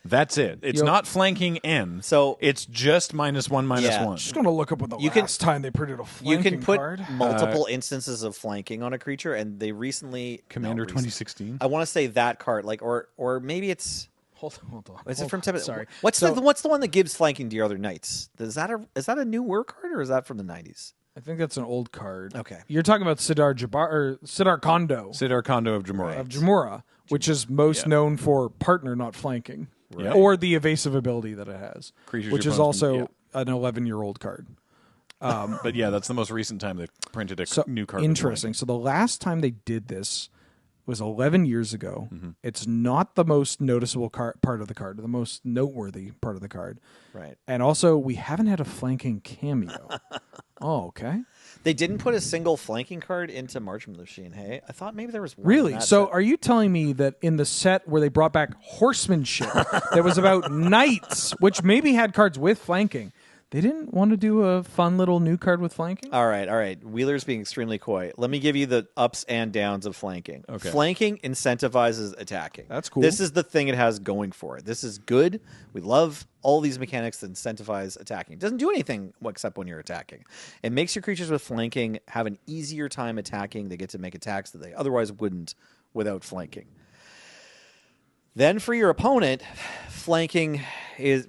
That's it. It's not flanking N. So it's just -1/-1. Yeah. Just going to look up when the last time they printed a flanking You can put card. multiple instances of flanking on a creature, and they recently Commander 2016. I want to say that card, like, or maybe it's. Hold on. Is it from Tibet? Sorry. What's the one that gives flanking to your other knights? Is that a newer card, or is that from the 90s? I think that's an old card. Okay. You're talking about Sidar Kondo Sidar Kondo of Jamura. of Jamura, which is most known for partner not flanking. Right. Or the evasive ability that it has, Creatures which your is opponents also can- an 11-year-old card. But yeah, that's the most recent time they printed a new card. with Interesting. So the last time they did this was 11 years ago. Mm-hmm. It's not the most noticeable part of the card, the most noteworthy part of the card. Right. And also, we haven't had a flanking cameo. Oh, okay. They didn't put a single flanking card into Marchman Machine. Hey, I thought maybe there was one. Really? In that So set. are you telling me that in the set where they brought back horsemanship that was about knights, which maybe had cards with flanking, they didn't want to do a fun little new card with flanking? All right. Wheeler's being extremely coy. Let me give you the ups and downs of flanking. Okay. Flanking incentivizes attacking. That's cool. This is the thing it has going for it. This is good. We love all these mechanics that incentivize attacking. It doesn't do anything except when you're attacking. It makes your creatures with flanking have an easier time attacking. They get to make attacks that they otherwise wouldn't without flanking. Then for your opponent, flanking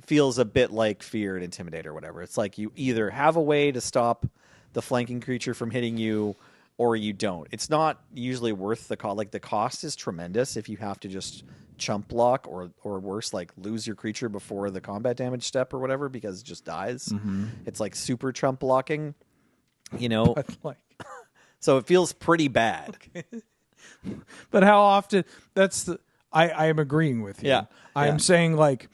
feels a bit like fear and intimidate or whatever. It's like you either have a way to stop the flanking creature from hitting you or you don't. It's not usually worth the cost. Like the cost is tremendous if you have to just chump block or worse, like lose your creature before the combat damage step or whatever because it just dies. It's like super chump blocking, you know. So it feels pretty bad. But how often? I am agreeing with you. Yeah. I'm saying like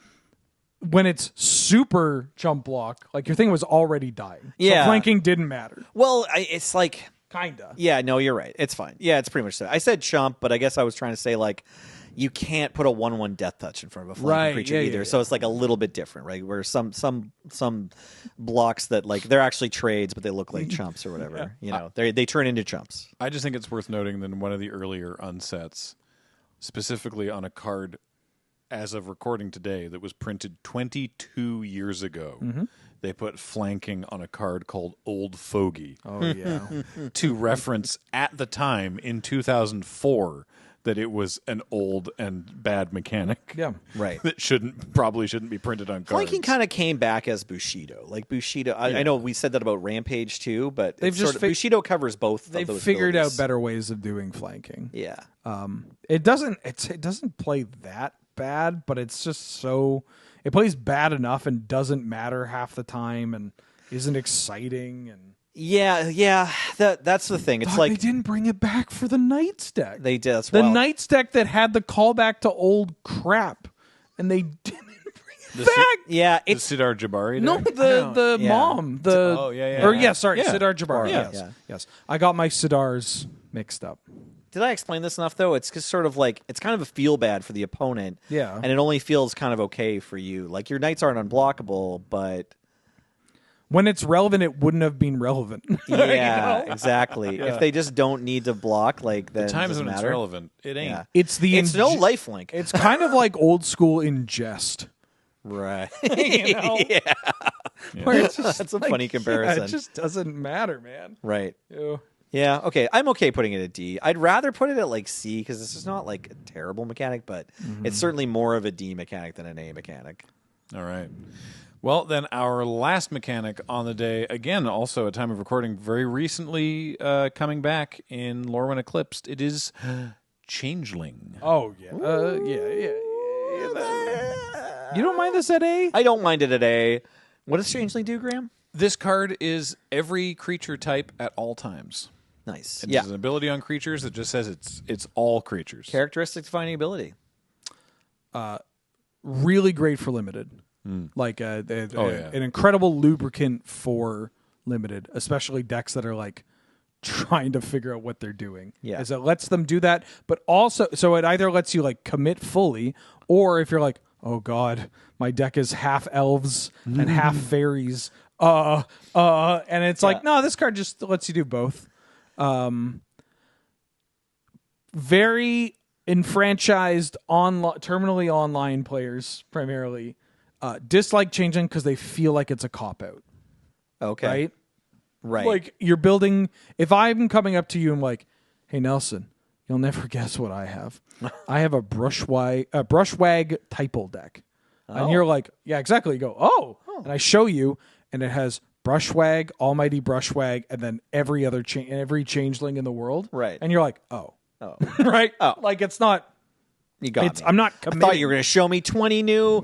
when it's super jump block, like your thing was already dying. Yeah. So flanking didn't matter. Well, it's like Kinda. Yeah, no, you're right. It's fine. Yeah, it's pretty much so. I said chump, but I guess I was trying to say like you can't put a 1/1 death touch in front of a flanking creature either. So it's like a little bit different, right? Where some blocks that like they're actually trades, but they look like chumps or whatever. You know, they turn into chumps. I just think it's worth noting that in one of the earlier unsets, specifically on a card as of recording today that was printed 22 years ago, they put flanking on a card called Old Fogey. Oh yeah. To reference at the time in 2004 that it was an old and bad mechanic. Yeah. Right. That probably shouldn't be printed on cards. Flanking kind of came back as Bushido. Like Bushido, I know we said that about Rampage too, but They've just Bushido covers both. They've of those figured abilities. out better ways of doing flanking. Yeah. It doesn't play that bad, but it's just so it plays bad enough and doesn't matter half the time and isn't exciting and Yeah. That's the thing. It's like they didn't bring it back for the Knights deck. they did. That's the wild. Knights deck that had the callback to old crap, and they didn't bring it back. Yeah, The it's Sidar Jabari No, deck? the Yeah. mom. Oh, yeah. Or yeah, sorry, Yeah. Sidar Jabbar. Yeah. Yes. I got my Sidars mixed up. did I explain this enough though? It's just sort of like it's kind of a feel bad for the opponent. Yeah. And it only feels kind of okay for you. Like your knights aren't unblockable, but when it's relevant, it wouldn't have been relevant. Yeah, exactly. Yeah. If they just don't need to block, like then the times when it's relevant, it ain't. Yeah. It's no lifelink. It's kind of like old school ingest. Right. You know? Yeah. Where it's just That's a funny comparison. Yeah, it just doesn't matter, man. Right. Ew. Yeah, okay. I'm okay putting it at D. I'd rather put it at like C because this is not like a terrible mechanic, but it's certainly more of a D mechanic than an A mechanic. All right. Well, then our last mechanic on the day, again, also a time of recording, very recently coming back in Lorwyn Eclipsed. It is Changeling. Oh, yeah. Yeah. You don't mind this at A? I don't mind it at A. What does Changeling do, Graham? This card is every creature type at all times. Nice. It has an ability on creatures that just says it's all creatures. Characteristic defining ability. Really great for limited. Like an incredible lubricant for limited, especially decks that are like trying to figure out what they're doing. Yeah. Is it lets them do that, but also so it either lets you like commit fully, or if you're like, oh god, my deck is half elves and half fairies. And it's like, no, this card just lets you do both. Very enfranchised terminally online players primarily dislike Changeling because they feel like it's a cop-out. Okay. Right. Like you're building. If I'm coming up to you and like, hey Nelson, you'll never guess what I have. I have a brushwag typal deck, and you're like, yeah, exactly. You go, and I show you, and it has Brushwag, Almighty Brushwag, and then every other every changeling in the world. Right. And you're like, right. Oh. Like it's not. You got me. I'm not I committed. thought you were going to show me 20 new.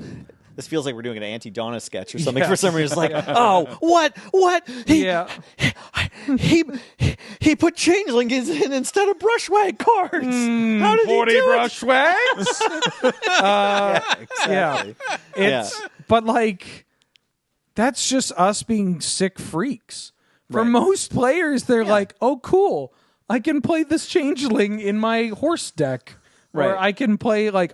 This feels like we're doing an anti-Donna sketch or something. For some reason, it's like, what? He put changelings in instead of brushwag cards. How did 40 he do brushwags? Exactly. But like, that's just us being sick freaks. For most players, they're like, oh, cool. I can play this changeling in my horse deck. Or I can play, like,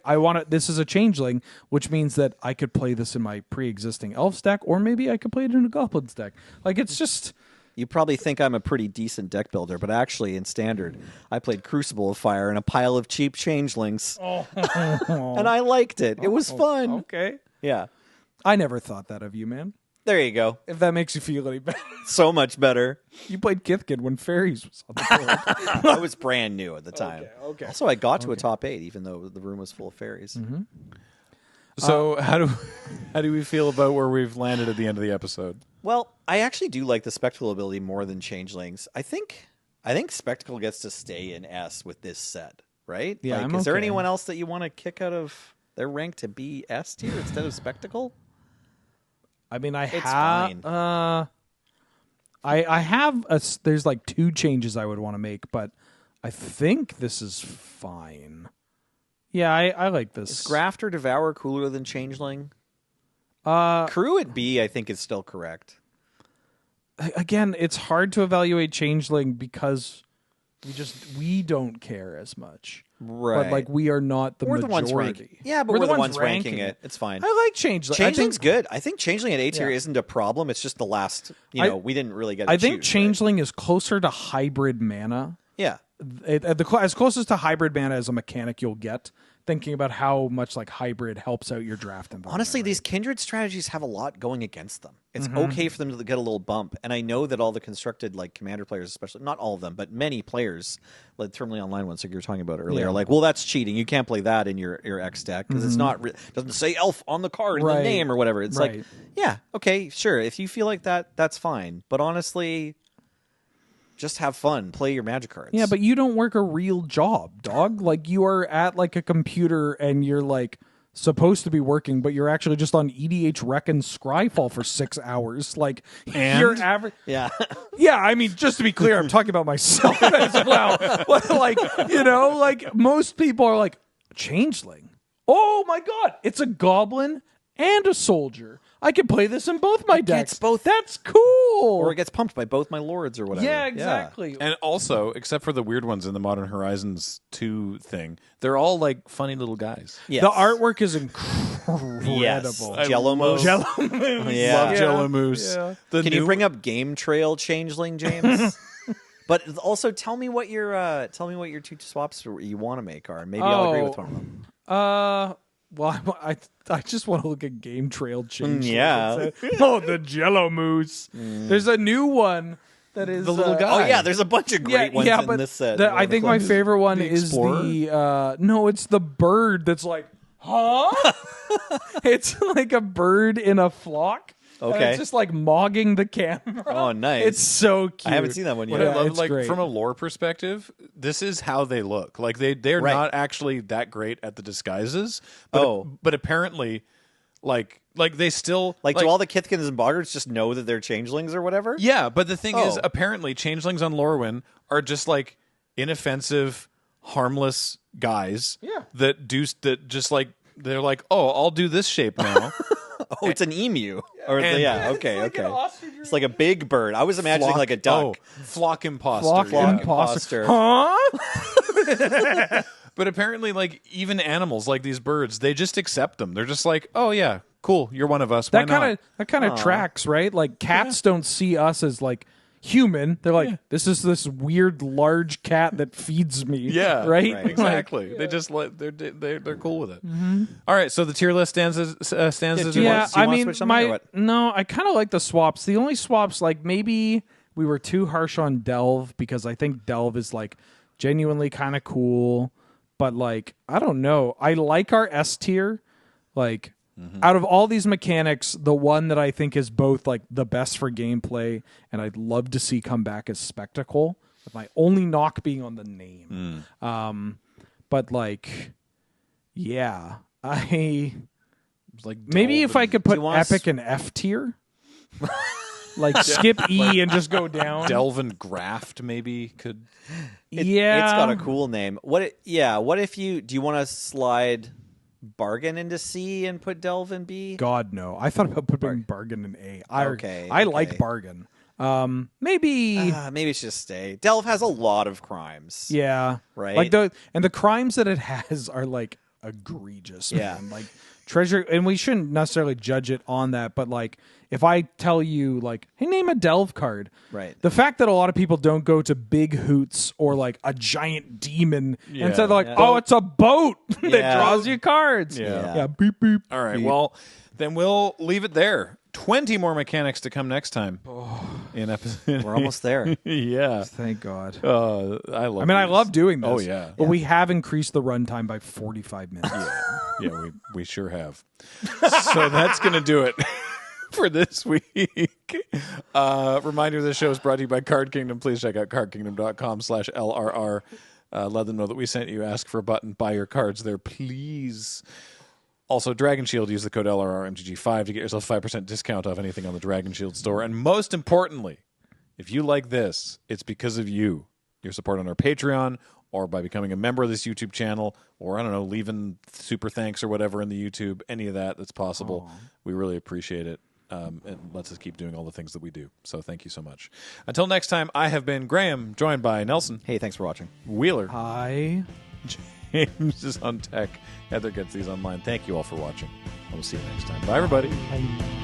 this is a changeling, which means that I could play this in my pre-existing elf deck, or maybe I could play it in a goblins deck. Like, it's just... You probably think I'm a pretty decent deck builder, but actually, in Standard, I played Crucible of Fire and a pile of cheap changelings. And I liked it. It was fun. Okay. Yeah. I never thought that of you, man. There you go. If that makes you feel any better. So much better. You played Kithkin when Fairies was on the board. I was brand new at the time. Okay. Also, I got to a top 8, even though the room was full of fairies. Mm-hmm. So how do we feel about where we've landed at the end of the episode? Well, I actually do like the Spectacle ability more than Changelings. I think Spectacle gets to stay in S with this set, right? Yeah, like, is there anyone else that you want to kick out of their rank to be S tier instead of Spectacle? I mean, I have there's like 2 changes I would want to make, but I think this is fine. Yeah, I like this. Is Graft or Devour cooler than Changeling? Crew at B, I think, is still correct. Again, it's hard to evaluate Changeling because we don't care as much. Right. But like we are not the we're majority. The ones ranking. Yeah, but we're the ones ranking it. It's fine. I like Changeling. Changeling's good. I think Changeling at A tier isn't a problem. It's just the last, we didn't really get I think Changeling is closer to hybrid mana. Yeah. As closest to hybrid mana as a mechanic you'll get, thinking about how much like hybrid helps out your draft environment. Honestly, these kindred strategies have a lot going against them. It's okay for them to get a little bump. And I know that all the constructed like commander players, especially not all of them, but many players, like terminally online ones like you were talking about earlier, are like, well, that's cheating. You can't play that in your X deck because it's not doesn't say elf on the card in the name or whatever. It's like, yeah, okay, sure. If you feel like that, that's fine. But honestly, just have fun. Play your Magic cards. Yeah, but you don't work a real job, dog. Like you are at like a computer and you're like supposed to be working, but you're actually just on EDH Rec and Scryfall for 6 hours. Like you're average. Yeah. Yeah, I mean, just to be clear, I'm talking about myself as well. But like, like most people are like, Changeling. Oh my god, it's a goblin and a soldier. I can play this in both my decks. gets both. That's cool. Or it gets pumped by both my lords or whatever. Yeah, exactly. And also, except for the weird ones in the Modern Horizons 2 thing, they're all like funny little guys. Yes. The artwork is incredible. Yes. Jello Moose. Jello Moose. Yeah. Love Jello Moose. Yeah. Can you bring up Game Trail Changeling, James? But also tell me what your 2 swaps you want to make are. Maybe I'll agree with one of them. Well, I just want to look at Game Trail Change. Yeah. Oh, the Jello Moose. There's a new one that is The little guy. Oh yeah, there's a bunch of great ones in this set. I think my favorite one is Explorer? no, it's the bird that's like, huh? It's like a bird in a flock. And Okay. it's just like mogging the camera. Oh, nice. It's so cute. I haven't seen that one yet. What I love, it's like great. from a lore perspective, this is how they look. Like they're Right. not actually that great at the disguises. But apparently, like they still Like, do all the Kithkins and Boggarts just know that they're changelings or whatever? Yeah, but the thing is, Oh. apparently, changelings on Lorwyn are just like inoffensive, harmless guys. Yeah. That just like they're like, oh, I'll do this shape now. Oh, it's an emu. Or And- okay, Like an okay. ostrich or It's like a big bird. I was imagining like a duck. Flock imposter. Flock yeah. imposter. imposter. Huh? But apparently, like even animals, like these birds, they just accept them. They're just like, oh yeah, cool, you're one of us. Why not? That kind of tracks, right? Like cats don't see us as like human. They're like, this is this weird large cat that feeds me. Yeah, right. right. Like, Exactly. They just they're cool with it. All right, so the tier list stands as do you yeah, want- I to mean, switch something or what? no, I kind of like the swaps. The only swaps, like maybe we were too harsh on Delve because I think Delve is like genuinely kind of cool, but like I don't know. I like our S tier. Like out of all these mechanics, the one that I think is both like the best for gameplay and I'd love to see come back is Spectacle. With my only knock being on the name. But like, yeah, Like maybe if I could put you want us- Epic in F tier, like skip E and just go down. Delve and Graft maybe could. Yeah, It's got a cool name. What if do you want to slide Bargain into C and put Delve in B? God no. I thought about putting Bargain in A. Okay, I like okay. Bargain. Maybe. Maybe it should stay. Delve has a lot of crimes. Yeah. Right? Like the crimes that it has are like egregious. Yeah. Man. Like treasure, and we shouldn't necessarily judge it on that, but like if I tell you like, hey, name a Delve card. Right. The fact that a lot of people don't go to big hoots or like a giant demon Yeah. and say they're like, Yeah. oh, it's a boat that Yeah. draws you cards. Yeah. Yeah. Beep beep. All right. Well, then we'll leave it there. 20 more mechanics to come next time. In episode. We're almost there. Yeah. Thank God. I love. I these. love doing this. Oh yeah. But we have increased the runtime by 45 minutes. Yeah, we sure have. So that's going to do it for this week. Reminder, this show is brought to you by Card Kingdom. Please check out cardkingdom.com/LRR. Let them know that we sent you. Ask for a button. Buy your cards there, please. Also, Dragon Shield, use the code LRRMTG5 to get yourself 5% discount off anything on the Dragon Shield store. And most importantly, if you like this, it's because of you. Your support on our Patreon, or by becoming a member of this YouTube channel, or, I don't know, leaving super thanks or whatever in the YouTube, any of that's possible. We really appreciate it. It lets us keep doing all the things that we do. So thank you so much. Until next time, I have been Graham, joined by Nelson, Hey, thanks for watching. Wheeler, Hi. James is on tech, Heather gets these online. Thank you all for watching. I will see you next time. Bye, everybody. Bye.